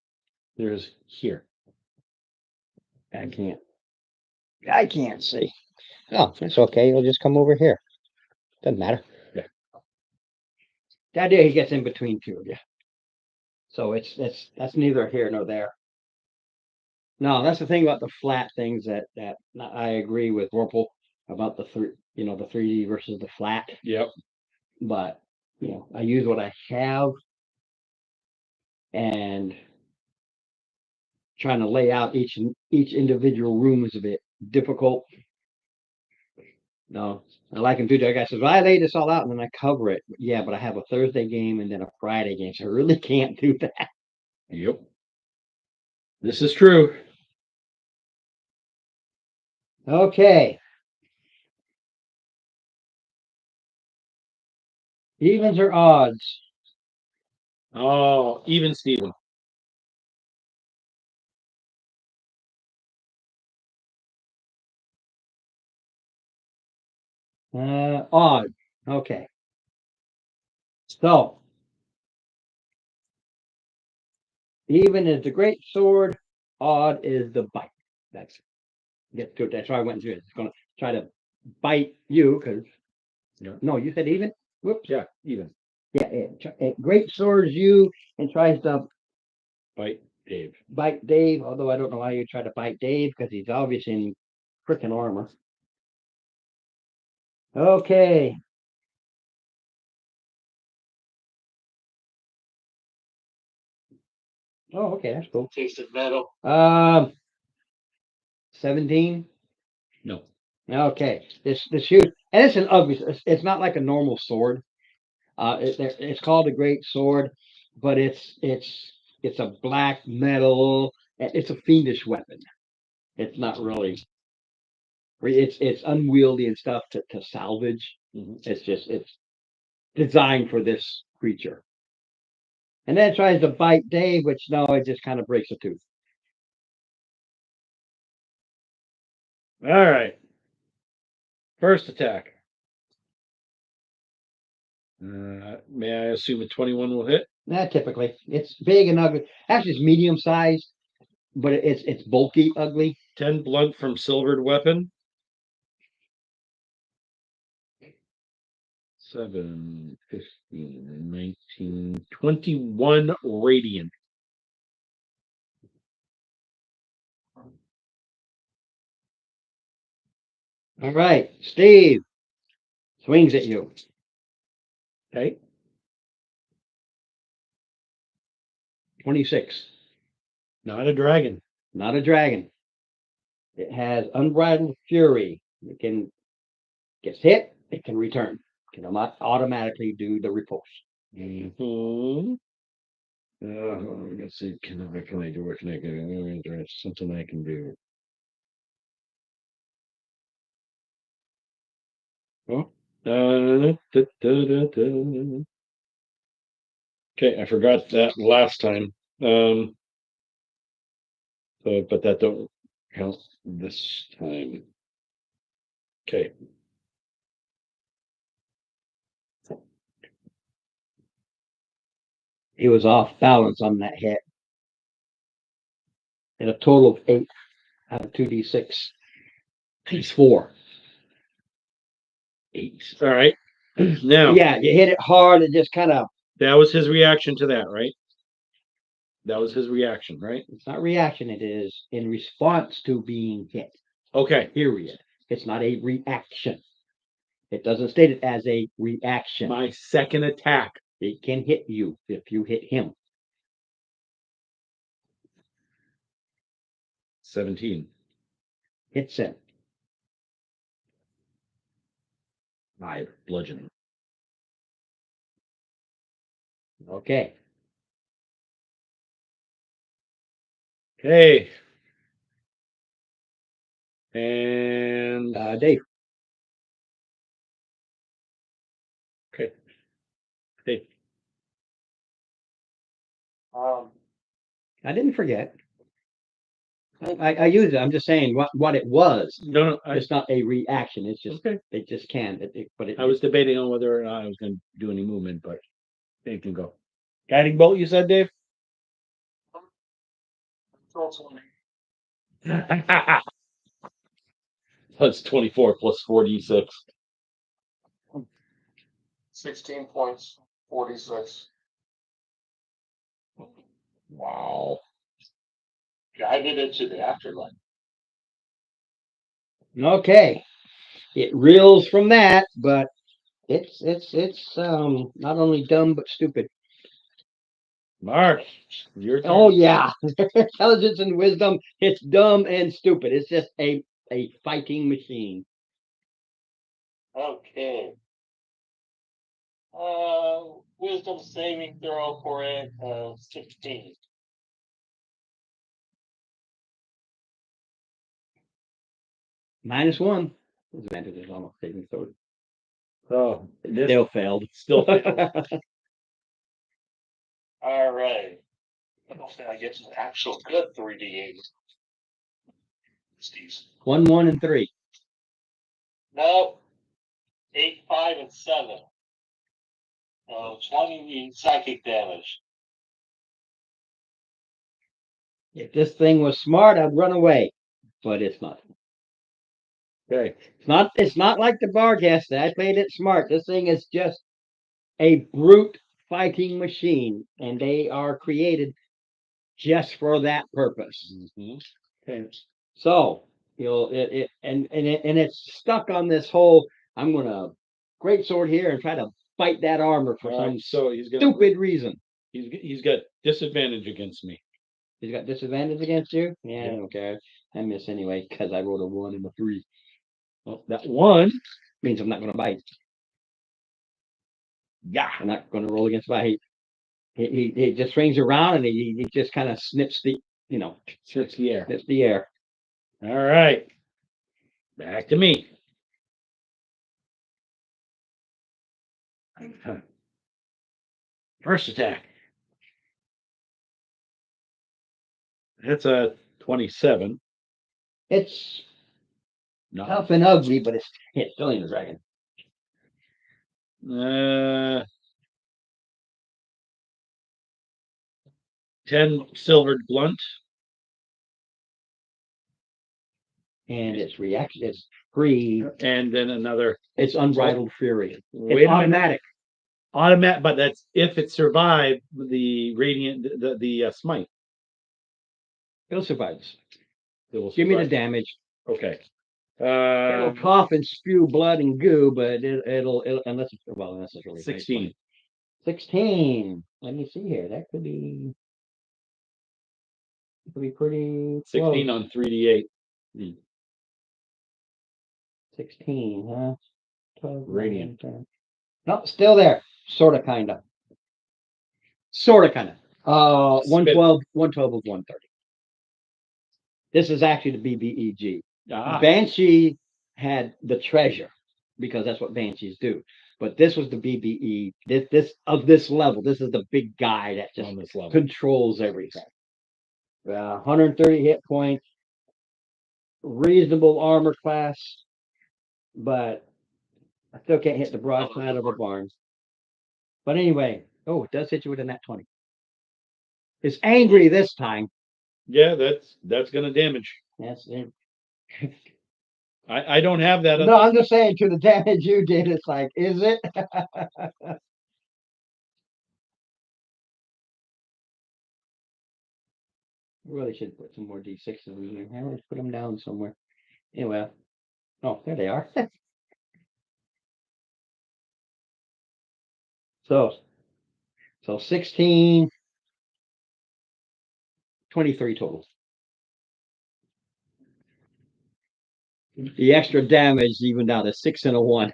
There's here. I can't see. Oh, that's okay. You'll just come over here. Doesn't matter. Yeah. The idea he gets in between two of you. So that's neither here nor there. No, that's the thing about the flat things that I agree with Whirlpool about the the 3D versus the flat. Yep. But I use what I have and trying to lay out each individual room is a bit difficult. No, I like him too. The guy says, well, I lay this all out and then I cover it. Yeah, but I have a Thursday game and then a Friday game, so I really can't do that. Yep. This is true. Okay. Evens or odds? Oh, even Steven. Odd. Okay. So even is the great sword, odd is the bite. That's that's why I went through it. It's gonna try to bite you because no, you said even. Whoops. Yeah, even. Yeah, it great swords you and tries to Bite Dave. bite Dave. Although I don't know why you try to bite Dave because he's obviously in freaking armor. Okay. Oh, okay, that's cool. Tasted metal. 17. No. Okay, this huge, and it's an ugly. It's not like a normal sword. It's called a great sword, but it's a black metal. It's a fiendish weapon. It's not really. It's unwieldy and stuff to salvage. It's designed for this creature. And then it tries to bite Dave, which no, it just kind of breaks a tooth. All right. First attack. May I assume a 21 will hit? Typically, it's big and ugly. Actually, it's medium sized, but it's bulky, ugly. 10 blunt from silvered weapon. 7, 15, 19, 21 radiant. All right, Steve swings at you. Okay. 26. Not a dragon. Not a dragon. It has unbridled fury. It can gets hit. It can return. It can not automatically do the repulse. Mm-hmm. Let's see. Can I do? What can I do? There's something I can do. Oh. Okay, I forgot that last time. But that don't count this time. Okay. He was off balance on that hit. And a total of 8 out of 2d6. He's 4. 8. All right. Now, Yeah, you hit it hard and just kind of. that was his reaction to that, right? That was his reaction, right? It's not reaction. It is in response to being hit. Okay. Period. It's not a reaction. It doesn't state it as a reaction. My second attack. It can hit you if you hit him. 17. Hits him. 5. Bludgeoning. Okay. Okay. And Dave. okay. Hey. I didn't forget. I use it. I'm just saying what it was. No, It's not a reaction. It's just okay. it just can. I was debating on whether or not I was going to do any movement, but it can go. Guiding bolt, you said, Dave? That's 24 plus 46. 16 points, 46. Wow. Guided into the afterlife. Okay. It reels from that, but it's not only dumb but stupid. Mark, your turn. Oh yeah. Intelligence and wisdom, it's dumb and stupid. It's just a fighting machine. Okay. Wisdom saving throw for it, 16. -1. Advantage is almost saving throw. Oh, this Still failed. still failed. All right. Hopefully I get some actual good 3d8. Steve's. 1, 1, and 3. No. 8, 5, and 7. 20 psychic damage. If this thing was smart, I'd run away. But it's not. Okay. It's not like the Barghest. I played it smart. This thing is just a brute fighting machine, and they are created just for that purpose. Okay. So it's stuck on this whole. I'm gonna great sword here and try to fight that armor for All some right, so he's gonna stupid reason. he's got disadvantage against me. He's got disadvantage against you. Yeah, Yeah. okay. I miss anyway because I rolled a 1 and a 3. Well, that one. Means I'm not gonna bite. Yeah. I'm not gonna roll against bite. He just swings around and he just kind of snips the Snips the air. snips the air. All right. Back to me. First attack. That's a 27. It's No. tough and ugly, but it's still in the dragon. 10 silvered blunt. And its reaction is free. And then another. It's unbridled fury. Wait It's a minute. automatic. Automatic, but that's if it survived the radiant, the smite. It'll survive. It will Give me the survive. damage. Okay. It'll cough and spew blood and goo, but it'll unless it's really 16. 16. Let me see here. That could be pretty 16 close. on 3d8. 16, huh? 12, Radiant. 9, 10. No, still there. Sorta, kinda. Sorta, kinda. 112, 112 of 130. This is actually the BBEG. Ah, Banshee had the treasure because that's what banshees do. But this was the BBE. This of this level. This is the big guy that just on this level. controls everything. 130 hit points, reasonable armor class, but I still can't hit the broadside of a barn. But anyway, it does hit you with a nat 20. It's angry this time. Yeah, that's gonna damage. That's it. I don't have that. No, I'm just saying to the damage you did. It's like, is it? Really should put some more D6s in here. I always put them down somewhere. Anyway, oh, there they are. So 16, 23 total. The extra damage even down to 6 and a 1.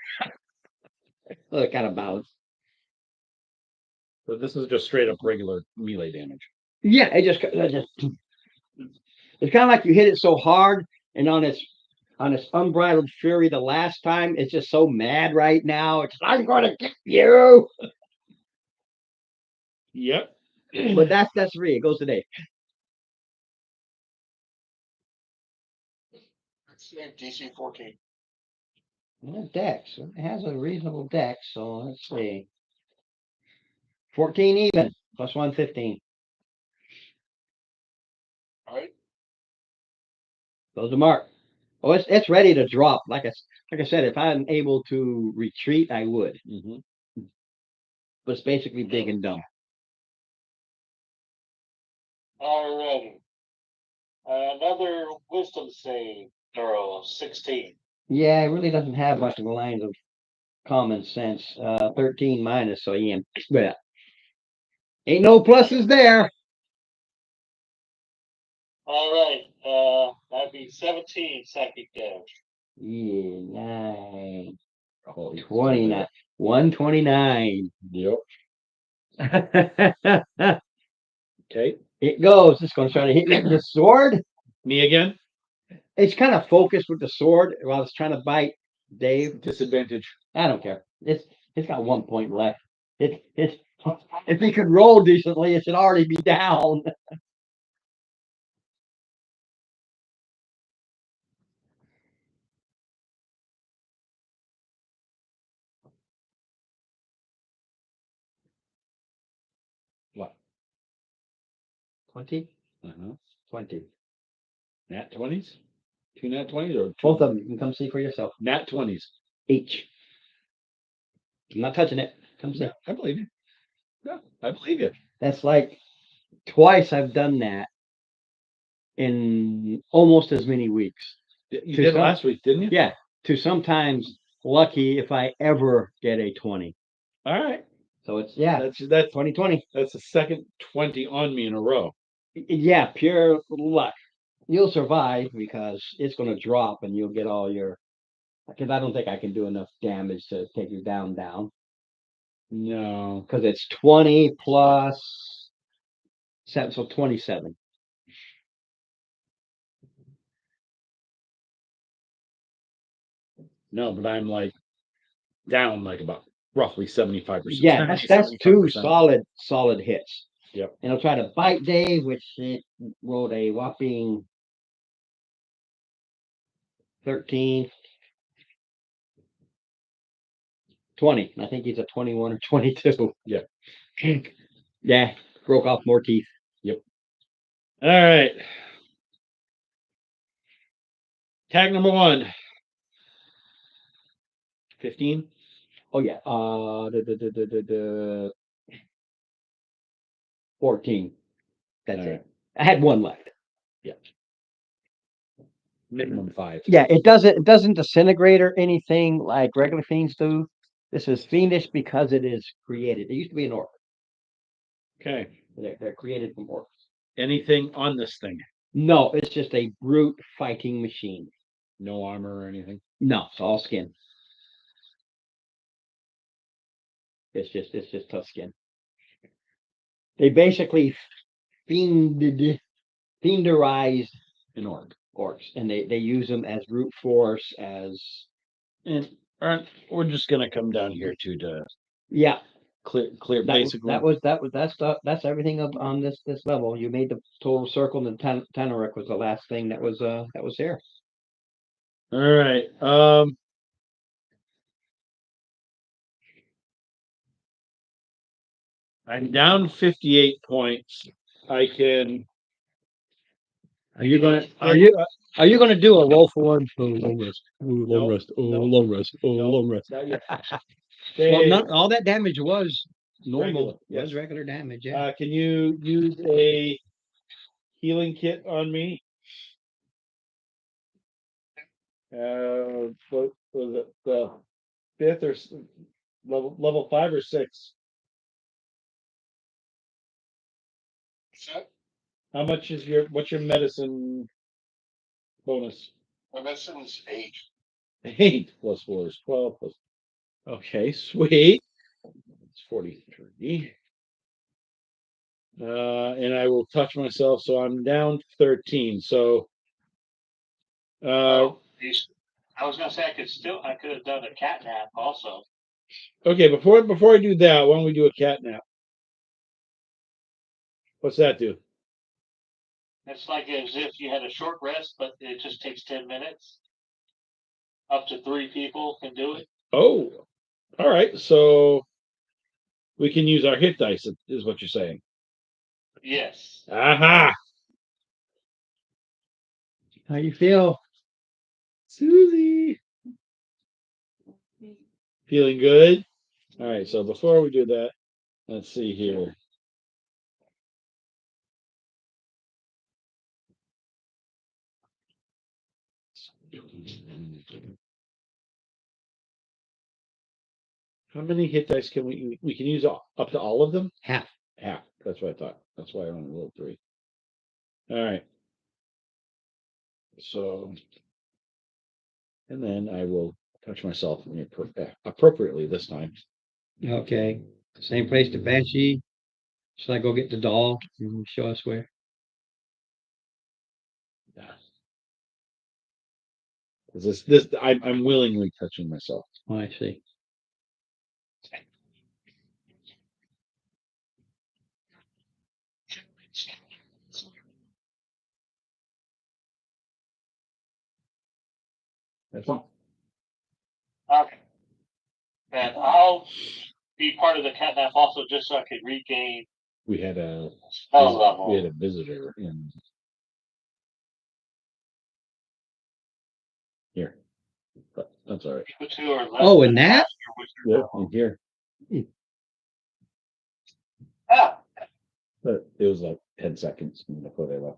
Look, kind of balance. So this is just straight up regular melee damage. Yeah, it's kind of like you hit it so hard, and on its unbridled fury the last time, it's just so mad right now. It's I'm going to get you. Yep. But that's 3. It goes today. DC 14. Dex. It has a reasonable dex, so let's see. 14 even, plus 1, 15. All right. Those are marked. Oh, it's ready to drop. Like I said, if I'm able to retreat, I would. Mhm. But it's basically big and dumb. Alrighty. Another wisdom save, Neuro, 16. Yeah, it really doesn't have much of the lines of common sense. 13 minus, so yeah. But ain't no pluses there. That'd be 17 psychic damage. Yeah, 9, Holy 29, 129. Yep. Okay. It goes. It's going to try to hit you with the sword. Me again? It's kind of focused with the sword while it's trying to bite Dave. Disadvantage. I don't care. It's got 1 point left. It's if he could roll decently, it should already be down. What? 20? Uh-huh. 20. Nat 20s? 2 nat 20s or two? Both of them. You can come see for yourself. Nat 20s. Each. I'm not touching it. Come see. Yeah, I believe you. Yeah, I believe you. That's like twice I've done that in almost as many weeks. You To did some- last week, didn't you? Yeah. To sometimes lucky if I ever get a 20. All right. So it's, yeah, That's 2020. the second 20 on me in a row. Yeah, pure luck. You'll survive because it's going to drop and you'll get all your. Because I don't think I can do enough damage to take you down. No. Because it's 20 plus 7, so 27. No, but I'm like down like about roughly 75%. Yeah, that's 2 75%. solid hits. Yep. And I'll try to bite Dave, which it rolled a whopping 13, 20. I think he's a 21 or 22. Yeah. Yeah, broke off more teeth. All right. Tag number 1. 15. Oh yeah. The 14. That's All it. right. I had 1 left. Minimum 5. Yeah, it doesn't disintegrate or anything like regular fiends do. This is fiendish because it is created. It used to be an orc. Okay. They're created from orcs. Anything on this thing? No, it's just a brute fighting machine. No armor or anything? No, it's all skin. It's just tough skin. They basically fienderized An orc. orcs, and they use them as brute force as And we're just gonna come down here to yeah. clear That, basically. that's everything up on this level. You made the total circle, and the Teneric was the last thing that was there. All right. I'm down 58 points. I can. Are you gonna do a roll for one? Oh, long rest. Oh, long Nope, rest. Oh, nope, long rest. Oh, nope. long rest. Not yet. Well, Hey, not all that damage was normal. Regular, Was yes. regular damage. Yeah. can you use a healing kit on me? What was it? The 5th or level 5 or 6? How much is what's your medicine bonus? My medicine's 8. 8 plus 4 is 12 plus. Okay, sweet. It's 43. And I will touch myself, so I'm down 13. So I was gonna say I could have done a cat nap also. okay, before I do that, why don't we do a cat nap? What's that do? It's like as if you had a short rest, but it just takes 10 minutes. Up to 3 people can do it. Oh, all right. So we can use our hit dice, is what you're saying. Yes. Aha! How you feel? Susie. Feeling good? All right, so before we do that, let's see here. How many hit dice can we can use up to all of them? Half. Half. That's what I thought. That's why I only rolled 3. All right. So, and then I will touch myself appropriately this time. Okay. Same place to Banshee. Should I go get the doll and show us where? Yeah. 'Cause this I'm willingly touching myself. Oh, I see. That's all. Okay. And I'll be part of the catnap also just so I could regain We had a spell level. we had a visitor in here, but that's all right. You two are less Oh, than and that? half your wizard Yeah, level. in here, Ah, but it was like 10 seconds before they left.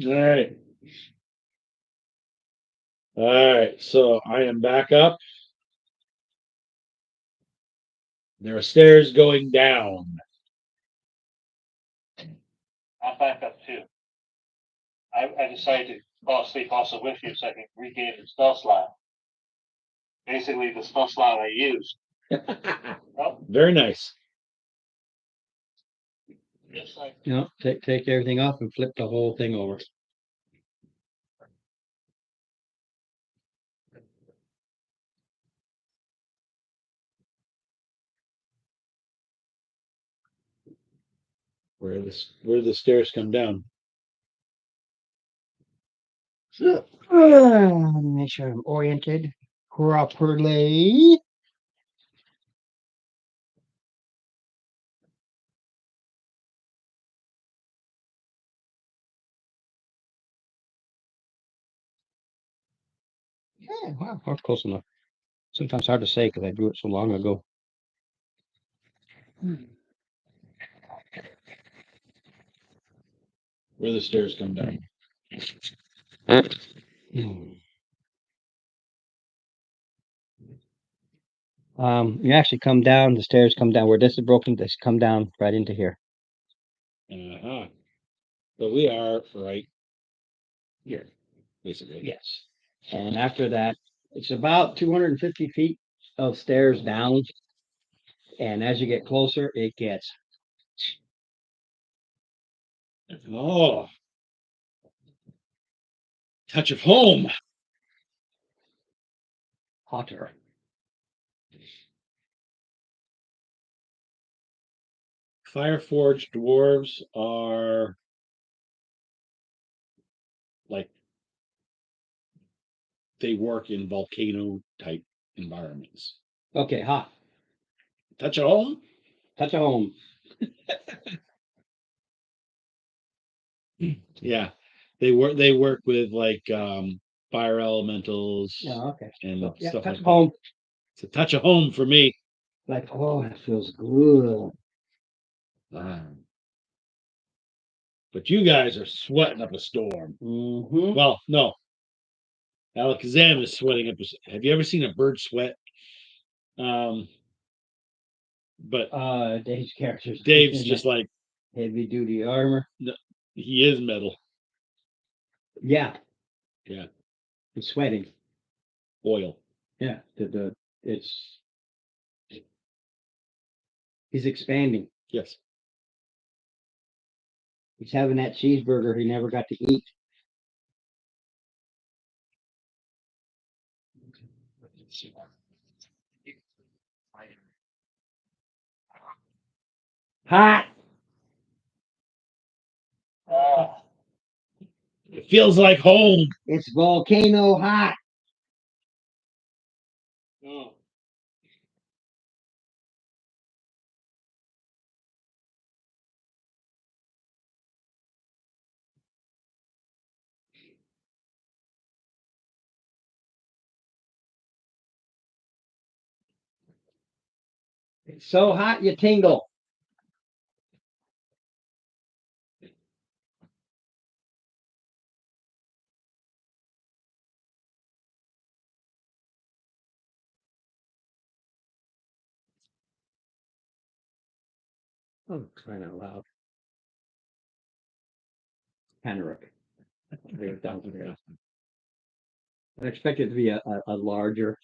All right. All right, so I am back up. There are stairs going down. I'm back up too. I decided to fall asleep also with you so I can regain the spell slot. Basically, the spell slot I used. Oh, Very nice. just like No, take everything off and flip the whole thing over. Where the stairs come down. Make sure I'm oriented properly. Yeah, wow, that's close enough. Sometimes hard to say because I drew it so long ago. Where the stairs come down. You actually come down, the stairs come down. Where this is broken, this come down right into here. Uh-huh. So we are right here, basically. Yes. And after that, it's about 250 feet of stairs down. And as you get closer, it gets Oh, touch of home. hotter. Fireforged dwarves are like they work in volcano type environments. Okay, hot. Touch of home? Touch of home. Yeah. They work with like fire elementals Yeah, okay. and So, yeah, stuff touch like of that. home. It's a touch of home for me. Like, oh, that feels good. But you guys are sweating up a storm. Mm-hmm. Well, no. Alakazam is sweating up. Have you ever seen a bird sweat? But Dave's character's Dave's just like heavy duty armor. he is metal. Yeah. Yeah. He's sweating. Oil. Yeah. He's expanding. Yes. He's having that cheeseburger he never got to eat. Hot. It feels like home. It's volcano hot. mm. It's so hot you tingle. Oh, crying out loud. Henrik. I expect it to be a larger.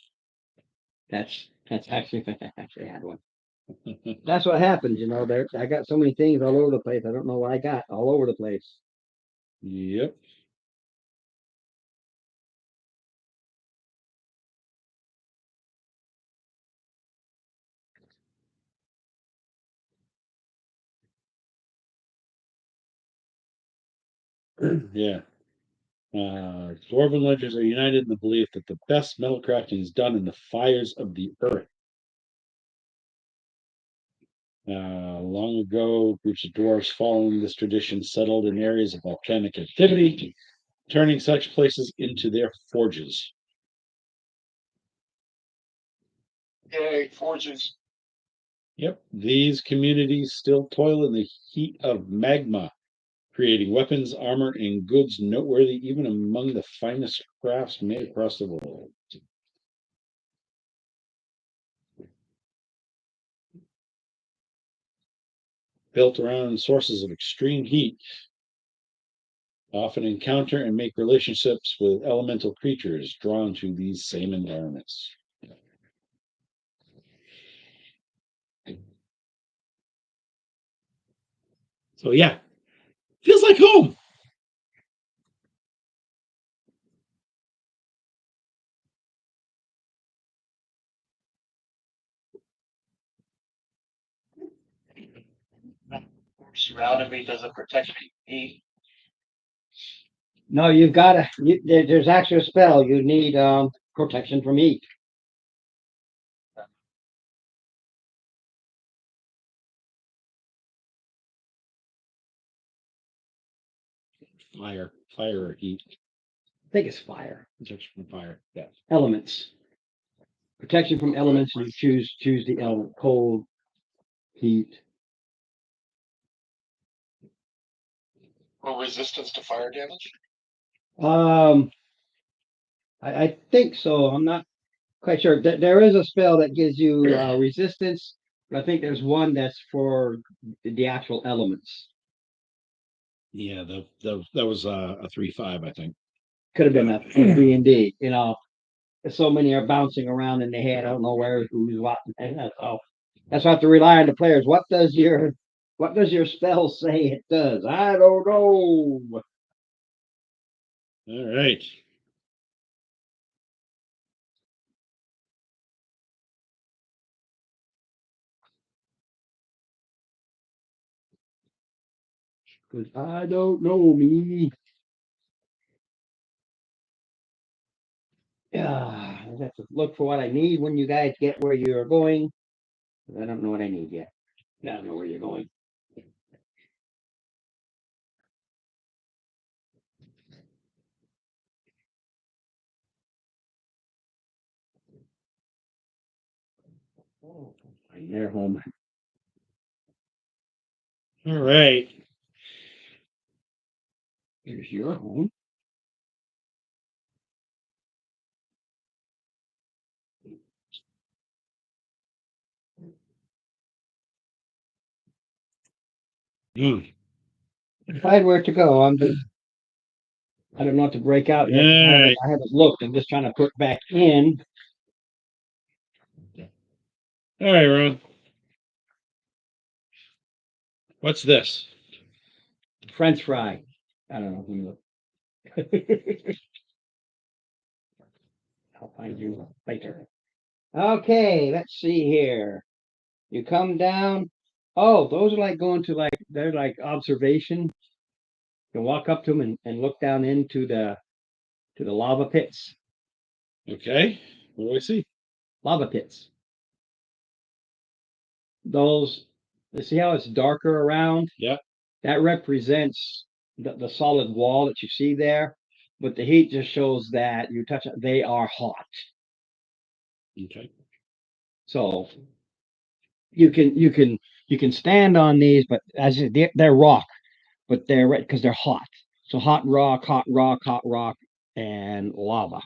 That's actually I actually had one. That's what happens, you know. There, I got so many things all over the place. I don't know what I got all over the place. Yep. Yeah. Dwarven legends are united in the belief that the best metal crafting is done in the fires of the earth. Long ago, groups of dwarves following this tradition settled in areas of volcanic activity, turning such places into their forges. Yay, forges. Yep, these communities still toil in the heat of magma, creating weapons, armor, and goods noteworthy even among the finest crafts made across the world. Built around sources of extreme heat, often encounter and make relationships with elemental creatures drawn to these same environments. So yeah, feels like home. Surrounding me doesn't protect me. No, you've got to. There's actually a spell. You need protection from heat. Fire or heat. I think it's fire. Protection from fire. Yeah. Elements. Protection from elements. You choose the element. Cold, heat. Or resistance to fire damage? Um, I think so. I'm not quite sure. There is a spell that gives you resistance, but I think there's one that's for the actual elements. Yeah, that was a 3/5, I think. Could have been a D&D. You know, so many are bouncing around in the head. I don't know where who's what, and that's all. That's why I have to rely on the players. What does your spell say it does? I don't know. All right. Because I don't know me. Yeah, I have to look for what I need when you guys get where you're going. 'Cause I don't know what I need yet. I don't know where you're going. Oh, find their home. All right. Here's your home. Mm. Decide where to go. I don't know what to break out yet. Alright. I haven't looked. I'm just trying to put back in. All right, Ron. What's this? French fry. I don't know. Let me look. I'll find you later. Okay, let's see here. You come down. Oh, those are like going to they're like observation. You can walk up to them and look down into the lava pits. Okay. What do I see? Lava pits. Those, you see how it's darker around? Yeah. That represents the solid wall that you see there. But the heat just shows that you touch it, they are hot. Okay. So you can stand on these, but they're rock, but they're because they're hot. So hot rock, hot rock, hot rock, and lava.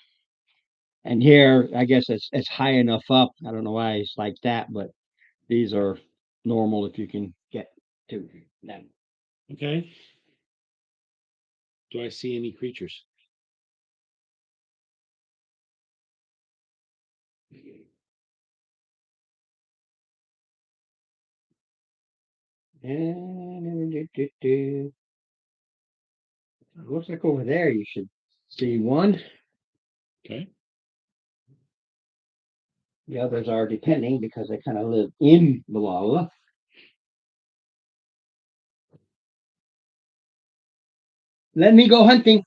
And here, I guess it's high enough up. I don't know why it's like that, but these are normal if you can get to them. Okay. Do I see any creatures? And looks like over there you should see one. Okay. The others are depending because they kind of live in the lava. Let me go hunting.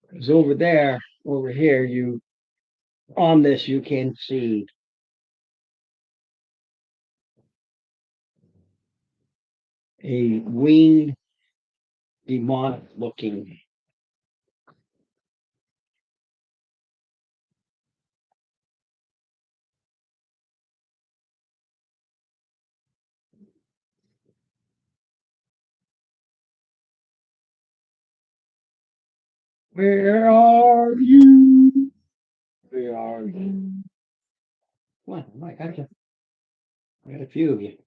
Because over there, over here, you on this you can see a winged demonic looking. Where are you? Where are you? Come on, I got you. I got a few of you.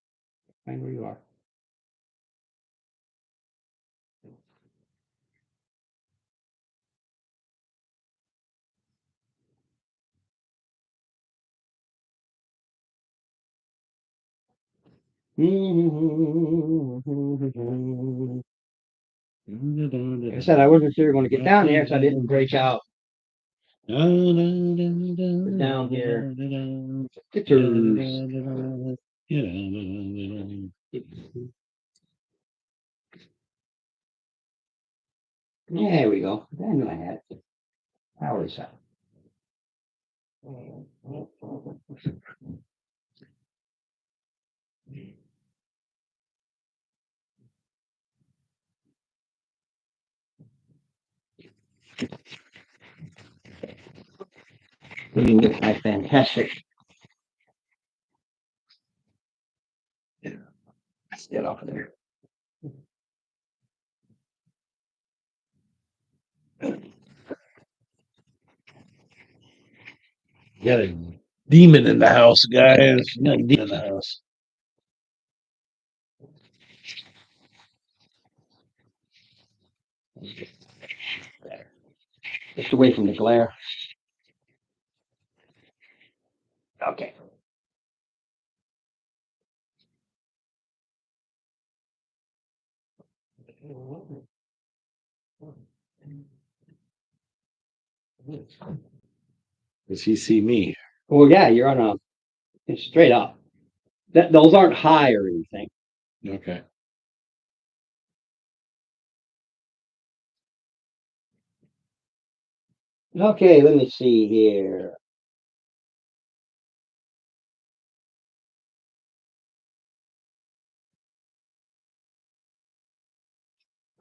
Find where you are. Like I said, I wasn't sure you were going to get down there, so I didn't break out. Down here. There we go. I knew I had it. How is that? Let me get my fantastic. Let's get off of there. Got a demon in the house, guys. Got a demon in the house. Just away from the glare. Okay. Does he see me? Well, yeah, you're on it's straight up. Those aren't high or anything. Okay. Okay, let me see here.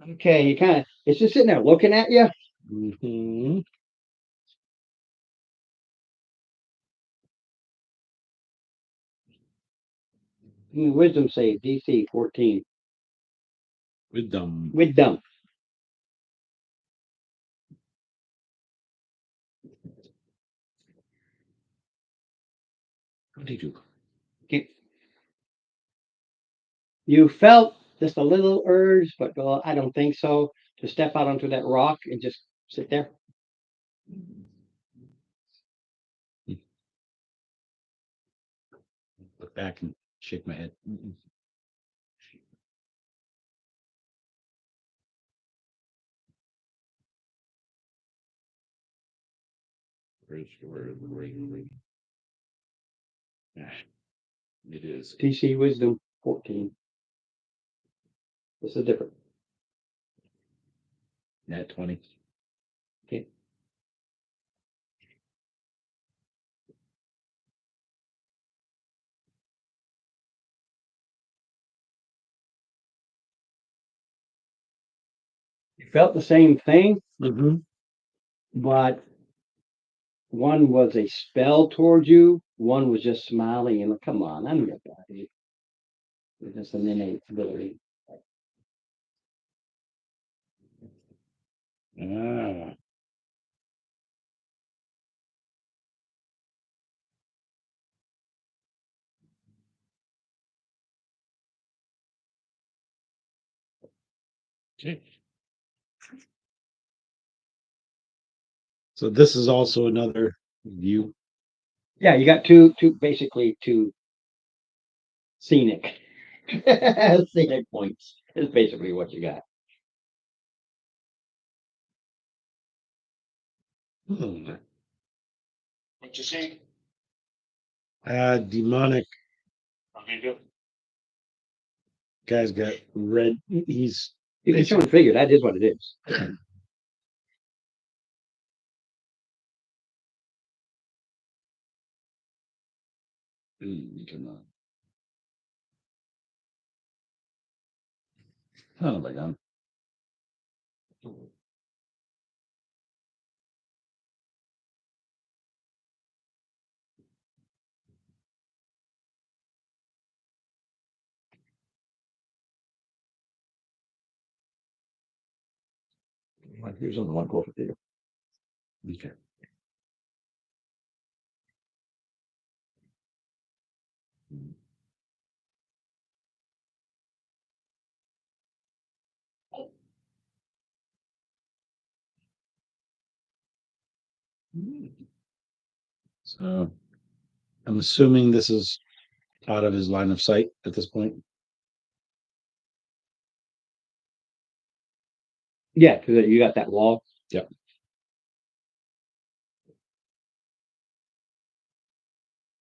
Okay, you kind of, it's just sitting there looking at you. Mm-hmm. Wisdom save, DC 14. With them. With dump. 22. Okay. You felt just a little urge, but well, I don't think so, to step out onto that rock and just sit there. Look back and shake my head. Mm-mm. Where's the ring? It is. DC Wisdom 14. This is different. Nat 20. Okay. felt the same thing, Mm-hmm. but one was a spell towards you, one was just smiling and like, come on, I'm your buddy. It's just an innate ability. Ah. Okay. So this is also another view. Yeah, you got basically two scenic scenic points. Is basically what you got. Hmm. What you see? Demonic Okay, good. guy's got red. He's You can show and figure that is what it is. come on. Son of a gun. Here's on the one closer to you. Okay. So I'm assuming this is out of his line of sight at this point. Yeah, because you got that wall.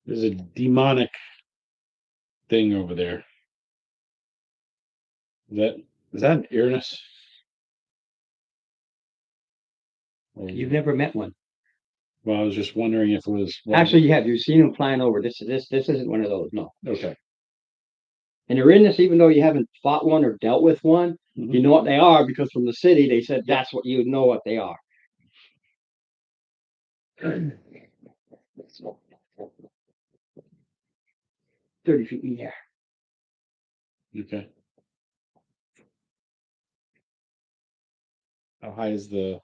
There's a demonic thing over there. Is that an Uranus? You've never met one. Well, I was just wondering if it was Actually, you have. You've seen them flying over. This isn't one of those. No. Okay. And they're in this, even though you haven't fought one or dealt with one, you know what they are because from the city they said that's what you know what they are. 30 feet in the air. Okay. How high is the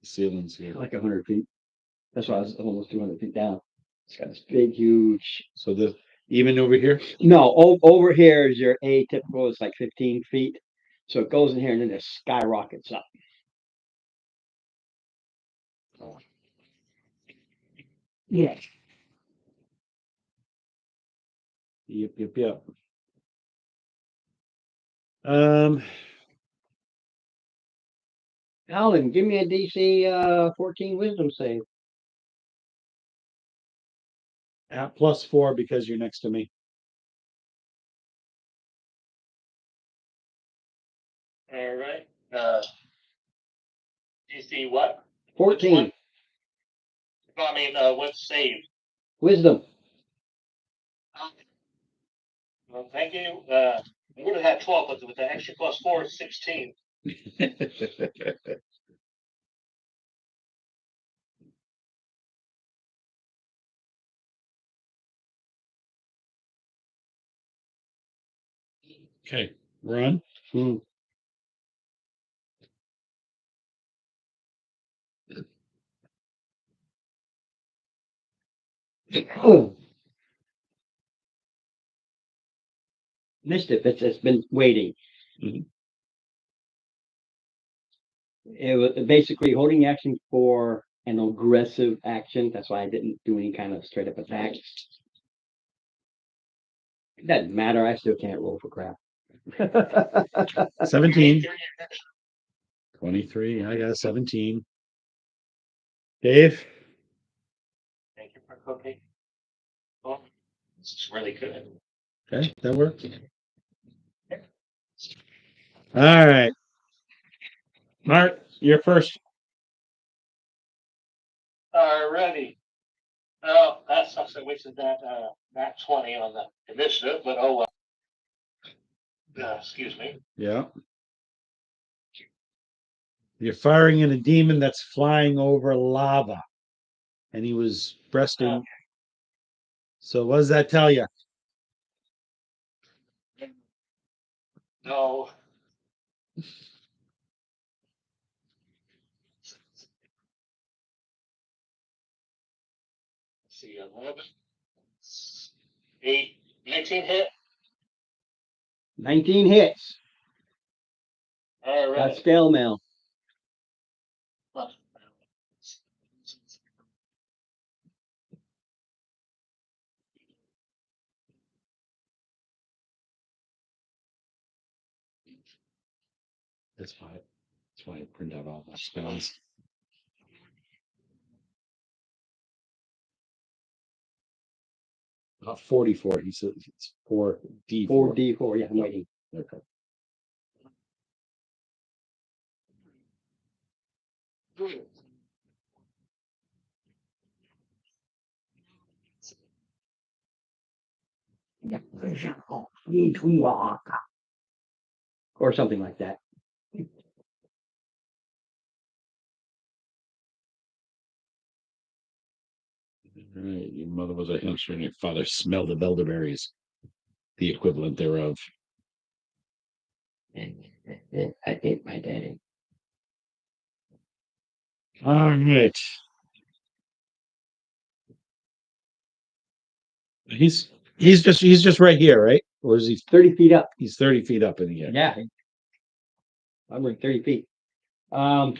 ceilings here? Like 100 feet. That's why I was almost 200 feet down. It's got this big, huge. So even over here? No, over here is your atypical. It's like 15 feet. So it goes in here and then it skyrockets up. Yeah. Yep. Um, Alan, give me a DC 14 wisdom save. at +4 because you're next to me. All right. You see what? 14. I mean, what's saved? Wisdom. Well, thank you. I would have had 12, but with the extra +4 is 16. Okay, run. Mischief. It's been waiting. Mhm. It was basically holding action for an aggressive action. That's why I didn't do any kind of straight up attack. It doesn't matter. I still can't roll for crap. 17. 23. I got 17. Dave? Thank you for cooking. Oh, this is really good. Okay, that works. All right. Mark, you're first. Alrighty. Oh, that sucks. I wasted that 20 on the initiative, but oh well. Excuse me. Yeah. You're firing in a demon that's flying over lava. And he was breasting. So what does that tell you? No. See, 11, 8, 19 hit. 19 hits. All That's right. scale mail. That's why I print out all my spells. Not 44. He said it's 4D4. 4D4. Yeah, I'm waiting. Okay. Or something like that. All right. Your mother was a hamster and your father smelled the elderberries. The equivalent thereof. I hate my daddy. All right. He's just right here, right? Or is he 30 feet up. he's 30 feet up in the air? Yeah. I'm like 30 feet. I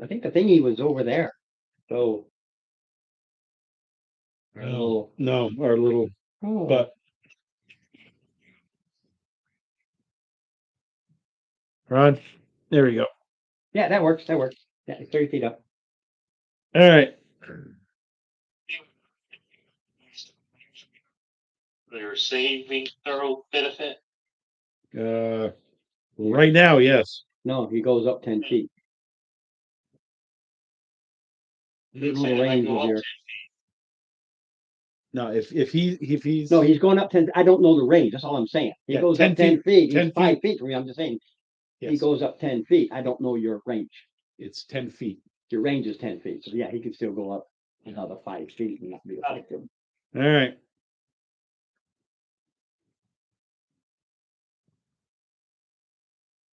think the thingy was over there. So. No, our little Oh. but Ron, there we go. Yeah, that works. That works. Yeah, it's 30 feet up. All right. They're saving thorough benefit. Right now, yes. No, he goes up 10 feet. Little Saying I range go is up here. No, if he's No, he's going up 10. I don't know the range. That's all I'm saying. He Yeah, goes 10 up 10 feet. 10 He's 5 feet from me. I'm just saying he yes, goes up 10 feet. I don't know your range. it's 10 feet. Your range is 10 feet. So yeah, he can still go up another 5 feet and not be effective. All right.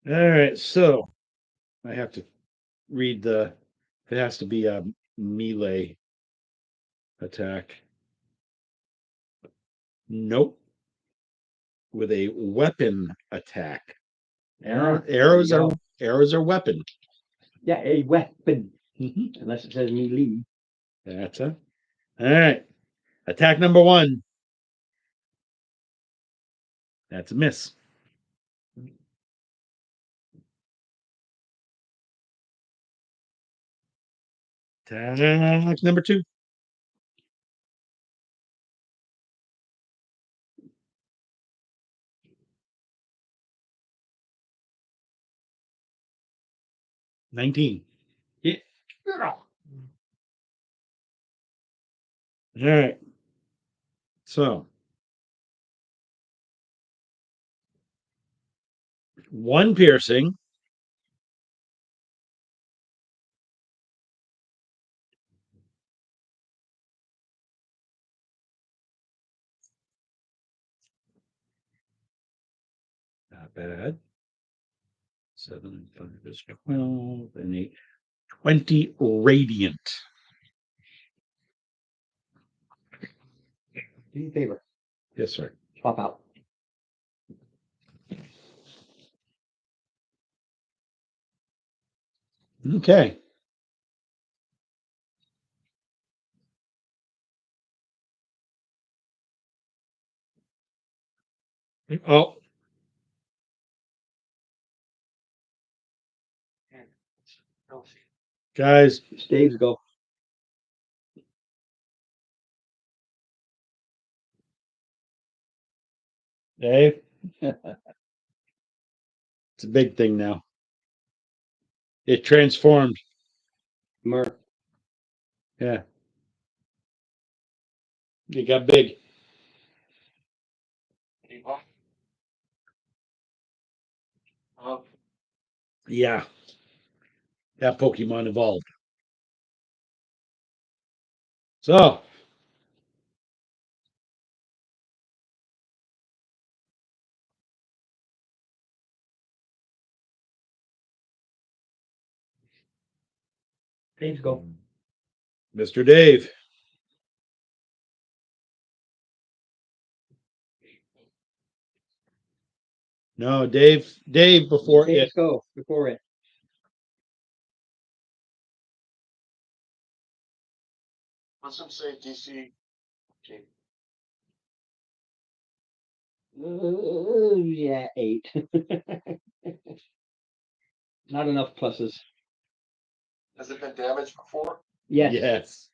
All right, so I have to read it has to be a melee attack. Nope. With a weapon attack. Arrows are weapon. Yeah, a weapon. Mhm. Unless it says melee. That's it. All right. Attack number 1. That's a miss. Attack number 2. $19. Yeah. All right. So 1 piercing. Not bad. 7 and 5 is 12 and 8. 20 radiant. Do me a favor. Yes, sir. Swap out. Okay. Oh, guys, Staves go. Dave. It's a big thing now. It transformed. Mer. Yeah. It got big. Yeah. that Pokemon evolved. So Dave's go. Mr. Dave. No, Dave before it. Dave's go before it. What's him say, DC? Yeah, 8. Not enough pluses. Has it been damaged before? Yes. Yes.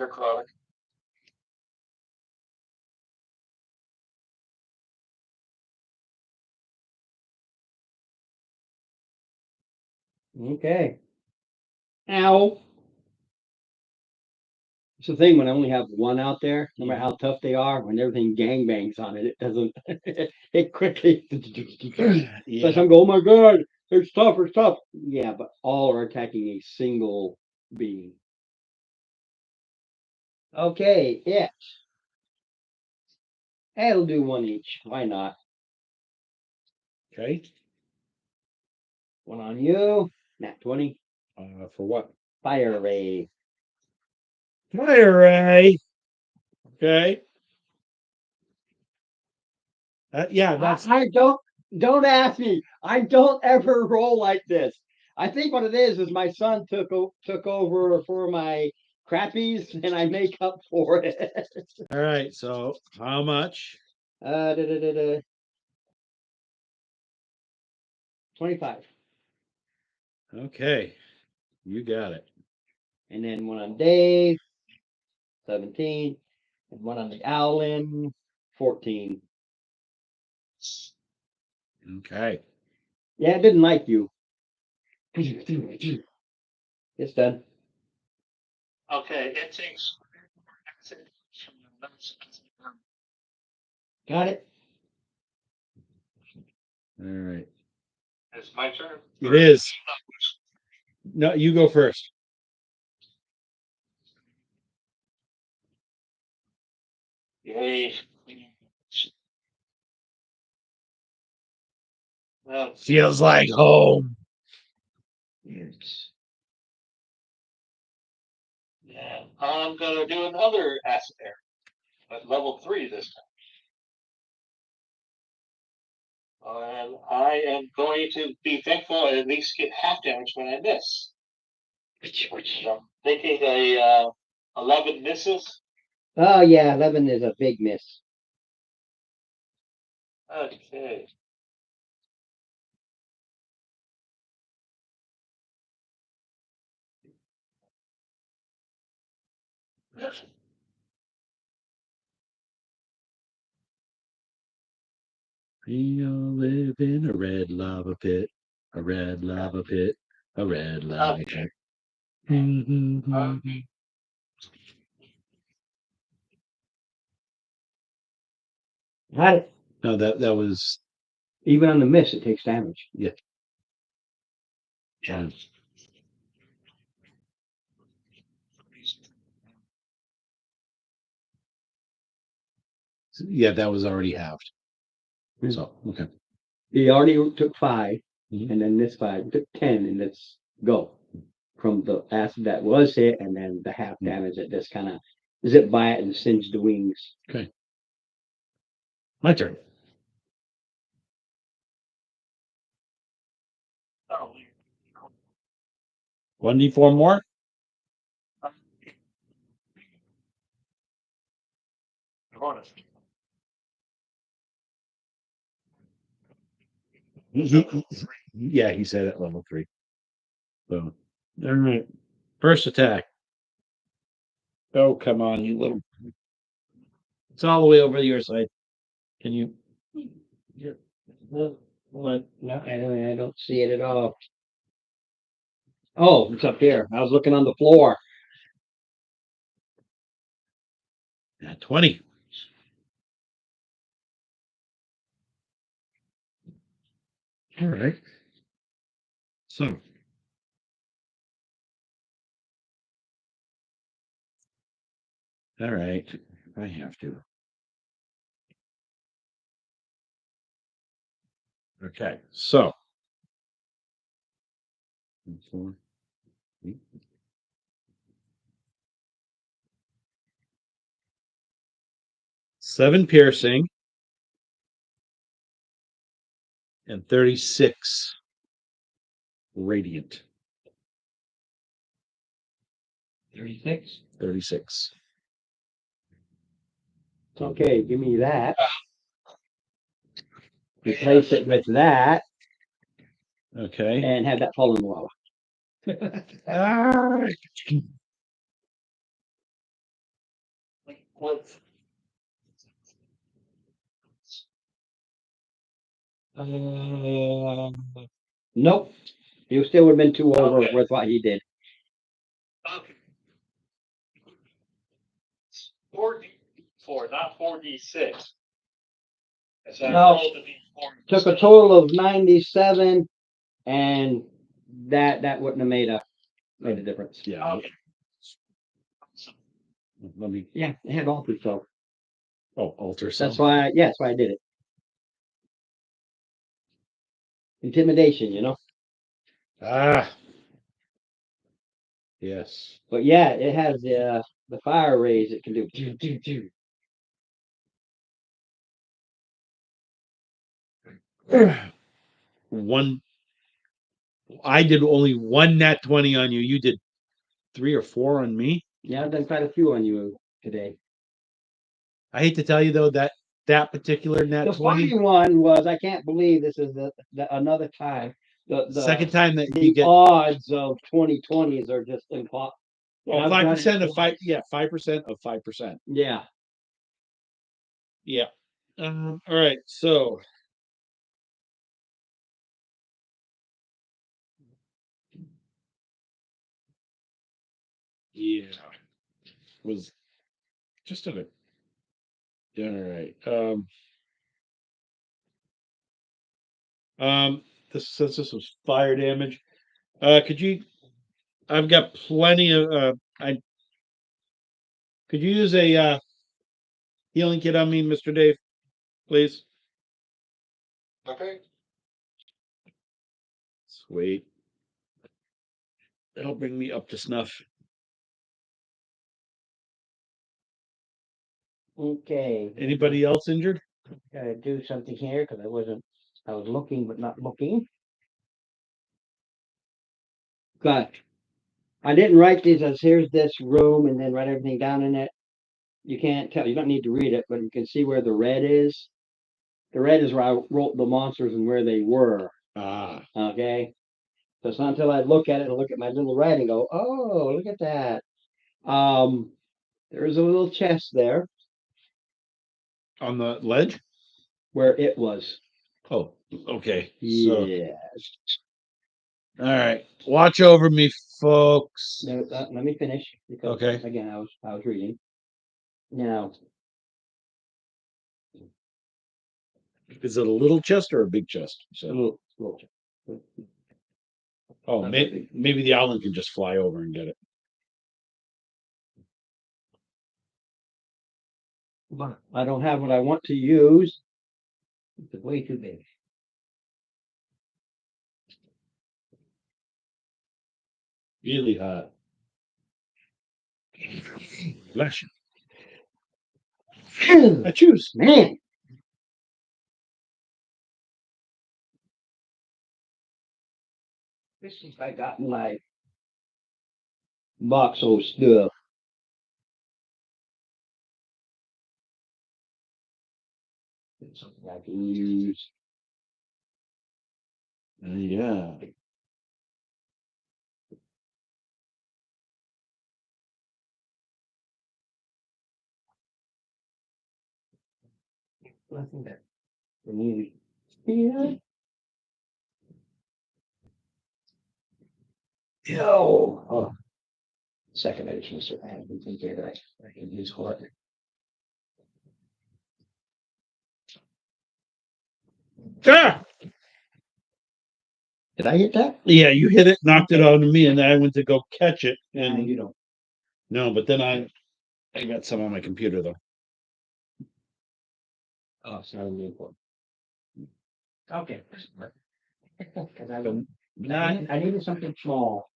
Necrotic. Okay. Ow. It's the thing when I only have one out there, no matter how tough they are, when everything gangbangs on it, it doesn't, it quickly. Yeah. Some go, oh my God, it's tough, it's tough. Yeah, but all are attacking a single being. Okay, it. I'll do one each. Why not? Okay. One on you. Nat 20. For what? Fire ray. Fire ray. Okay. Yeah, that's I don't ask me. I don't ever roll like this. I think what it is my son took over for my crappies, and I make up for it. all right. So how much? 25, Okay. You got it. and then one on Dave, 17, and one on the Owlin, 14. Okay. Yeah, it didn't like you. It's done. Okay, it takes. Got it. All right. It's my turn. It is. No, you go first. Yay. Well, Feels like home. yeah, I'm gonna do another acid air, but level 3 this time. And I am going to be thankful I at least get half damage when I miss. So I'm thinking a 11 misses. Oh yeah, 11 is a big miss. Okay. We all live in a red lava pit, a red lava pit, a red lava pit. Got it. No, that was Even on the miss, it takes damage. yeah. Yeah, that was already halved. So okay. He already took 5, Mhm. and then this 5 took 10, and let's go from the acid that was hit, and then the half damage that just kind of zip by it and singed the wings. My turn. Oh, 1d4 more. bonus. Yeah, he said at level 3. So all right. First attack. Oh, come on, you little. It's all the way over your side. Can you? What? No, I don't see it at all. Oh, it's up here. I was looking on the floor. Yeah, 20. All right. So. All right. If I have to. Okay. So. 4, 8. 7 piercing. And 36 radiant. 36. 36. Okay, give me that. Replace it with that Okay. and have that fall in the lava. Ah. Nope. You still would have been 2 over with what he did. Okay. 4d4, not 4d6. So I No. rolled the d4. Took a total of 97, and that wouldn't have made a difference. Yeah. Okay. Let me. Yeah, it had altered, so Oh, alter that's self. why. Yeah, that's why I did it. Intimidation, Ah. Yes. But yeah, it has the fire rays. It can do. One. I did only one nat 20 on you. You did 3 or 4 on me. Yeah, I've done quite a few on you today. I hate to tell you though that particular nat The 20. funny one was I can't believe this is the another time. The Second time that the you get odds of 2020s are just impossible. well, 5% of 5. Yeah, 5% of 5%. Yeah. Yeah. All right. So yeah, was just a. All right. This since this was fire damage. Could you? I've got plenty of. I could you use a healing kit on me, Mr. Dave, please? Okay. Sweet. That'll bring me up to snuff. Okay. Anybody else injured? Gotta do something here because I was looking but not looking. But I didn't write these as here's this room and then write everything down in it. You can't tell. You don't need to read it, but you can see where the red is. The red is where I wrote the monsters and where they were. Ah. Okay. So it's not until I look at it and look at my little writing, go, oh, look at that. There's a little chest there On the ledge? where it was. Oh, okay. So, Yeah. all right. Watch over me, folks. No, let me finish because Okay. again I was reading. Now Is it a little chest or a big chest? a So, little oh, maybe the Owlin can just fly over and get it. but I don't have what I want to use. It's way too big. Really hot. Bless you. I choose. Man. This is I got in my box of stuff. It's something I can use. Yeah. Nothing that we need. Yeah. Oh. Second edition, so I haven't think that I can use for it. Ah! Did I hit that? Yeah, you hit it, knocked it out of me, and then I went to go catch it. And you don't. no, but then I got some on my computer though. Oh, it's not in the import. Okay. Cause I needed something small.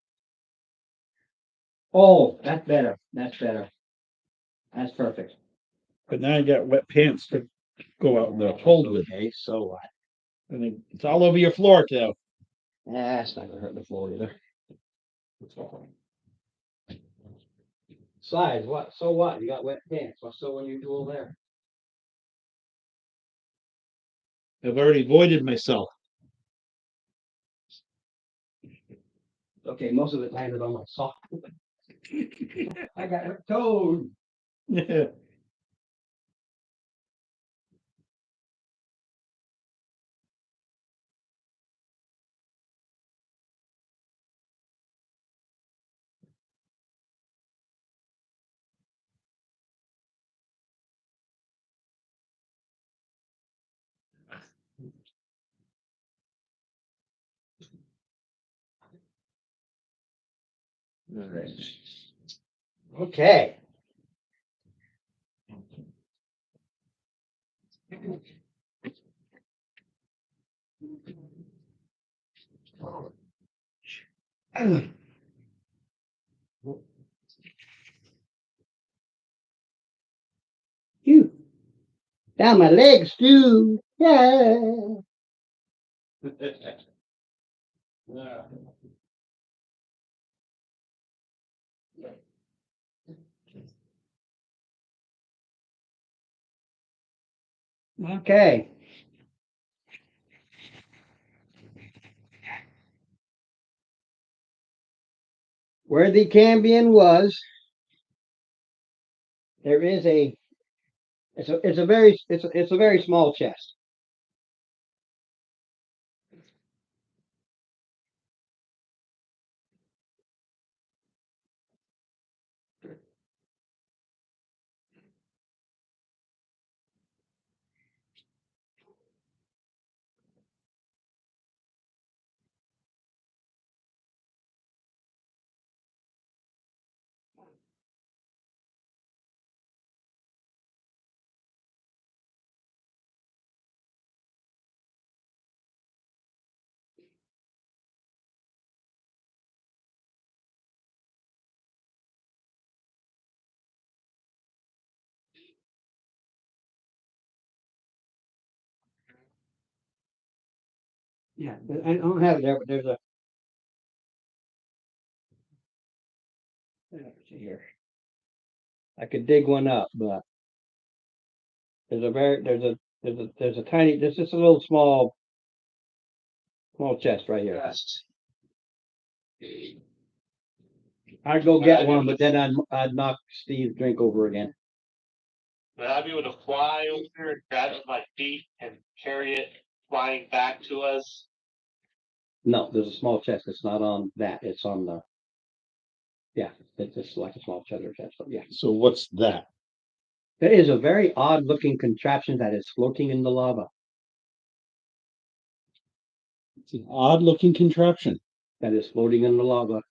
Oh, that's better. That's better. That's perfect. But now I got wet pants to go out in the cold with, Okay, so what? and it's all over your floor too. That's not gonna hurt the floor either. Size, what? So what? You got wet pants. What's so unusual there? I've already voided myself. Okay, most of it landed on my sock. I got it toed. Yeah. Okay. Phew. Down my legs too. Yeah. Okay. Where the Cambion was, there is it's a very small chest. Yeah, I don't have it there, but there's a let's see here. I could dig one up, but there's a tiny there's just a little small chest right here. I'd go get one, but then I'd knock Steve's drink over again. But I'd be able to fly over there and grab it with my feet and carry it flying back to us. No, there's a small chest. It's not on that. It's on the. Yeah, it's just like a small cheddar chest. But yeah, So what's that? there is a very odd looking contraption that is floating in the lava. It's an odd looking contraption. That is floating in the lava.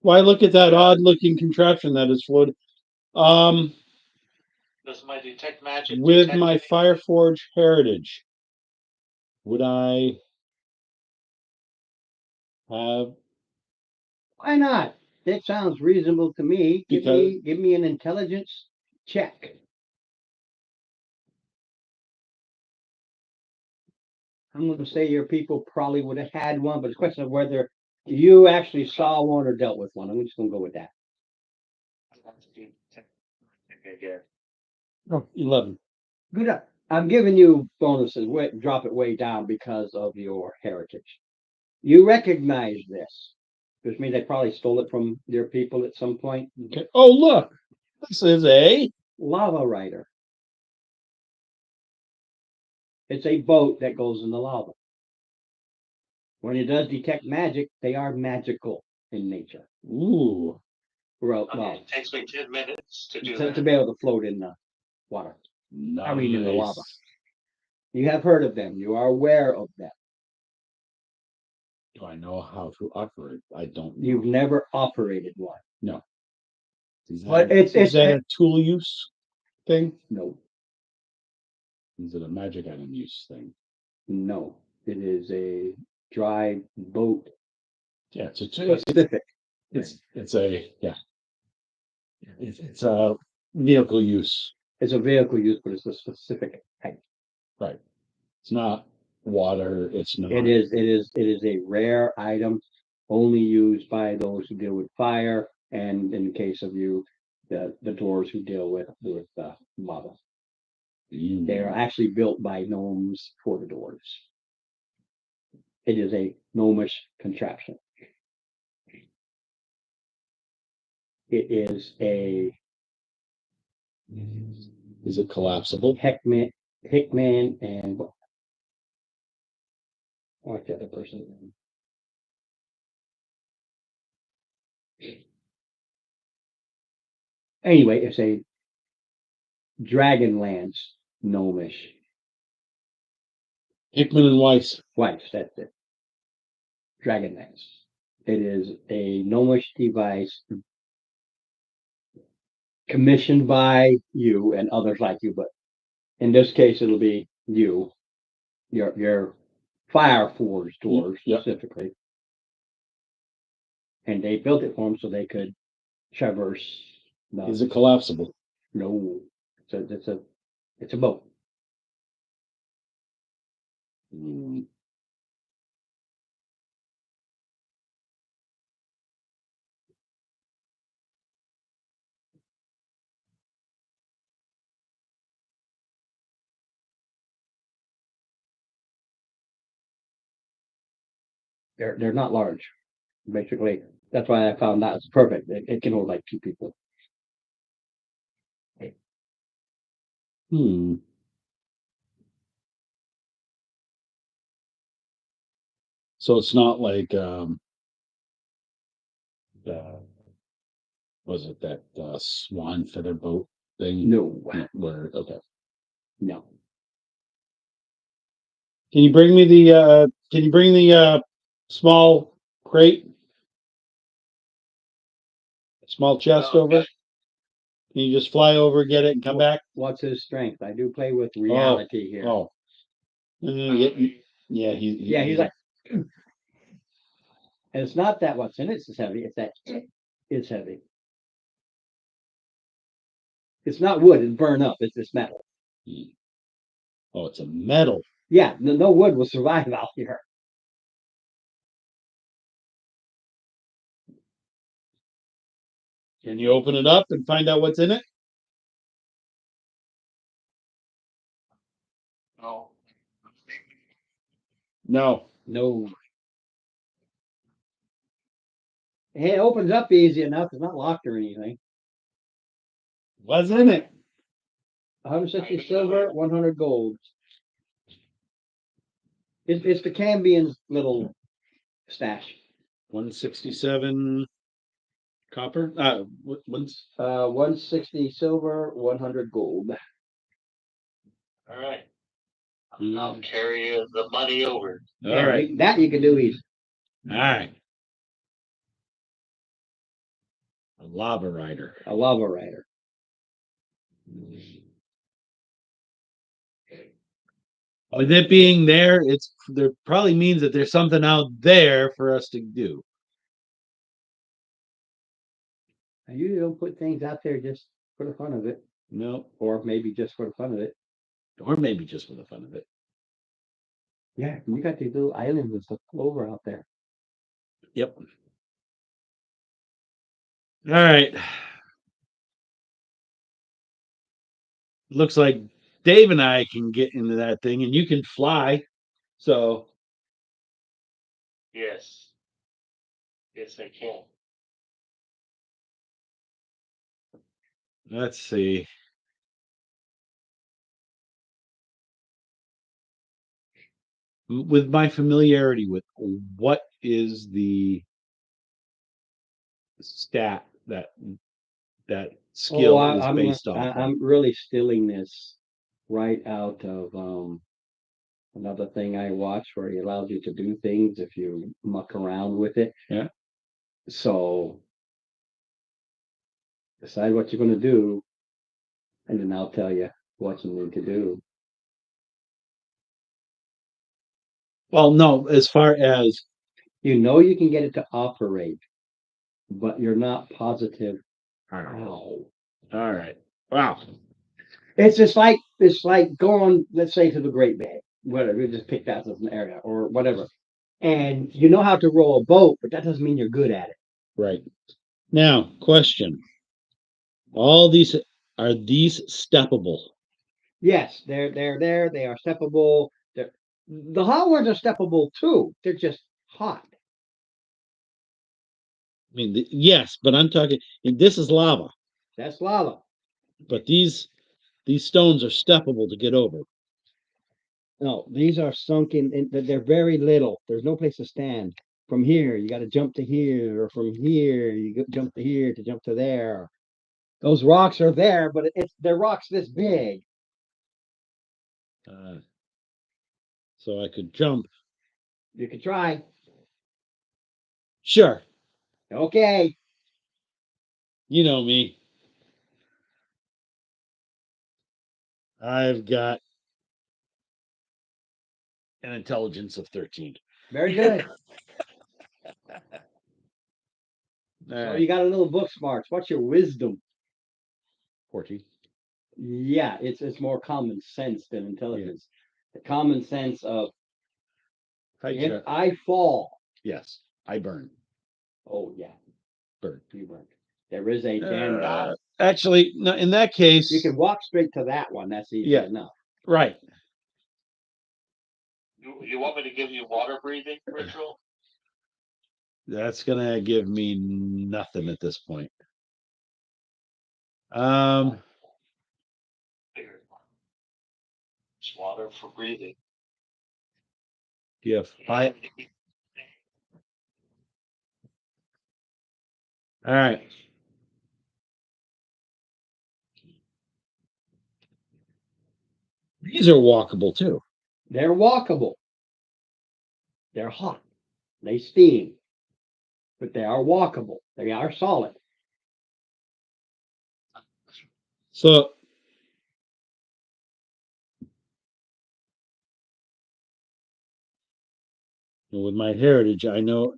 Why look at that odd looking contraption that is floating? Does my detect magic With detect my anything? Fireforge heritage, would I have? Why not? That sounds reasonable to me. Give me an intelligence check. I'm going to say your people probably would have had one, but it's a question of whether you actually saw one or dealt with one. I'm just going to go with that. Okay, good. Oh, 11. Good. I'm giving you bonuses. Drop it way down because of your heritage. You recognize this, which means they probably stole it from your people at some point. Okay. Oh, look. This is a Lava Rider. It's a boat that goes in the lava. When it does detect magic, they are magical in nature. Ooh. Well, It takes me 10 minutes to do to that. be able to float in the water. I mean, in the lava. Nice. You have heard of them. You are aware of them. Do I know how to operate? I don't. know. You've never operated one. Is But that, Is that a tool use thing? no, is it a magic item use thing? no. It is a dry boat Yeah, it's a specific. it's a yeah. It's a vehicle use. It's a vehicle use, but it's a specific type. Right. It's not water. It's not. It is a rare item, only used by those who deal with fire, and in the case of you, the dwarves who deal with lava. Mm. They are actually built by gnomes for the dwarves. It is a gnomish contraption. It is a Is it collapsible? Hickman, and what's the other person? Anyway, it's a Dragonlance gnomish Hickman and Weiss. wife. That's it. Dragonlance. It is a gnomish device commissioned by you and others like you, but in this case, it'll be you, your Fire Forge dwarves Yep. specifically, and they built it for them so they could traverse. Is it collapsible? No, it's a boat. Mm. They're not large. Basically, that's why I found that it's perfect. It can hold like two people. Hmm. So it's not like was it that swan feather boat thing? No, Where okay. no. Can you bring me the small crate? Small chest Oh, over? okay. Can you just fly over, get it, and come back? What's his strength? I do play with reality here. Oh. Yeah, Yeah, he's like, and it's not that what's in it is heavy. It's that it is heavy. It's not wood. It's burn up. It's this metal. Oh, it's a metal. Yeah, no wood will survive out here. Can you open it up and find out what's in it? No. No. No. Hey, it opens up easy enough. It's not locked or anything. What's in it? 160 silver, 100 gold. It's the Cambian's little stash. 167 copper. What's 160 silver, 100 gold. All right. I'll carry the money over. all Yeah, right? that you can do easy. All right. A lava rider. A lava rider. With it being there, there probably means that there's something out there for us to do. I usually don't put things out there just for the fun of it, No, or maybe just for the fun of it. or maybe just for the fun of it. Yeah, you got these little islands and stuff all over out there. Yep. All right. Looks like Dave and I can get into that thing, and you can fly. So Yes. Yes, I can. let's see. with my familiarity with what is the stat that skill is based off of. I'm really stealing this right out of another thing I watch where he allows you to do things if you muck around with it. Yeah. So decide what you're going to do, and then I'll tell you what you need to do. Well, no, as far as You know you can get it to operate, but you're not positive how. all right. Wow. It's like going, let's say, to the Great Bay, whatever. We just pick that as an area or whatever, and you know how to row a boat, but that doesn't mean you're good at it. Right. Now, question. All these are these steppable? Yes, they're there. They are steppable. The hot ones are steppable too. They're just hot. I mean, yes, but I'm talking. And this is lava, That's lava. but these stones are steppable to get over. No, these are sunken. They're very little. There's no place to stand. From here, you got to jump to here, or from here, jump to here to jump to there. Those rocks are there, but they're rocks this big. So I could jump. You could try. Sure. Okay. You know me. I've got an intelligence of 13. Very good. All So right. you got a little book smarts. What's your wisdom? 14. Yeah, it's more common sense than intelligence. The common sense of if I fall, Yes, I burn. oh yeah, Burn. you burn. There is a damn Actually, no, in that case, you can walk straight to that one. That's easy Yeah. enough. right. You want me to give you water breathing ritual? That's gonna give me nothing at this point. It's water for breathing. Yeah. All right. These are walkable too. They're walkable. They're hot. They steam, but they are walkable. They are solid. So with my heritage, I know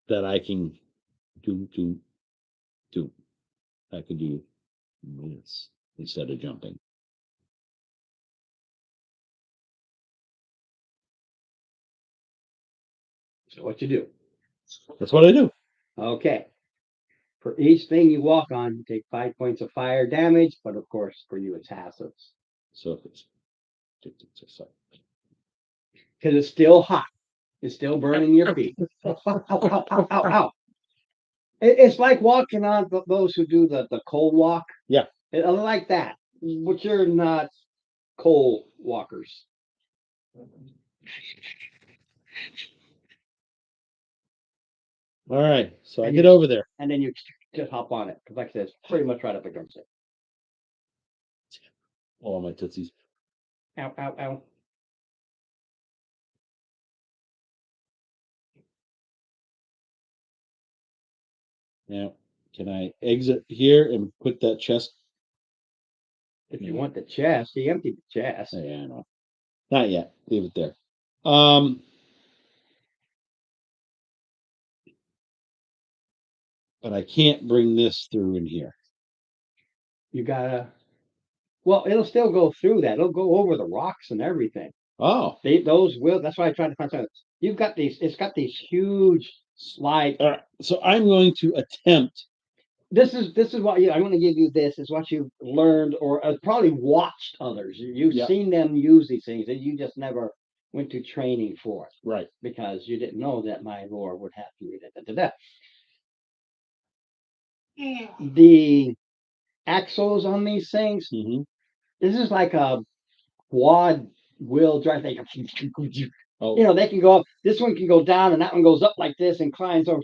that I can do. I could do this instead of jumping. So what you do? That's what I do. Okay. For each thing you walk on, you take 5 points of fire damage, but of course, for you, it's hazards So if it's because it's still hot. It's still burning your feet. Ow, ow, ow, ow, ow, ow. It's like walking on those who do the cold walk. Yeah. Like that, but you're not cold walkers. all right. So I And get over there. And then you just hop on it because, like I said, it's pretty much right up against it. Oh, my tootsies. Ow, ow, ow. Now, can I exit here and put that chest? If you want the chest, he emptied the chest. Yeah, I know. Not yet. Leave it there. But I can't bring this through in here. You gotta. Well, it'll still go through that. It'll go over the rocks and everything. Oh, Those will. That's why I tried to find something. You've got these. It's got these huge slide. all right. So I'm going to attempt. This is what I'm going to give you. This is what you've learned or probably watched others. You've Yeah. seen them use these things, and you just never went to training for it Right. because you didn't know that my lore would have to read it. The axles on these things. Mm-hmm. This is like a quad wheel drive thing. Oh, You know, they can go up. This one can go down, and that one goes up like this and climbs over.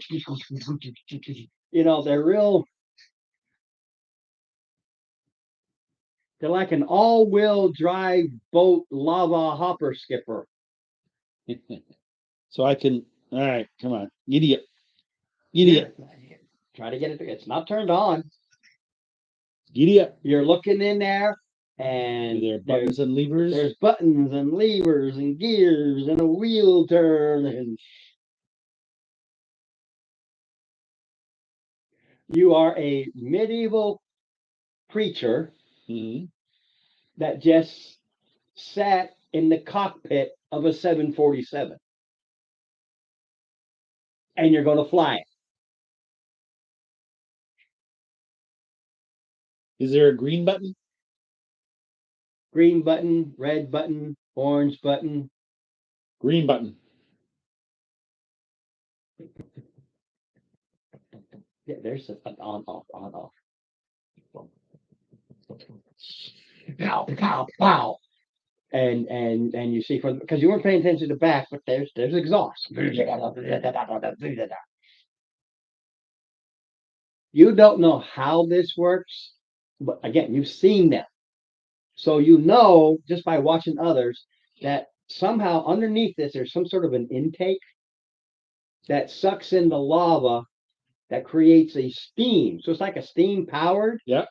You know, they're real. They're like an all-wheel drive boat lava hopper skipper. so I can. All right, come on, idiot, idiot, Try to get it. It's not turned on. idiot. You're looking in there, Are and there buttons and levers? there's buttons and levers and gears and a wheel turn, and you are a medieval creature Mhm. that just sat in the cockpit of a 747, and you're going to fly it. Is there a green button? Green button, red button, orange button. Green button. Yeah, there's an on off, on off. Pow, pow, pow. And you see from because you weren't paying attention to the back, but there's exhaust. You don't know how this works, but again, you've seen them. So you know just by watching others that somehow underneath this there's some sort of an intake that sucks in the lava that creates a steam. So it's like a steam powered. Yeah.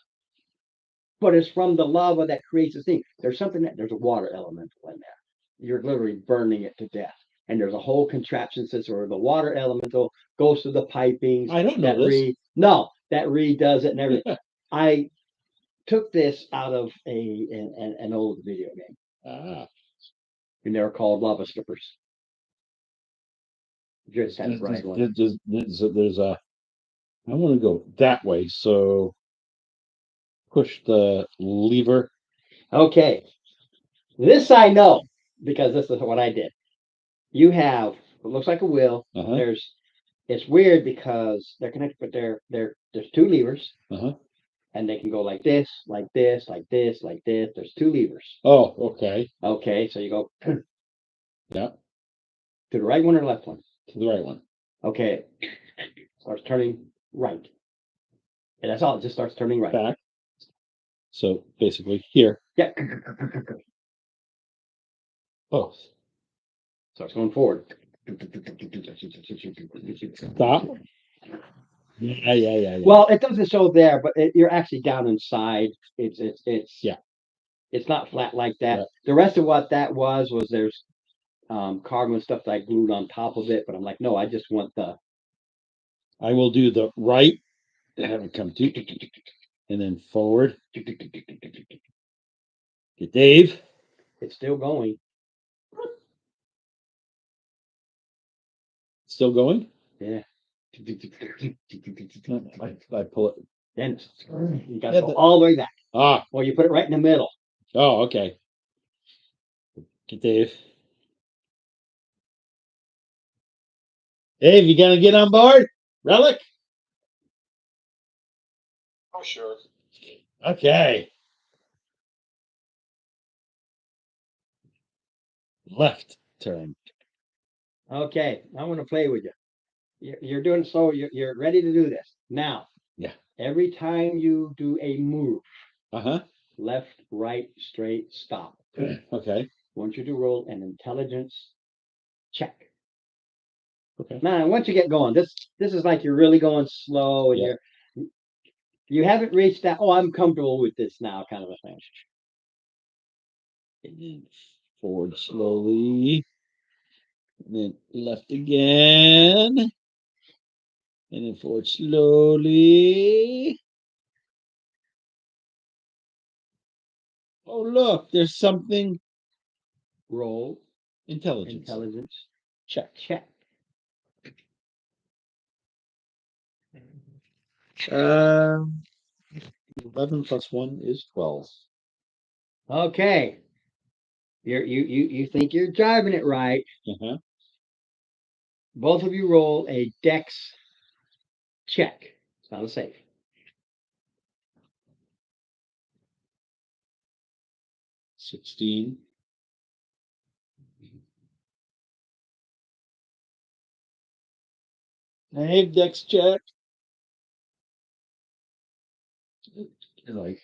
But it's from the lava that creates a steam. There's a water elemental in there. You're literally burning it to death. And there's a whole contraption system where the water elemental goes through the pipings. I don't know this. That redoes it and everything. I took this out of an old video game, Ah, and they were called lava strippers. Just had there's, right one. there's a. I want to go that way, so push the lever. Okay, this I know because this is what I did. You have it looks like a wheel. Uh-huh. It's weird because they're connected, but there's two levers, Uh-huh. and they can go like this, like this, like this, like this. There's two levers. Oh, okay. Okay, so you go to Yeah, the right one or left one. to the right one. Okay, starts turning right, and that's all. It just starts turning right. Back. So basically here. Yeah, Both. starts going forward. Stop. Yeah. Well, it doesn't show there, but you're actually down inside. It's Yeah. It's not flat like that. Right. The rest of what that was there's carbon stuff that I glued on top of it, but I'm like, no, I just want the I will do the right and have it come to, and then forward. Get Dave. it's still going. Still going. Yeah. I pull it. Then you got Yeah, to go all the way back. Ah. Well, you put it right in the middle. Oh, okay. Get Dave. Dave, you gonna get on board? Relic? Oh, sure. Okay. Left turn. Okay, I want to play with you. You're doing so. You're ready to do this now. Yeah. Every time you do a move, Uh-huh. left, right, straight, stop. Okay. I want you to roll an intelligence check. Okay. Now, once you get going, this is like you're really going slow, and Yeah. you haven't reached that. Oh, I'm comfortable with this now, kind of a thing. And then forward slowly. And then left again. And then forward slowly. Oh, look, there's something. Roll Intelligence. intelligence Check. check. 11 plus 1 is 12. Okay, you think you're driving it right. Uh-huh. Both of you roll a dex check. It's not a safe. 16. Hey, Dex check. Like,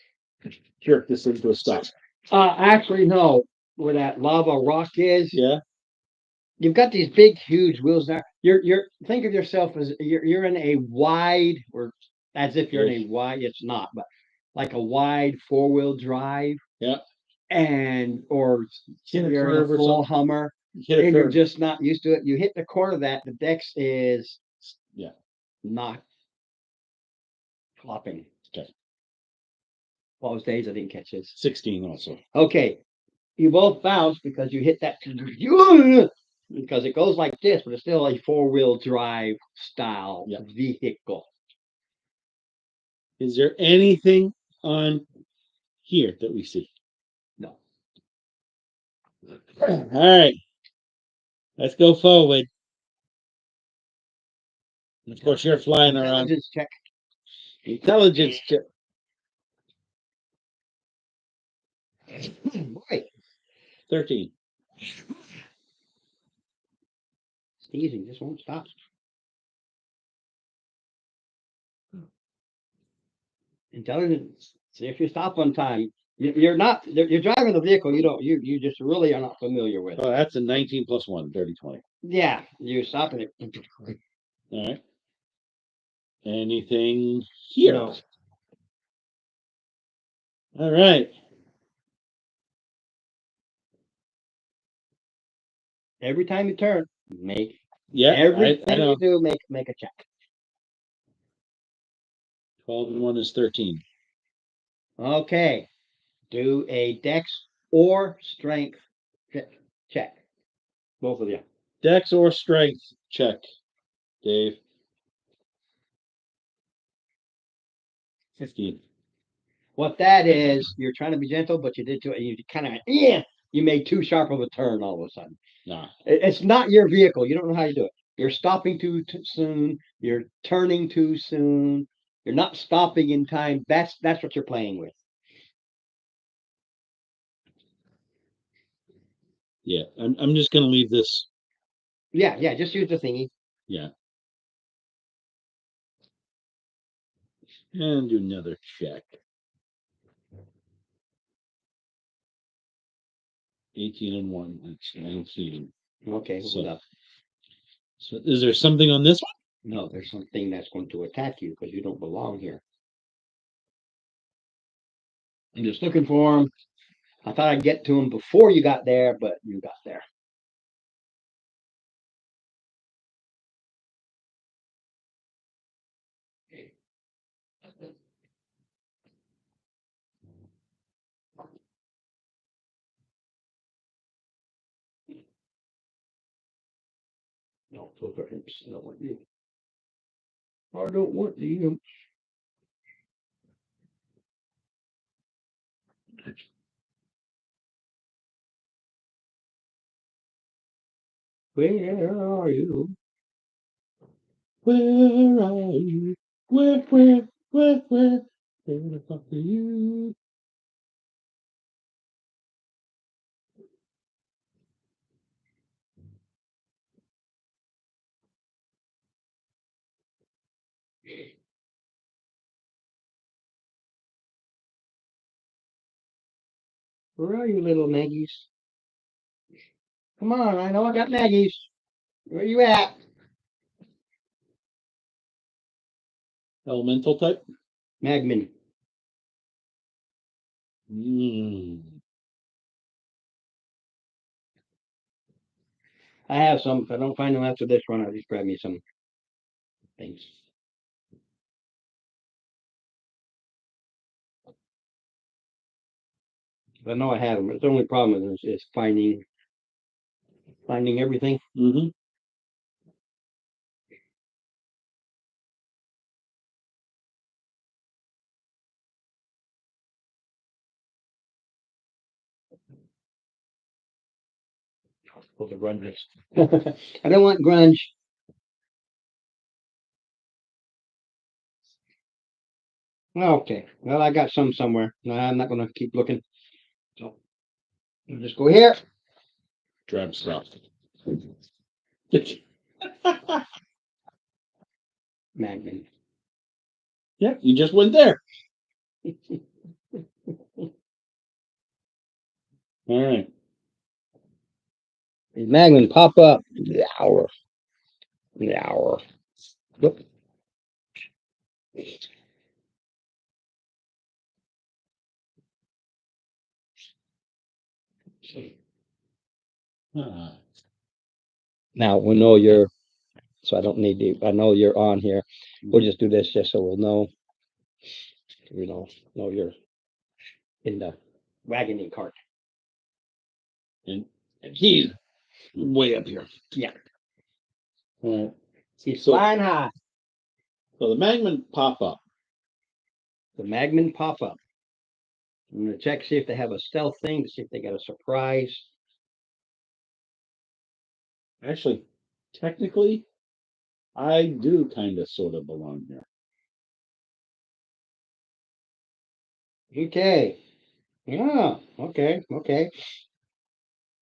jerk this into a stop. Actually, no. Where that lava rock is, Yeah. you've got these big, huge wheels there. You're think of yourself as you're in a wide, or as if you're in a wide. It's not, but like a wide 4-wheel drive. Yeah. And or Hit a you're in curve a or full something. Hummer, Hit a and you're curve. just not used to it. You hit the corner of that, the Dex is Yeah. not flopping. Okay. All those days I didn't catch this. 16 also. Okay, you both bounce because you hit that because it goes like this, but it's still a 4-wheel drive style Yeah. vehicle. Is there anything on here that we see? No. All right. Let's go forward. And of course, you're flying around. Intelligence check. Intelligence check. Boy, 13. sneezing just won't stop. Intelligence. See if you stop on time. You're not. You're driving the vehicle. You don't. You just really are not familiar with it. Oh, that's a 19 plus 1, 30, 20. Yeah, you're stopping it. All right. Anything here? No. All right. Every time you turn, make Yeah. everything I know. you do, make a check. 12 and 1 is 13. Okay. Do a Dex or Strength check. Both of you. Dex or strength check, Dave. 15. What that is, you're trying to be gentle, but you did too. You kind of you made too sharp of a turn all of a sudden. Nah. It's not your vehicle. You don't know how you do it. You're stopping too soon. You're turning too soon. You're not stopping in time. That's what you're playing with. Yeah. I'm just gonna leave this. Yeah. Just use the thingy. Yeah. And do another check. 18 and 1. That's 19. Okay, So- hold up. So is there something on this one? No, there's something that's going to attack you because you don't belong here. I'm just looking for him. I thought I'd get to him before you got there, but you got there. No, those are imps. I don't want you. I don't want the imps. Where are you? Where are you? Where the fuck are you? Where are you, little Maggies? Come on, I know I got Maggies. Where you at? Elemental type? Magman. I have some. If I don't find them after this run, I'll just grab me some things. I know I have them. But the only problem is finding everything. Mm-hmm. For the grunges. I don't want grunge. Okay. Well, I got some somewhere. No, I'm not going to keep looking. So I'll just go here. Grab stuff. Magman. Yeah, you just went there. All right. These Magman pop up. The hour. The hour. Whoop. Ah, Now we know you're, so I don't need to, I know you're on here. We'll just do this just so we'll know, know you're in the wagoning cart. and he's way up here. Yeah. All right. He's So- flying high. So the Magman pop up. The Magman pop up. I'm gonna check, see if they have a stealth thing, to see if they got a surprise. Actually, technically, I do kind of sort of belong here. Okay. Yeah, okay, okay.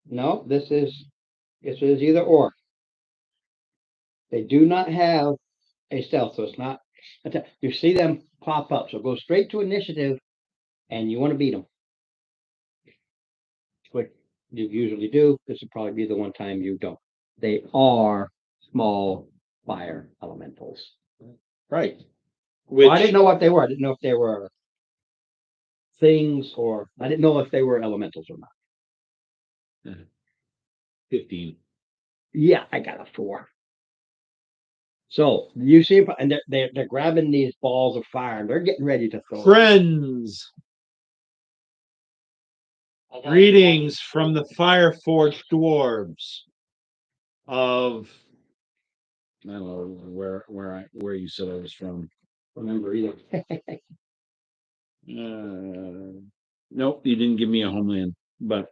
No, this is either or. They do not have a stealth, so it's not. You see them pop up, so go straight to initiative, and you want to beat them. What you usually do. This would probably be the one time you don't. They are small fire elementals. Right. Well, I didn't know what they were. I didn't know if they were things or I didn't know if they were elementals or not. 15. Yeah, I got a 4. So you see, and they're grabbing these balls of fire, and they're getting ready to throw. Friends, greetings from the Fireforged dwarves of I don't know where you said I was from. Remember either. Nope, you didn't give me a homeland, but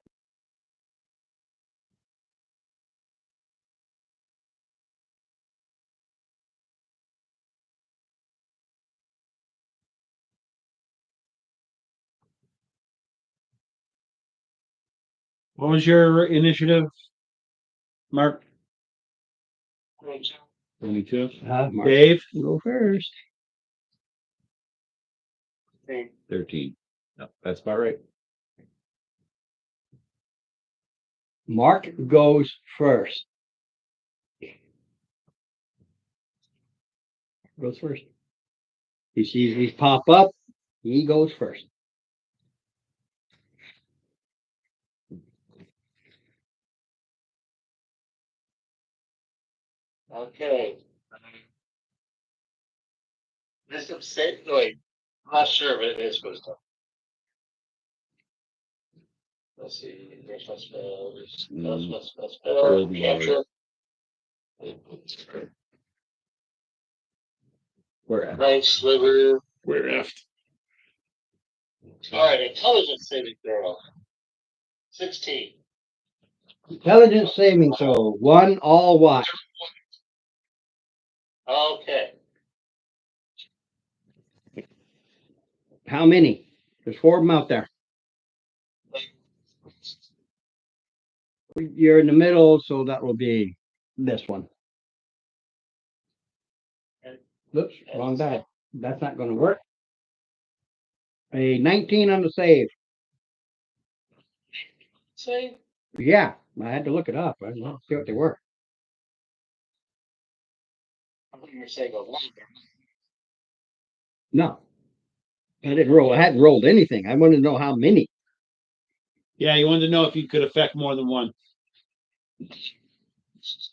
what was your initiative, Mark? 22, Mark, Dave? go first. 13. No, that's about right. Mark goes first. Goes first. He sees these pop up. He goes first. Okay. This is safe. Wait, I'm not sure if it is supposed to. Let's see. There's my spell. Old Cantrip. Where at? Night sliver. Where at? All right, intelligence saving throw. 16. Intelligence saving throw. 1 all watch. Okay. How many? There's 4 of them out there. You're in the middle, so that will be this one. Oops, wrong die. That's not going to work. A 19 on the save. Save. Yeah, I had to look it up. I didn't see what they were. I think you're saying a one. No, I didn't roll. I hadn't rolled anything. I wanted to know how many. Yeah, you wanted to know if you could affect more than one. Just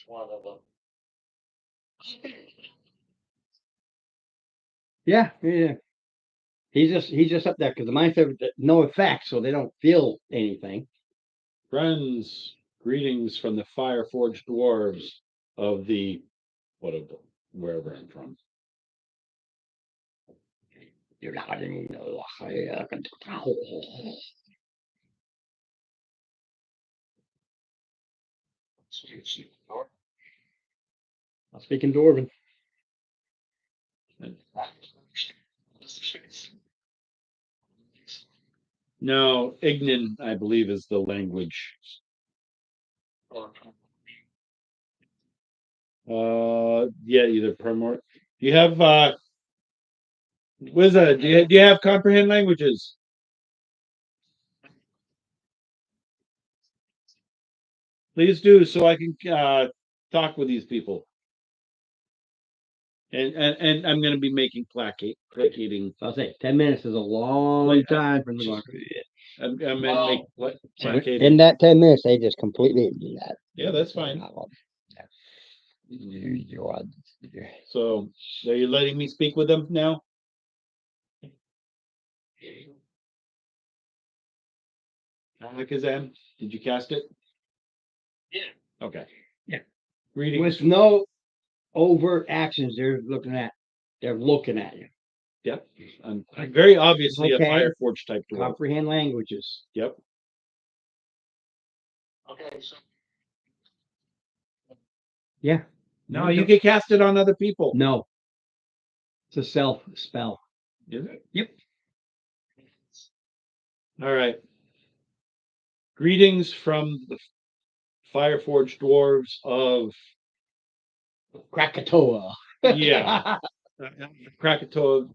one of them. Yeah, yeah. He's just up there because the mine said that no effect, so they don't feel anything. Friends, greetings from the Fireforged dwarves of the wherever I'm from. You're not in the I'm speaking Dwarven. No, Ignan, I believe, is the language. Yeah, either primor. You have Wizard, do you have comprehend languages? Please do, so I can talk with these people. And I'm going to be making placating. I'll say 10 minutes is a long Wait, time for the just- market. I'm going to Wow. make placating. In that 10 minutes, they just completely do that. Yeah, that's fine. You are- So, are you letting me speak with them now? Kazan, did you cast it? Yeah. Okay. Yeah. Reading. With no overt actions, they're looking at you. Yep. I'm very obviously Okay. a Fireforge type dwarf. Comprehend languages. Yep. Okay, so Yeah. No, you can cast it on other people. No. It's a self spell. Is it? Yep. All right. Greetings from the Fireforge dwarves of Krakatoa. yeah, Krakatoa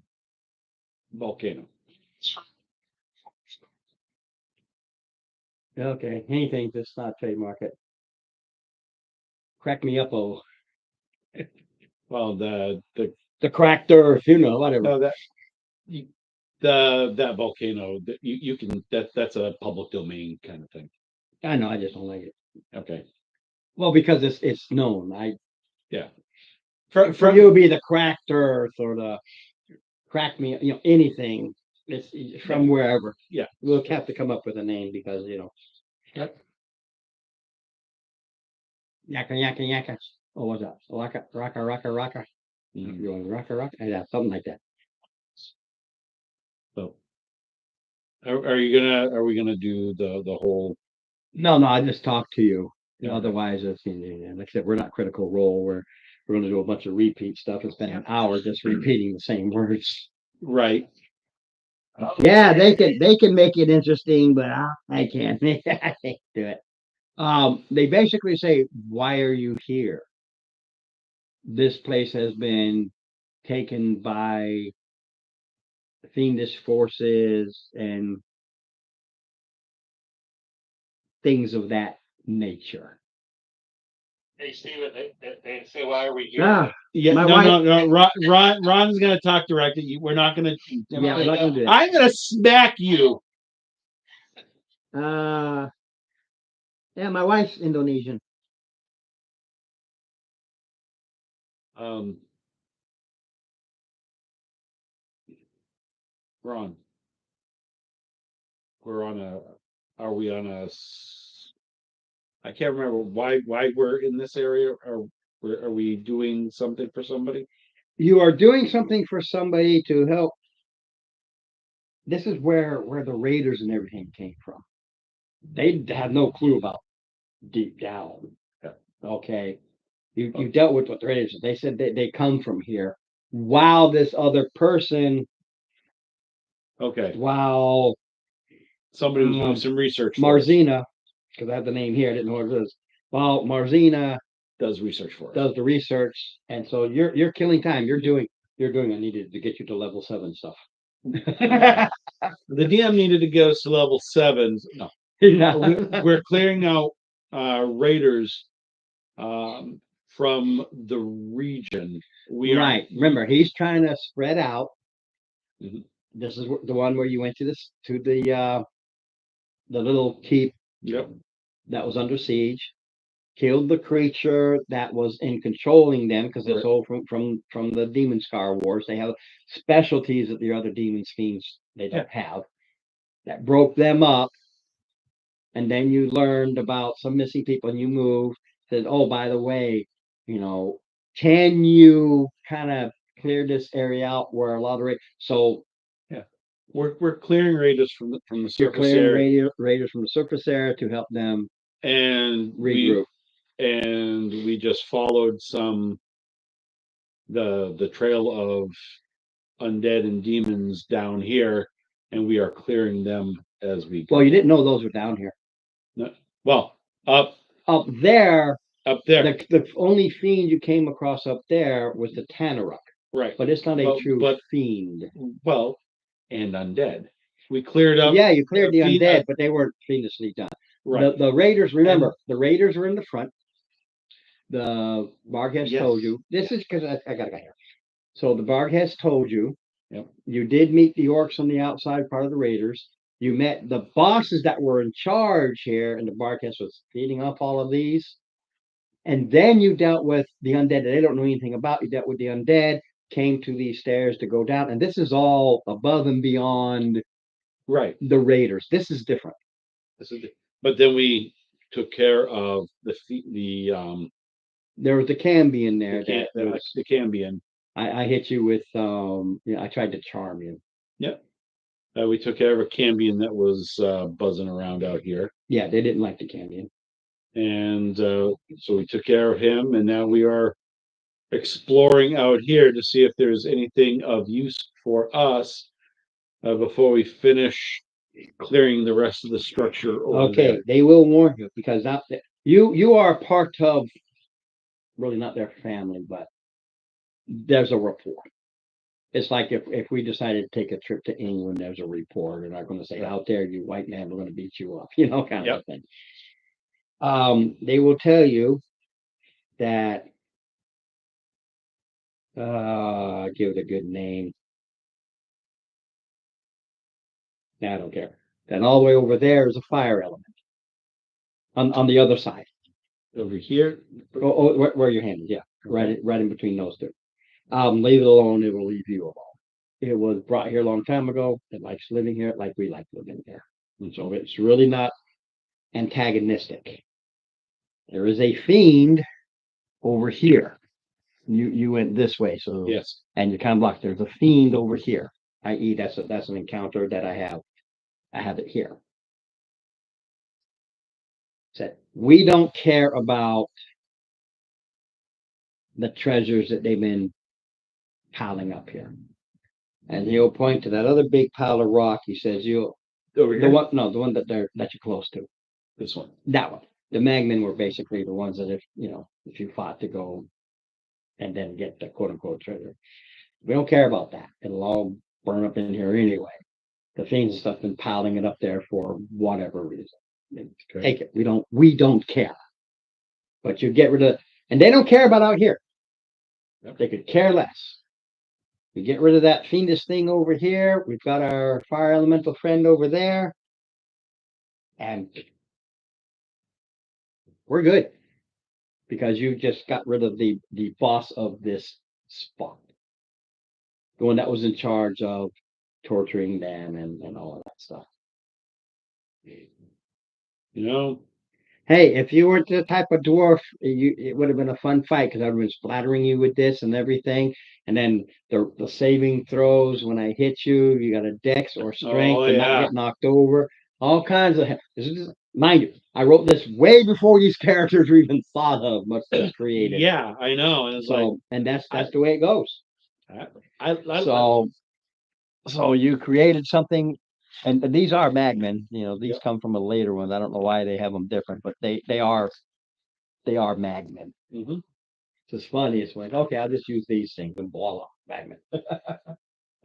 volcano. Okay. Anything just not trademark it. Crack me up, oh. Well, The cracked earth, whatever. no that you, that volcano that you can that's a public domain kind of thing. I know, I just don't like it. Okay. Well, because it's known. For From you, it'd be the cracked earth or the crack me, anything. It's from wherever. Yeah. We'll have to come up with a name because, Yep. Yaka, yaka, yaka. Oh, what's that? Raka, raka, raka, raka. Mhm. You want raka, raka? Yeah, something like that. So, are we gonna do the whole? No, I just talked to you. Yeah. Otherwise, it's, like I said, we're not Critical Role. We're going to do a bunch of repeat stuff and spend an hour just repeating the same words. Right. Yeah, they can make it interesting, but I can't. I can't do it. They basically say, "Why are you here? This place has been taken by fiendish forces and things of that nature." hey Steven, they say why are we here? Ah, Yeah. My No. Ron's gonna talk directly. We're not gonna. yeah, we're not gonna do it. I'm gonna smack you. Yeah, my wife's Indonesian. Ron. Are we on I can't remember why we're in this area. Are we doing something for somebody? You are doing something for somebody to help. This is where the raiders and everything came from. They have no clue about deep down. Yeah. Okay. You dealt with what the raiders. They said they come from here. While this other person, Okay. while Somebody was doing some research. Marzina, because I have the name here, I didn't know what it was. While Marzina does research for us. does the research, and so you're killing time. You're doing. I needed to get you to level 7 stuff. The DM needed to get us to level 7. No, we're clearing out raiders from the region. Right. Remember, he's trying to spread out. Mhm. This is the one where you went to the little keep. Yep. That was under siege. Killed the creature that was in controlling them because it's all from the Demon Scar Wars. They have specialties that the other demons fiends they don't have. That broke them up. And then you learned about some missing people and you moved. Said, oh, by the way, can you kind of clear this area out where a lot of so we're clearing raiders from the you're surface area, clearing raiders from the surface area to help them and regroup. We just followed the trail of undead and demons down here, and we are clearing them as we go. Well, you didn't know those were down here. No, well, up Up there up there, The only fiend you came across up there was the Tanaruk, right? but it's not a But- true but- fiend. Well, and undead. We cleared up. Yeah, you cleared the fiend- undead, but they weren't fiendishly done. Right. The Raiders, remember, the Raiders were in the front. The Barg has Yes. told you. This is because I got a guy here. So the Barg has told you. Yep. You did meet the orcs on the outside part of the Raiders. You met the bosses that were in charge here, and the Barkhead was feeding off all of these. And then you dealt with the undead that they don't know anything about. You dealt with the undead, came to these stairs to go down, and this is all above and beyond Right. the Raiders. This is different. But then we took care of the There was the Cambion there. the Cambion. I hit you with I tried to charm you. We took care of a Cambion that was buzzing around out here. Yeah, they didn't like the Cambion. And so we took care of him, and now we are exploring out here to see if there's anything of use for us before we finish clearing the rest of the structure over Okay, there. they will warn you because now you are part of really not their family, but there's a report. It's like if we decided to take a trip to England, there's a report, and they're going to say, "Out there, you white man, we're going to beat you up," kind of thing. They will tell you that give it a good name. I don't care. Then all the way over there is a fire element on the other side. Over here, Where your hand is, yeah, right in between those two. Leave it alone; it will leave you alone. It was brought here a long time ago. It likes living here, like we like living here, and so it's really not antagonistic. There is a fiend over here. You went this way, so yes. and you're kind of blocked. There's a fiend over here, i.e., that's an encounter that I have. I have it here. Said we don't care about the treasures that they've been piling up here. And he'll point to that other big pile of rock. He says, Over the here, one that you're close to. this one. That one. The Magmen were basically the ones that if you fought to go and then get the quote unquote treasure. We don't care about that. It'll all burn up in here anyway. The fiends and stuff been piling it up there for whatever reason. Take it. We don't care. But you get rid of and they don't care about out here. Yep. They could care less. We get rid of that fiendish thing over here. We've got our fire elemental friend over there. And we're good. Because you just got rid of the boss of this spot. The one that was in charge of torturing them and all of that stuff. Hey, if you weren't the type of dwarf, it would have been a fun fight because I would have been splattering you with this and everything. And then the saving throws when I hit you, you got a dex or strength and not get knocked over. All kinds of mind you, I wrote this way before these characters were even thought of, much less created. Yeah, I know. And it's and that's the way it goes. I So you created something. And these are Magmen, these come from a later one. I don't know why they have them different, but they are Magmen. Mhm. It's funny. It's like, okay, I'll just use these things and voila, Magmen.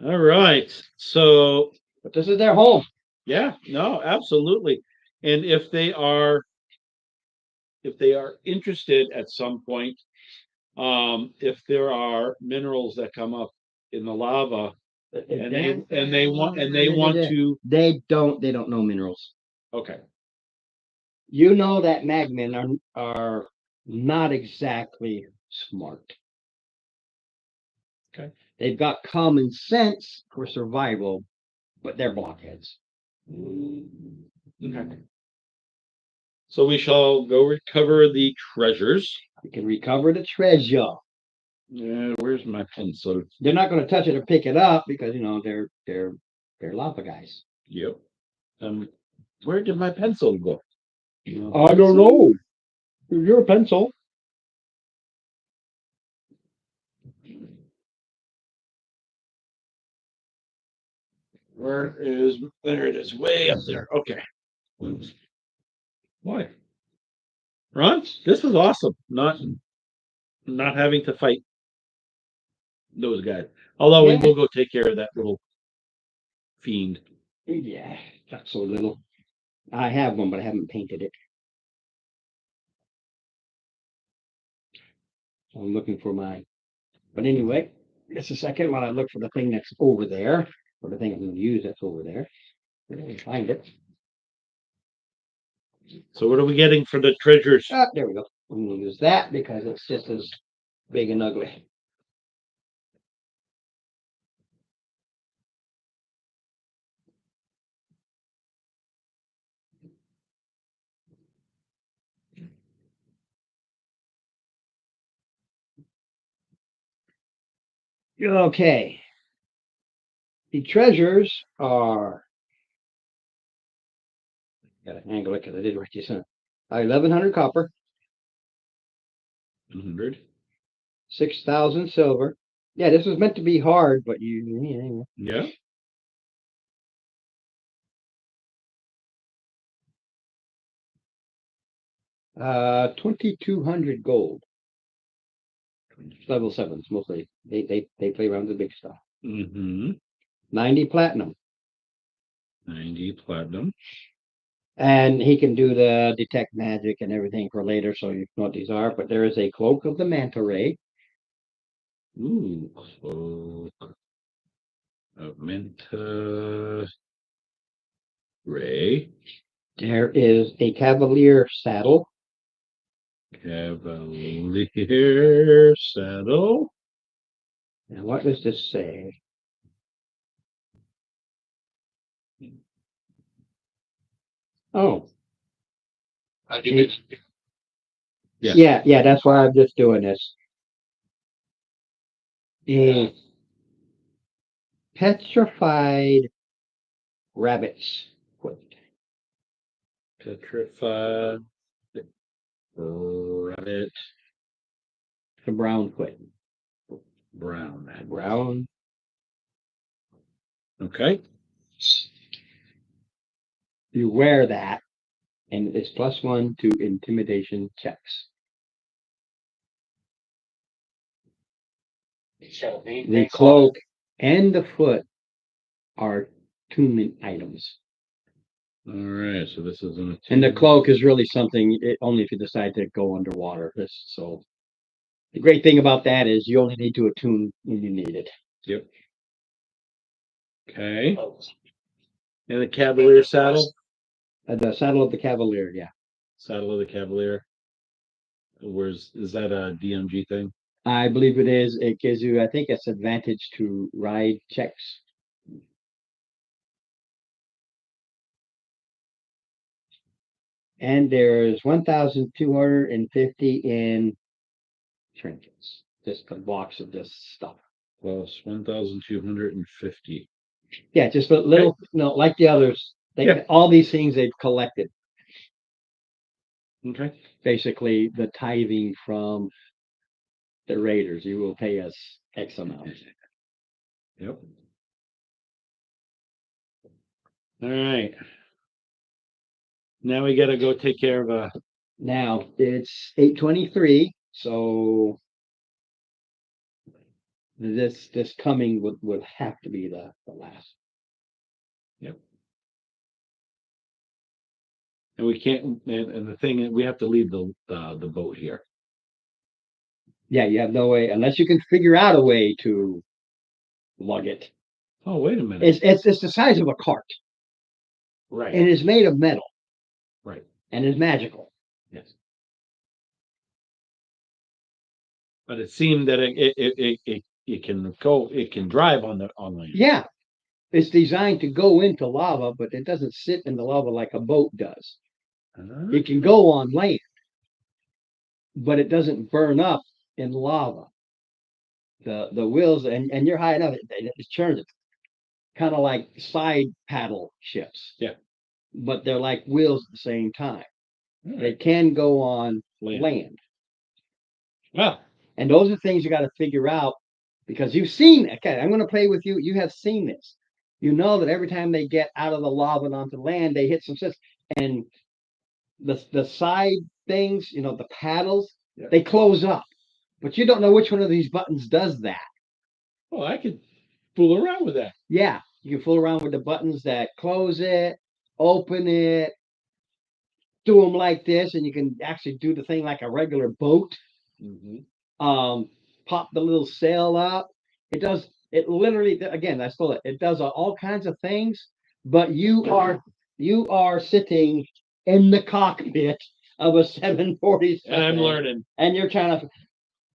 All right. So But this is their home. yeah, no, absolutely. And if they are interested at some point, if there are minerals that come up in the lava and they want to They don't know minerals. okay. You know that Magmen are not exactly smart. Okay. They've got common sense for survival, but they're blockheads. Okay. So we shall go recover the treasures. You can recover the treasure. Yeah, where's my pencil? They're not going to touch it or pick it up because they're lava guys. Yep. Where did my pencil go? I don't know. Your pencil. There it is, way up there. Okay. Why? Ron, this was awesome. Not having to fight those guys. Although we Yeah. will go take care of that little fiend. Yeah, not so little. I have one, but I haven't painted it. I'm looking for mine. But anyway, just a second while I look for the thing that's over there, or the thing I'm going to use that's over there. I can find it. So what are we getting for the treasures? Ah, there we go. I'm going to use that because it's just as big and ugly. Okay. The treasures are. Got to angle it because I did write this on. 1,100 copper, 100. 6,000 silver. Yeah, this was meant to be hard, but you. Yeah. Yeah. 2,200 gold. Level 7s mostly. They play around with the big stuff. Mm-hmm. 90 platinum. 90 platinum. And he can do the detect magic and everything for later, so you know what these are. But there is a cloak of the manta ray. Ooh, cloak of Manta Ray. There is a cavalier saddle. Cavalier saddle. And what does this say? Oh. Yeah. Yeah, that's why I'm just doing this. The petrified rabbits. Petrified rabbit The brown foot. brown. Brown. Okay. You wear that, and it's +1 to intimidation checks. The cloak and the foot are attunement items. All right. So this is an And the cloak is really something only if you decide to go underwater. So the great thing about that is you only need to attune when you need it. Yep. Okay. And the Cavalier saddle. The saddle of the cavalier, yeah. Saddle of the Cavalier. Is that a DMG thing? I believe it is. It gives you, I think it's advantage to ride checks. And there's 1,250 in trinkets. Just a box of this stuff. Plus 1,250. Yeah, just a little, like the others. Yeah. All these things they've collected. Okay. Basically, the tithing from the raiders. You will pay us X amount. Yep. All right. Now we got to go take care of Now it's 8:23, so this coming would have to be the last. Yep. And we can't. And the thing is, we have to leave the boat here. Yeah, you have no way unless you can figure out a way to lug it. Oh, wait a minute. It's the size of a cart, Right. and it's made of metal, Right. and it's magical. Yes. But it seemed that it can go. It can drive on land. Yeah, it's designed to go into lava, but it doesn't sit in the lava like a boat does. It can go on land, but it doesn't burn up in lava. The wheels and you're high enough, it churns it. Kind of like side paddle ships. Yeah. But they're like wheels at the same time. All They right. can go on land. Well, And those are things you got to figure out because you've seen. Okay, I'm going to play with you. You have seen this. You know that every time they get out of the lava and onto land, they hit some system. And the side things, you know, the paddles, Yeah. they close up. But you don't know which one of these buttons does that. Oh, I could fool around with that. Yeah, you can fool around with the buttons that close it, open it, do them like this, and you can actually do the thing like a regular boat. Pop the little sail up. It does. It literally, again, I stole it. It does all kinds of things, but you are sitting in the cockpit of a 747, And I'm learning. and you're trying to.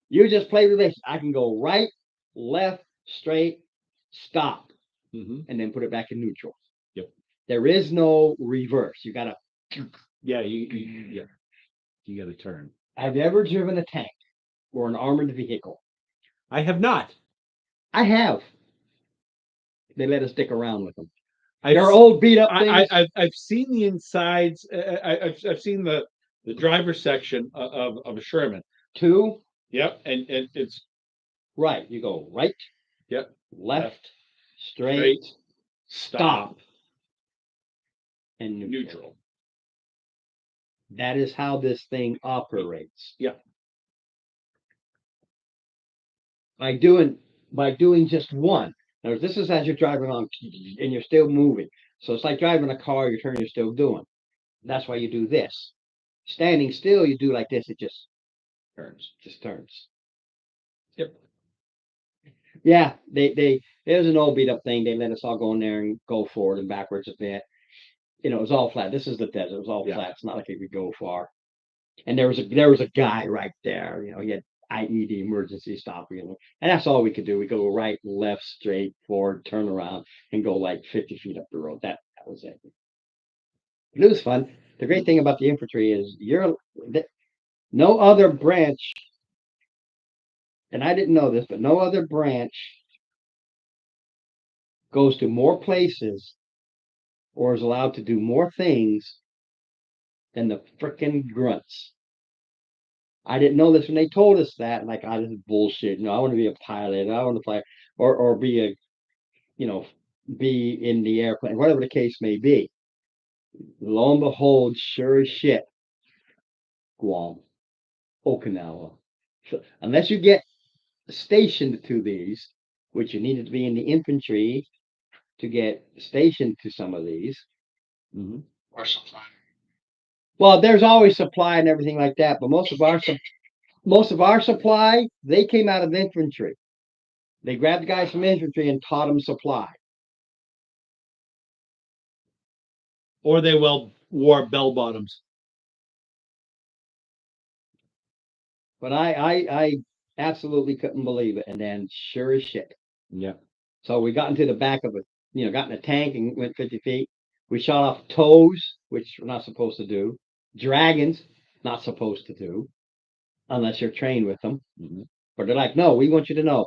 You just play with this. I can go right, left, straight, stop, and then put it back in neutral. Yep. There is no reverse. You gotta. Yeah, you got to turn. Have you ever driven a tank or an armored vehicle? I have not. I have. They let us stick around with them. I've, They're old beat up things. I've seen the insides. I've seen the driver's section of a Sherman. Two, Yep, and it's right. You go right, yep, left, straight, stop, and neutral. neutral. That is how this thing operates. Yep. By doing just one. Now, this is as you're driving along and you're still moving. So it's like driving a car, you turn, you're still doing. That's why you do this. Standing still, you do like this, it just turns. Yep. Yeah, it was an old beat up thing. They let us all go in there and go forward and backwards a bit. You know, it was all flat. This is the desert. It was all flat. It's not like it could go far. And there was a guy right there. You know, he had IED, emergency stop. You know, and that's all we could do. We go right, left, straight, forward, turn around, and go like 50 feet up the road. That was it. But it was fun. The great thing about the infantry is no other branch, and I didn't know this, but no other branch goes to more places or is allowed to do more things than the frickin' grunts. I didn't know this when they told us that. Like, this is bullshit. I want to be a pilot. I want to fly or be be in the airplane, whatever the case may be. Lo and behold, sure as shit, Guam, Okinawa. So, unless you get stationed to these, which you needed to be in the infantry to get stationed to some of these. Or supply. Well, there's always supply and everything like that, but most of our supply, they came out of infantry. They grabbed guys from infantry and taught them supply. Or they wore bell bottoms. But I absolutely couldn't believe it. And then sure as shit. Yeah. So we got into the back of it, got in a tank and went 50 feet. We shot off toes, which we're not supposed to do. Dragons, not supposed to do, unless you're trained with them. But they're like, no, we want you to know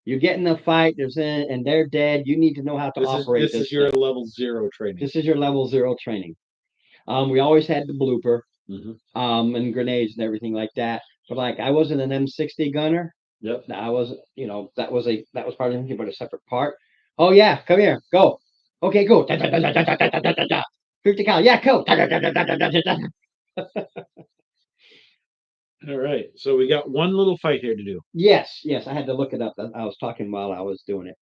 you get in a fight, and they're dead. You need to know how to operate this. This is your level 0 training. This is your level 0 training. We always had the blooper, and grenades and everything like that. But like, I wasn't an M60 gunner. Yep. I wasn't, that was part of anything but a separate part. Oh yeah, come here, go. Okay, go. 50 cal. Yeah, go. All right. So we got one little fight here to do. Yes, I had to look it up. I was talking while I was doing it.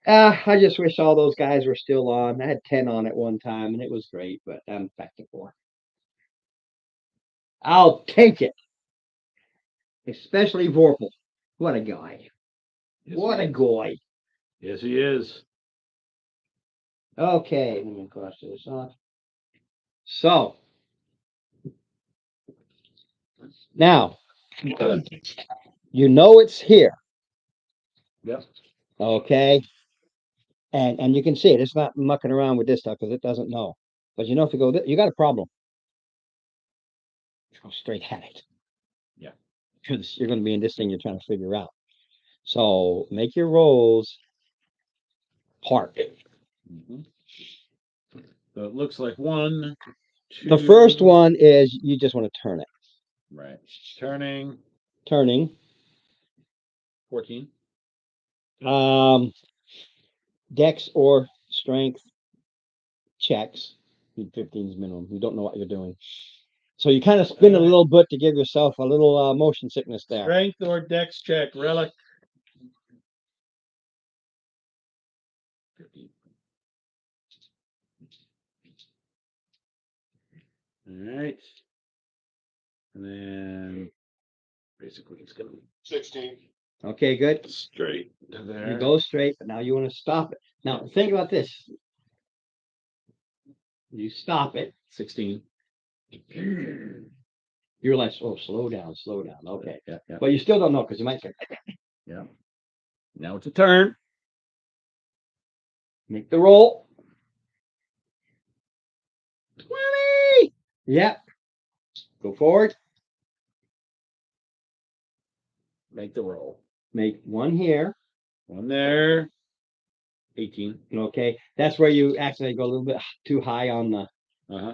I just wish all those guys were still on. I had 10 on at one time, and it was great, but I'm back to 4. I'll take it. Especially Vorpal. What a guy. What a guy. Yes, he is. Okay, let me cross this off. So, now, it's here. Yep. Okay. And you can see it. It's not mucking around with this stuff because it doesn't know. But if you go, you got a problem. Go straight at it. Yeah. Because you're going to be in this thing you're trying to figure out. So make your rolls. Park. So it looks like 1, 2. The first one is you just want to turn it. Right. Turning. 14. Dex or strength checks. Speed 15 is minimum. You don't know what you're doing. So you kind of spin a little bit to give yourself a little motion sickness there. Strength or dex check, relic. All right. And then basically it's gonna be 16. Okay, good. straight to You there. go straight, but now you want to stop it. Now think about this. You stop it. 16. You're like, oh, slow down, slow down. Okay. Yeah, yeah. But you still don't know because you might say, Now it's a turn. make the roll. 20. Yep. Go forward. Make the roll. Make one here. One there. 18. Okay. That's where you actually go a little bit too high on the. Uh-huh.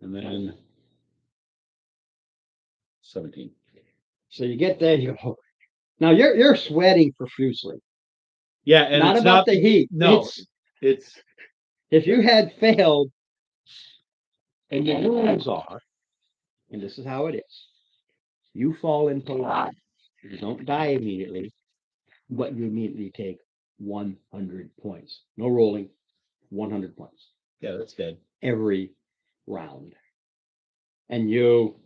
And then 17. So you get there, you go. Now you're sweating profusely. Yeah, and Not it's about not the heat. no, It's, it's if you had failed, and the rules are, and this is how it is, you fall into line. You don't die immediately, but you immediately take 100 points. No rolling, 100 points yeah, that's dead. every round. And you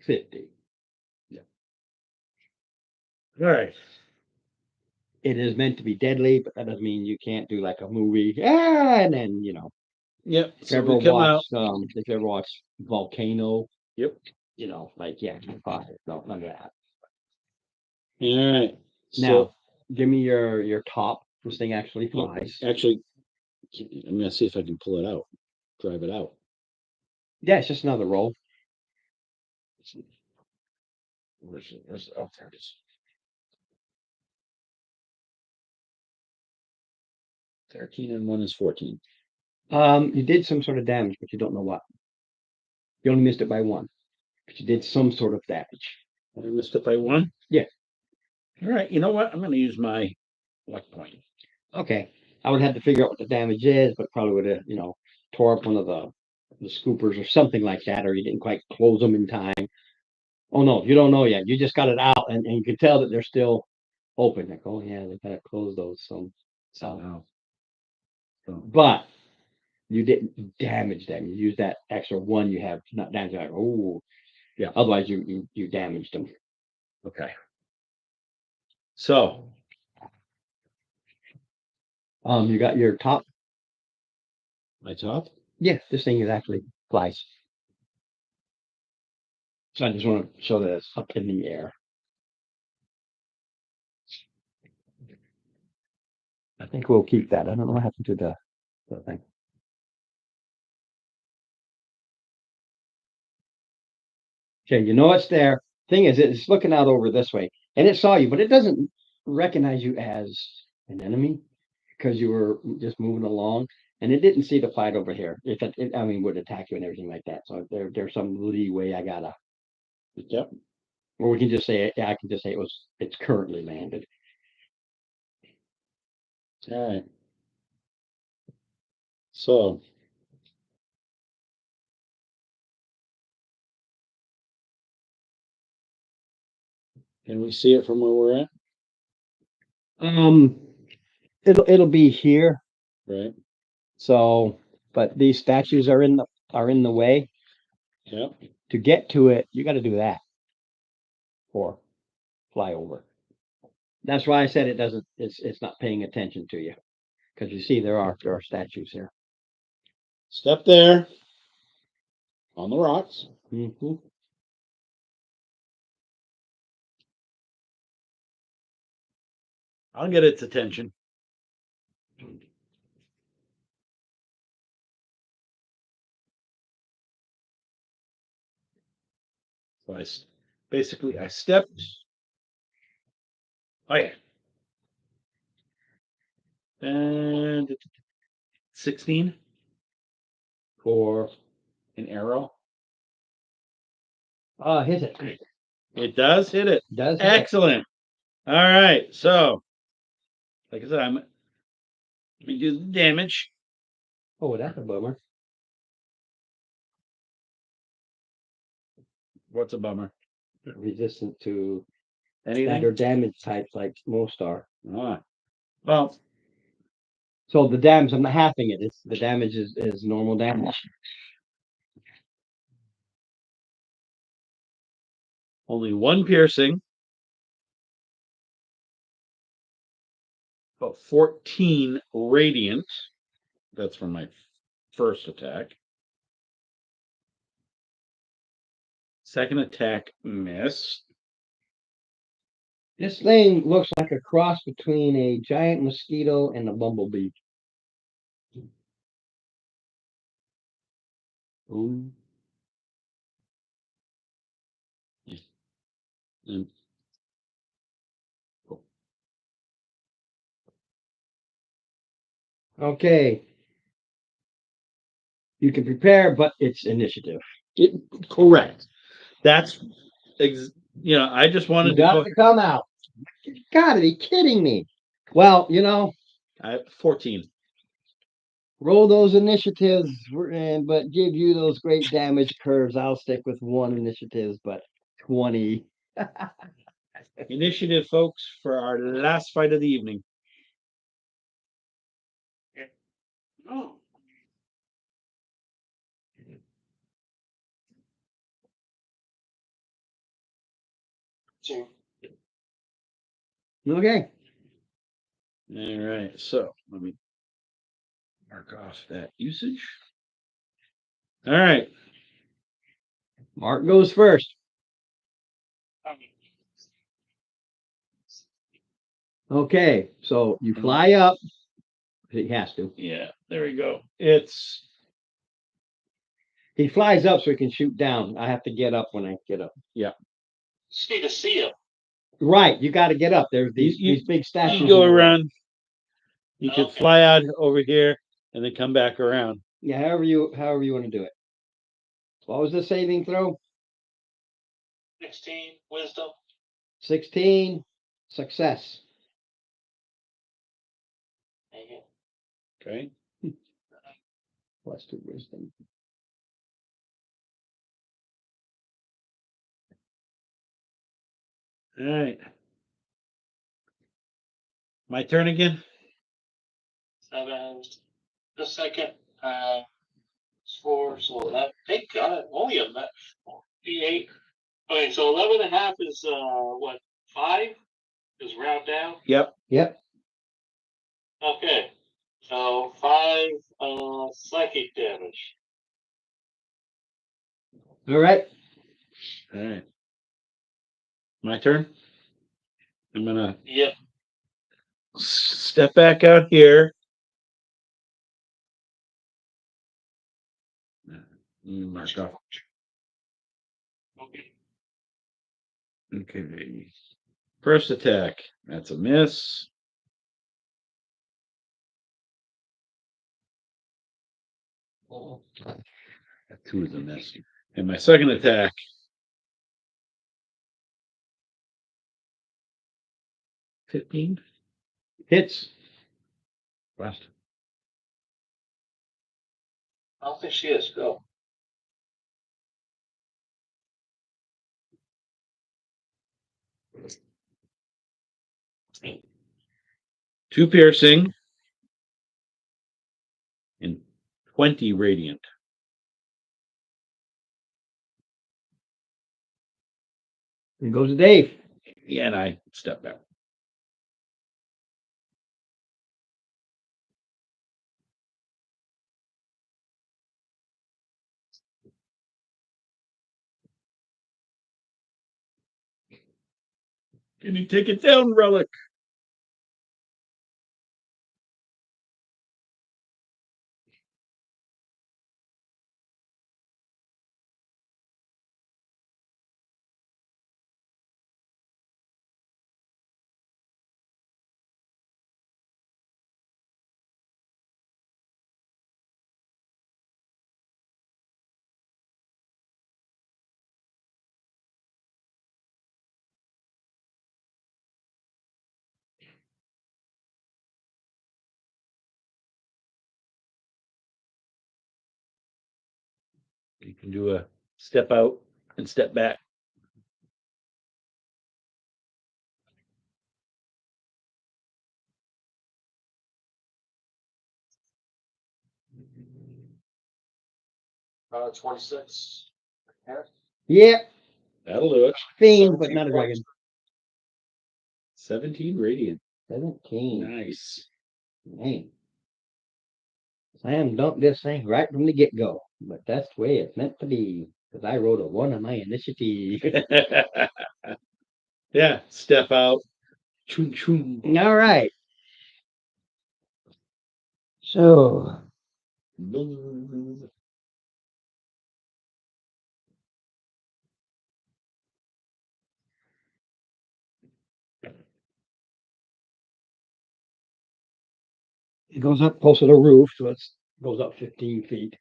50. All right. It is meant to be deadly, but that doesn't mean you can't do like a movie. And then, Yep. if So you ever we come out. watched, if you ever watched Volcano, Yep. like, yeah, no, none of that. All right. Now, give me your top. This thing actually So flies. actually, I'm gonna see if I can pull it out, drive it out. Yeah, it's just another roll. Where's it? Oh, there it is. 13 and 1 is 14. You did some sort of damage, but you don't know what. You only missed it by 1, but you did some sort of damage. I missed it by 1? Yeah. All right. You know what? I'm gonna use my luck point. Okay. I would have to figure out what the damage is, but probably would have, tore up one of the scoopers or something like that, or you didn't quite close them in time. Oh no, you don't know yet. You just got it out, and you can tell that they're still open. Like, oh yeah, they gotta close those. So, Wow. but you didn't damage them. You used that extra 1 you have not damage. Like, oh, Yeah. Otherwise, you damaged them. Okay. So You got your top. my top. Yeah, this thing is actually flies. So I just want to show that it's up in the air. I think we'll keep that. I don't know what happened to the thing. Okay, you know it's there. Thing is, it's looking out over this way, and it saw you, but it doesn't recognize you as an enemy because you were just moving along, and it didn't see the fight over here. If it I mean, would attack you and everything like that. So there's some leeway I gotta. Yep. Or we can just say, yeah, I can just say it's currently landed. All right. So can we see it from where we're at? It'll be here. Right. So, but these statues are in the way. Yep. To get to it, you got to do that or fly over. That's why I said it doesn't. It's not paying attention to you because you see there are statues here. Step there on the rocks. Mm-hmm. I'll get its attention. So I stepped. Oh yeah. And 16 For an arrow. hit it. It does hit it. Does hit it. Excellent. All right. So, like I said, we do the damage. Oh, that's a bummer. What's a bummer? resistant to Anything? standard damage types like most are. Ah. Well, So the damage, I'm not halving it. It's the damage is normal damage. only one piercing. But 14 radiant. That's from my first attack. Second attack miss. This thing looks like a cross between a giant mosquito and a bumblebee. Ooh. And Okay. You can prepare, but it's initiative. correct. That's I just You wanted to got go. to come out. You gotta be kidding me. Well, 14. roll those initiatives, but give you those great damage curves. I'll stick with one initiatives, but 20. Initiative, folks, for our last fight of the evening. Oh. Two. Okay. All right. So let me mark off that usage. All right. Mark goes first. Okay, so you fly up. He has to. Yeah. There we go. He flies up so he can shoot down. I have to get up when I get up. Just need to see him. Right, you got to get up. There's these big statues. You go in the way. around. You could Okay. fly out over here and then come back around. Yeah, however you want to do it. What was the saving throw? 16 wisdom. 16. Success. Okay. Plus 2 wisdom. All right. My turn again. 7. Just a second. 4. So that. Thank God. Only a 8. Okay, so 11 and a half is what? 5? Just round down. Yep. Yep. Okay. So 5 psychic damage. All right. All right. My turn. I'm gonna Yep. step back out here. Mark off. Okay. Okay. First attack. That's a miss. That 2 is a miss. And my second attack. $15. Hits. Last. I don't think she is. Go. Two piercing. And 20 radiant. And goes to Dave. Yeah, and I step back. Can you take it down, Relic? You can do a step out and step back. 26. Yeah, That'll do it. fiend, but not a dragon. 17 radiant. 17. Nice. Man. Slam dunk this thing right from the get go. But that's the way it's meant to be. Because I rolled a 1 on my initiative. Yeah, step out. Choom choom. All right. So, it goes up close to the roof, so it goes up 15 feet.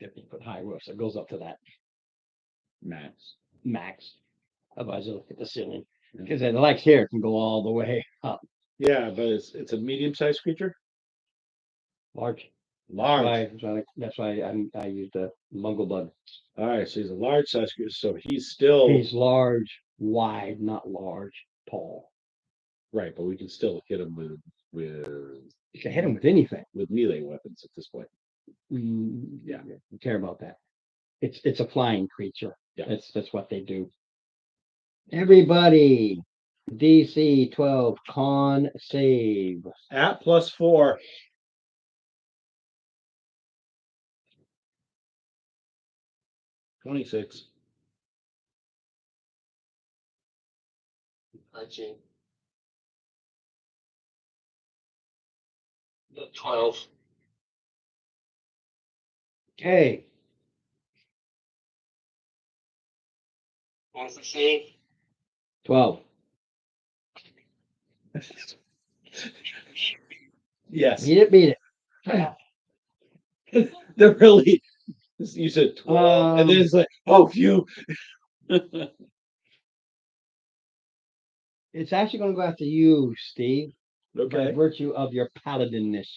50-foot high roof, so it goes up to that max. Otherwise, you'll hit the ceiling. Because the lights here can go all the way up. Yeah, but it's a medium-sized creature. Large. Large. That's why I used the Mungle Bug. All right, so he's a large size creature. So he's still He's large, wide, not large, tall. right, but we can still hit him with You can hit him with anything. with melee weapons at this point. Yeah, you care about that. It's a flying creature. Yeah. That's what they do. Everybody, DC 12 con save. At +4. $26. 19. 12. Okay, What's the save? 12. Yes. Beat it. They're really. You said 12, and then it's like, oh, phew. It's actually going to go after you, Steve, by Okay. virtue of your paladinness.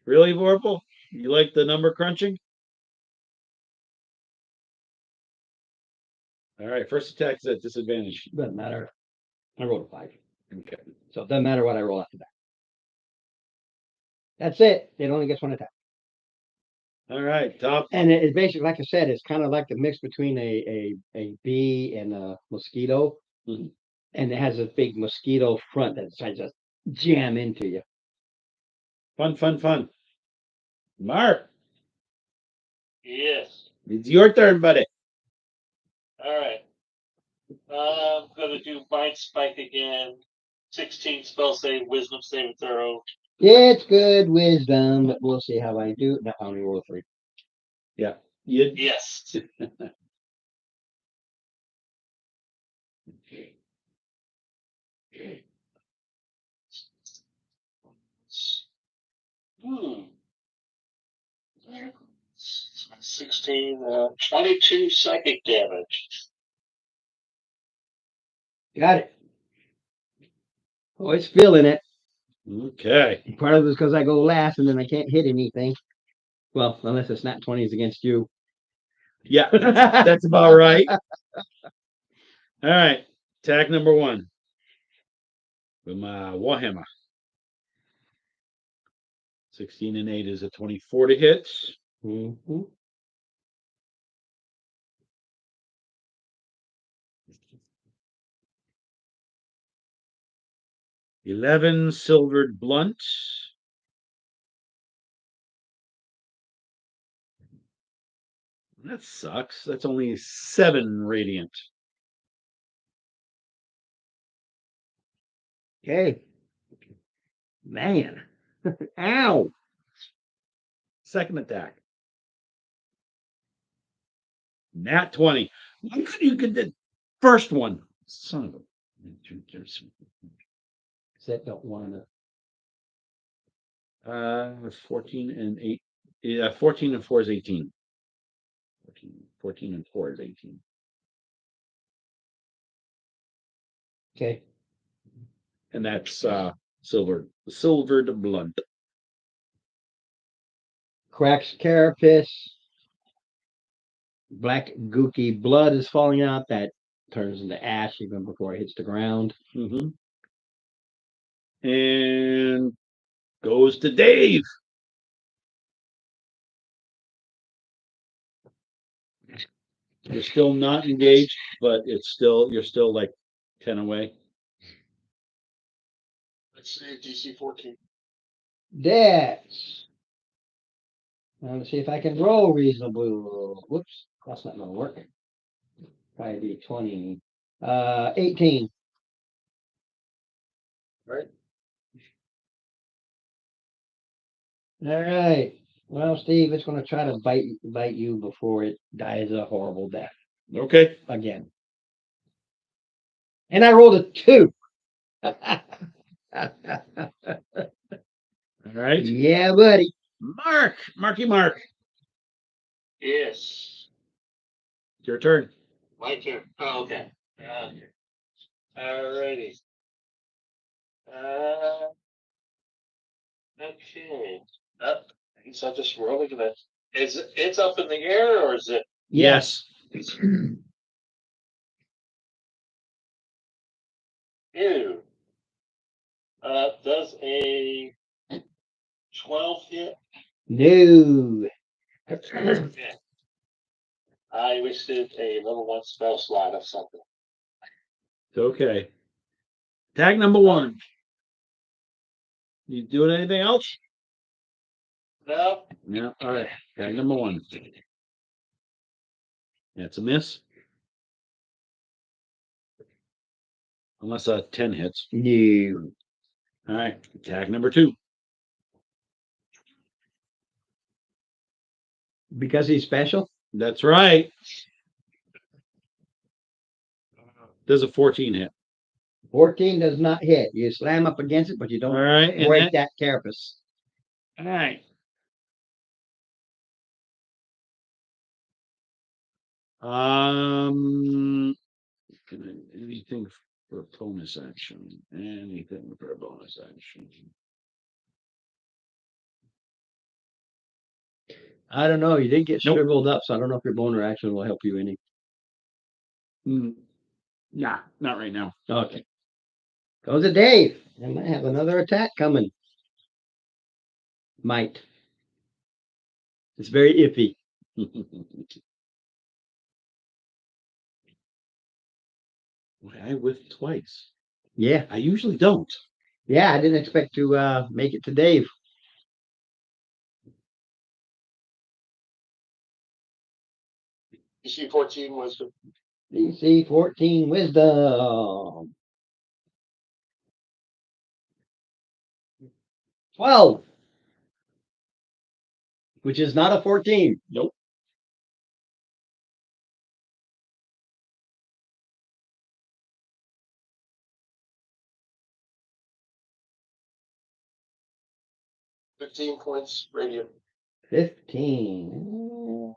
Really, Vorpal? You like the number crunching? All right. First attack is at disadvantage. Doesn't matter. I rolled a 5. Okay. So it doesn't matter what I roll after that. That's it. It only gets one attack. All right. Top. And it's basically, like I said, it's kind of like the mix between a bee and a mosquito. Mhm. And it has a big mosquito front that tries to jam into you. Fun. Mark, Yes. it's your turn, buddy. All right. I'm gonna do Mind Spike again. 16 spell save, Wisdom saving throw. It's good wisdom, but we'll see how I do. No, I only roll a 3. You Yes. Hmm. 16, 22 psychic damage. Got it. Oh, it's feeling it. okay? Part of it is because I go last and then I can't hit anything. Well, unless it's not 20s against you. Yeah, that's about right. All right. Attack number 1 with my Warhammer. 16 and 8 is a 24 to hit. Mhm. 11 silvered blunt. That sucks. That's only 7 radiant. Okay. Man. Ow. Second attack. Nat 20. Why couldn't you get the first one? Son of a. That don't want to. 14 and 8. Yeah, 14 and 4 is 18. 14 and 4 is 18. Okay. and that's silvered blunt. Cracks carapace. Black gooky blood is falling out. That turns into ash even before it hits the ground. Mm-hmm. And goes to Dave. You're still not engaged, but you're still like 10 away. Let's see, DC 14. That's. Let's see if I can roll reasonable. Whoops, that's not gonna work. Probably be 20. 18. Right. All right. Well, Steve, it's gonna try to bite you before it dies a horrible death Okay. again. And I rolled a 2. All right. Yeah, buddy. Marky Mark. Yes. Your turn. My turn. Oh, okay. Alrighty. Okay. I guess I'll just roll into that. It's up in the air or is it? Yes. Ew. Does a 12 hit? No. Okay. I wasted a level 1 spell slot of something. It's okay. Tag number 1. You doing anything else? No. Yeah. All right. Tag number 1. That's a miss. Unless a 10 hits. No. All right. Tag number 2. Because he's special? That's right. There's a 14 hit. 14 does not hit. You slam up against it, but you All don't right. And break that carapace. all right. Anything for a bonus action? Anything for a bonus action? I don't know. You did get Nope. shriveled up, so I don't know if your boner action will help you any. Nah, not right now. Okay. Goes to Dave. I might have another attack coming. Might. It's very iffy. I whiffed twice. Yeah. I usually don't. Yeah, I didn't expect to make it to Dave. DC 14 wisdom. DC 14 wisdom. 12. Which is not a 14. Nope. $15 points radiant. 15.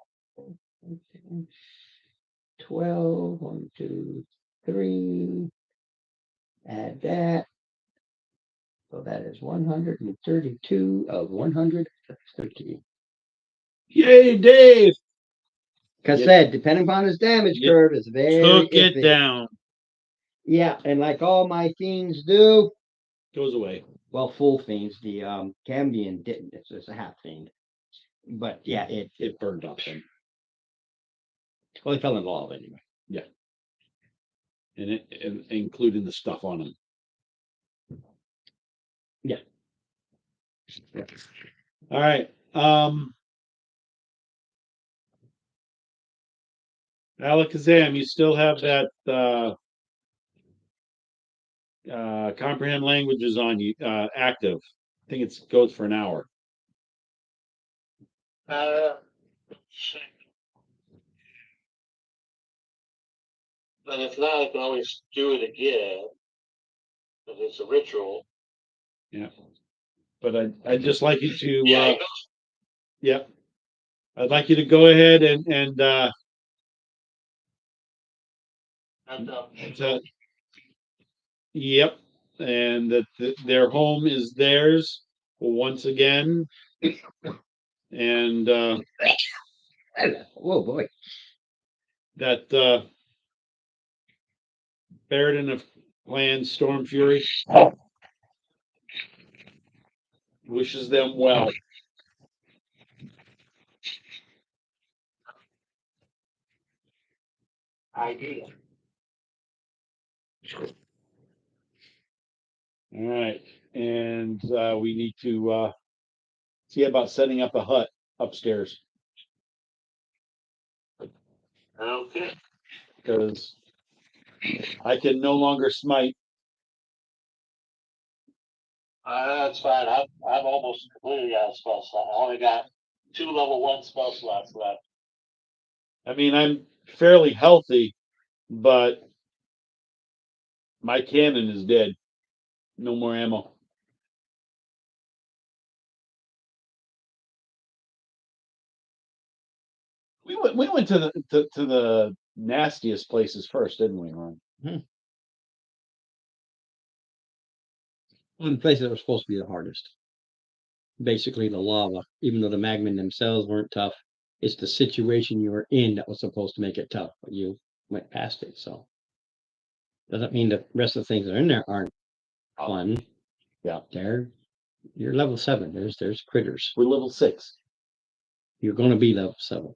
12. 1, 2, 3. Add that. So that is 132 of 113. Yay, Dave! Because You said, depending upon his damage you curve, is very took it iffy. down. Yeah, and like all my fiends do, Goes away. well, full fiends, the Cambion didn't. It's just a half fiend. But yeah, it burned up him. Well, he fell in lava anyway. And including the stuff on him. Yeah. All right. Alakazam, you still have that comprehend languages on you active. I think it goes for an hour. And if not, I can always do it again. Because it's a ritual. Yeah. But I'd just like you to yep. I'd like you to go ahead and yep. and that their home is theirs once again. And Whoa, boy. that Barrett of Clan Storm Fury wishes them well. Idea. All right, and we need to see about setting up a hut upstairs Okay. because I can no longer smite. That's fine. I'm almost completely out of spell slot. I only got 2 level 1 spell slots left. I mean, I'm fairly healthy, but my cannon is dead. No more ammo. We went to the nastiest places first, didn't we, Ron? One of the places that were supposed to be the hardest. Basically, the lava, even though the magmen themselves weren't tough, it's the situation you were in that was supposed to make it tough, but you went past it. So, doesn't mean the rest of the things that are in there aren't fun. Yeah. You're level 7. There's critters. We're level 6. You're going to be level 7.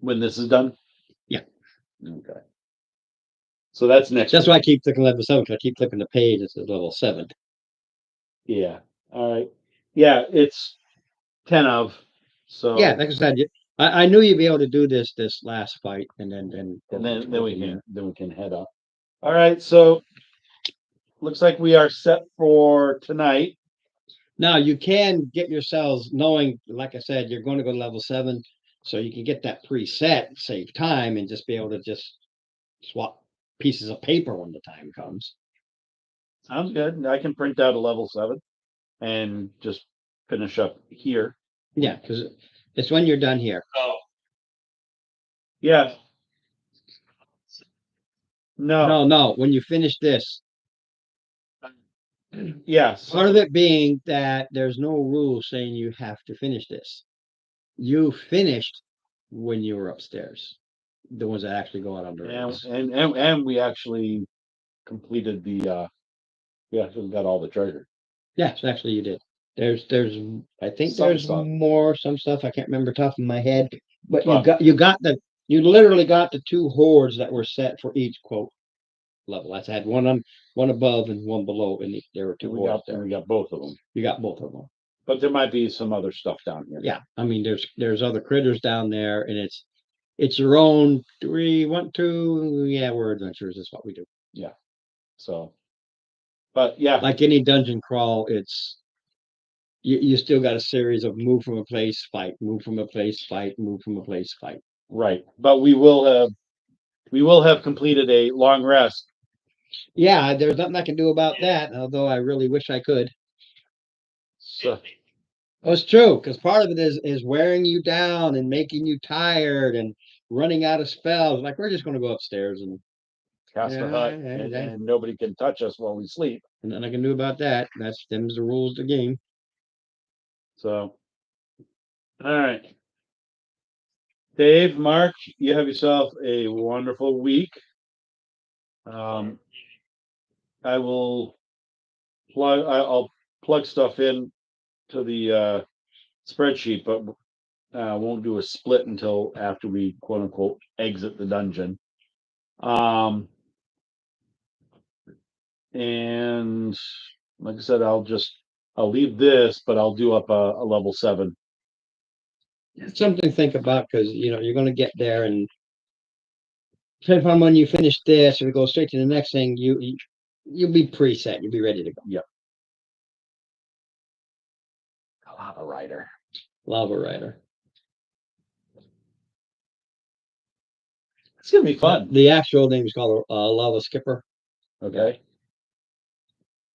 When this is done? Yeah. Okay. So that's next. That's why I keep clicking level 7, because I keep flipping the page. It says level 7. Yeah. All right. Yeah, it's 10 of. So Yeah, like I said, I knew you'd be able to do this last fight, and then we can head up. All right. So looks like we are set for tonight. Now you can get yourselves knowing, like I said, you're going to go to level 7, so you can get that preset, save time, and just be able to just swap pieces of paper when the time comes. Sounds good. I can print out a level 7 and just finish up here. Yeah, because it's when you're done here. Oh, Yeah. No. No, when you finish this. Yes. Part of it being that there's no rule saying you have to finish this. You finished when you were upstairs. The ones that actually go out on the rails. And we actually completed the we actually got all the treasure. Yes, actually you did. There's I think Some there's stuff. some stuff I can't remember top of my head, but But- you literally got the 2 hordes that were set for each quote level. I had one above and one below, and there were 2 hordes there. we got both of them. You got both of them. But there might be some other stuff down here. Yeah, I mean there's other critters down there, and it's your own 1, 2. Yeah, we're adventurers. That's what we do. So, but yeah, Like any dungeon crawl, it's you still got a series of move from a place, fight, move from a place, fight, move from a place, fight. right. But we will have completed a long rest. Yeah, there's nothing I can do about that, although I really wish I could. So, Oh, it's true, because part of it is wearing you down and making you tired and running out of spells. Like we're just going to go upstairs and cast a Yeah, hut, yeah. and nobody can touch us while we sleep. nothing I can do about that. Them's the rules of the game. So, all right. Dave, Mark, you have yourself a wonderful week. I'll plug stuff in to the spreadsheet, but won't do a split until after we quote unquote exit the dungeon. And like I said, I'll leave this, but I'll do up a level 7. It's something to think about, because you're going to get there, and depending on when you finish this or go straight to the next thing, you'll be preset. You'll be ready to go. Lava Rider. Lava Rider. It's gonna be fun. The actual name is called Lava Skipper. Okay.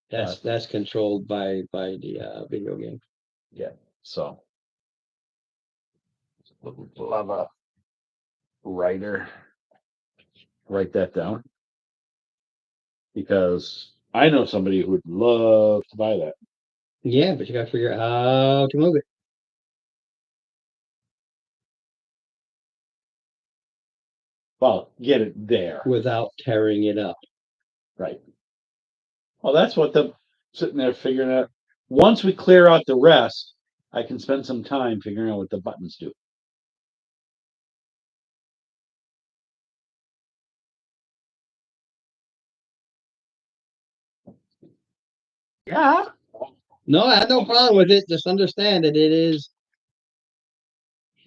That's controlled by the video game. So Lava Rider. Write that down. Because I know somebody who would love to buy that. Yeah, but you gotta figure out how to move it. Well, get it there. Without tearing it up. Right. Well, that's what the sitting there figuring out. Once we clear out the rest, I can spend some time figuring out what the buttons do. Yeah. No, I have no problem with it. Just understand that it is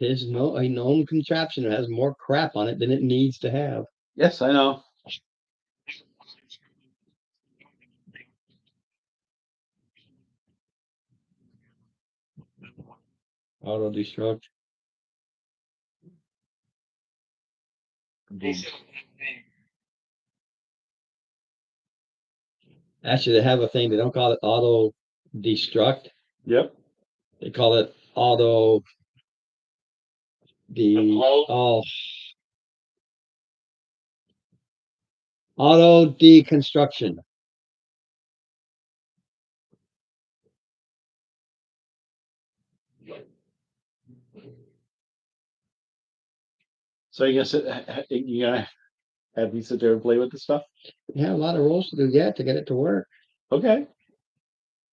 a known contraption. It has more crap on it than it needs to have. Yes, I know. Auto destruct. Actually, they have a thing. They don't call it auto destruct. Yep. They call it auto Deploy? auto deconstruction. So you gonna have me sit there and play with the stuff? You have a lot of rules to do yet to get it to work. Okay.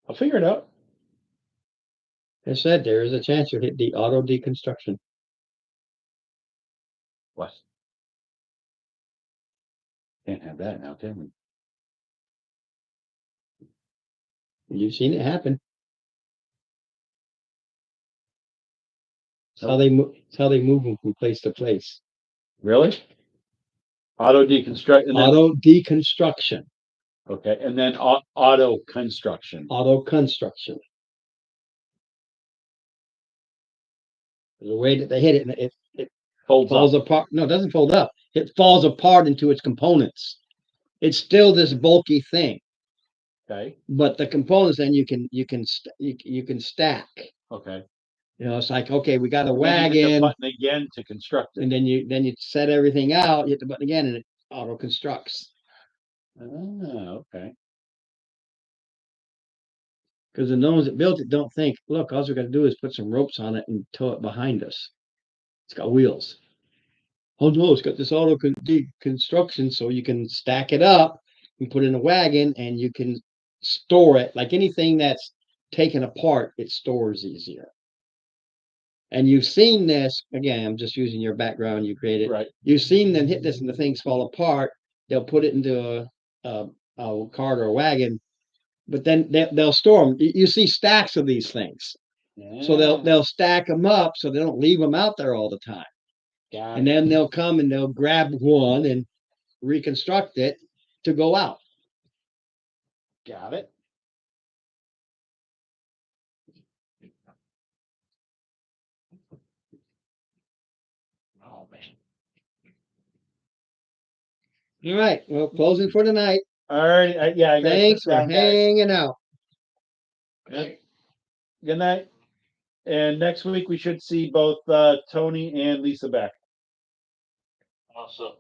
I'll figure it out. I said there is a chance you'll hit the auto deconstruction. What? Can't have that now, can we? You've seen it happen. It's how Nope. they move. It's how they move them from place to place. Really? Auto deconstruct and then Auto deconstruction. okay, and then auto construction. Auto construction. There's a way that they hit it, and it Folds falls up. apart. No, it doesn't fold up. It falls apart into its components. It's still this bulky thing, Okay. but the components then you can stack. Okay. You know, it's like, okay, we got a And then you hit the wagon, button again to construct it. and then you set everything out. You hit the button again, and it auto constructs. Oh, okay. Because the ones that built it don't think, look, all we got to do is put some ropes on it and tow it behind us. It's got wheels. Oh no, it's got this auto deconstruction, so you can stack it up and put it in a wagon, and you can store it. Like anything that's taken apart, it stores easier. And you've seen this again. I'm just using your background. You created. Right. You've seen them hit this, and the things fall apart. They'll put it into a cart or a wagon, but then they'll store them. You see stacks of these things, so they'll stack them up so they don't leave them out there all the time. Got And it. then they'll come and they'll grab one and reconstruct it to go out. Got it. Oh man. All right. Well, closing for tonight. All right. Yeah. I gotta Thanks sit for down, guys. hanging out. Good. Good night. And next week we should see both Tony and Lisa back. Also.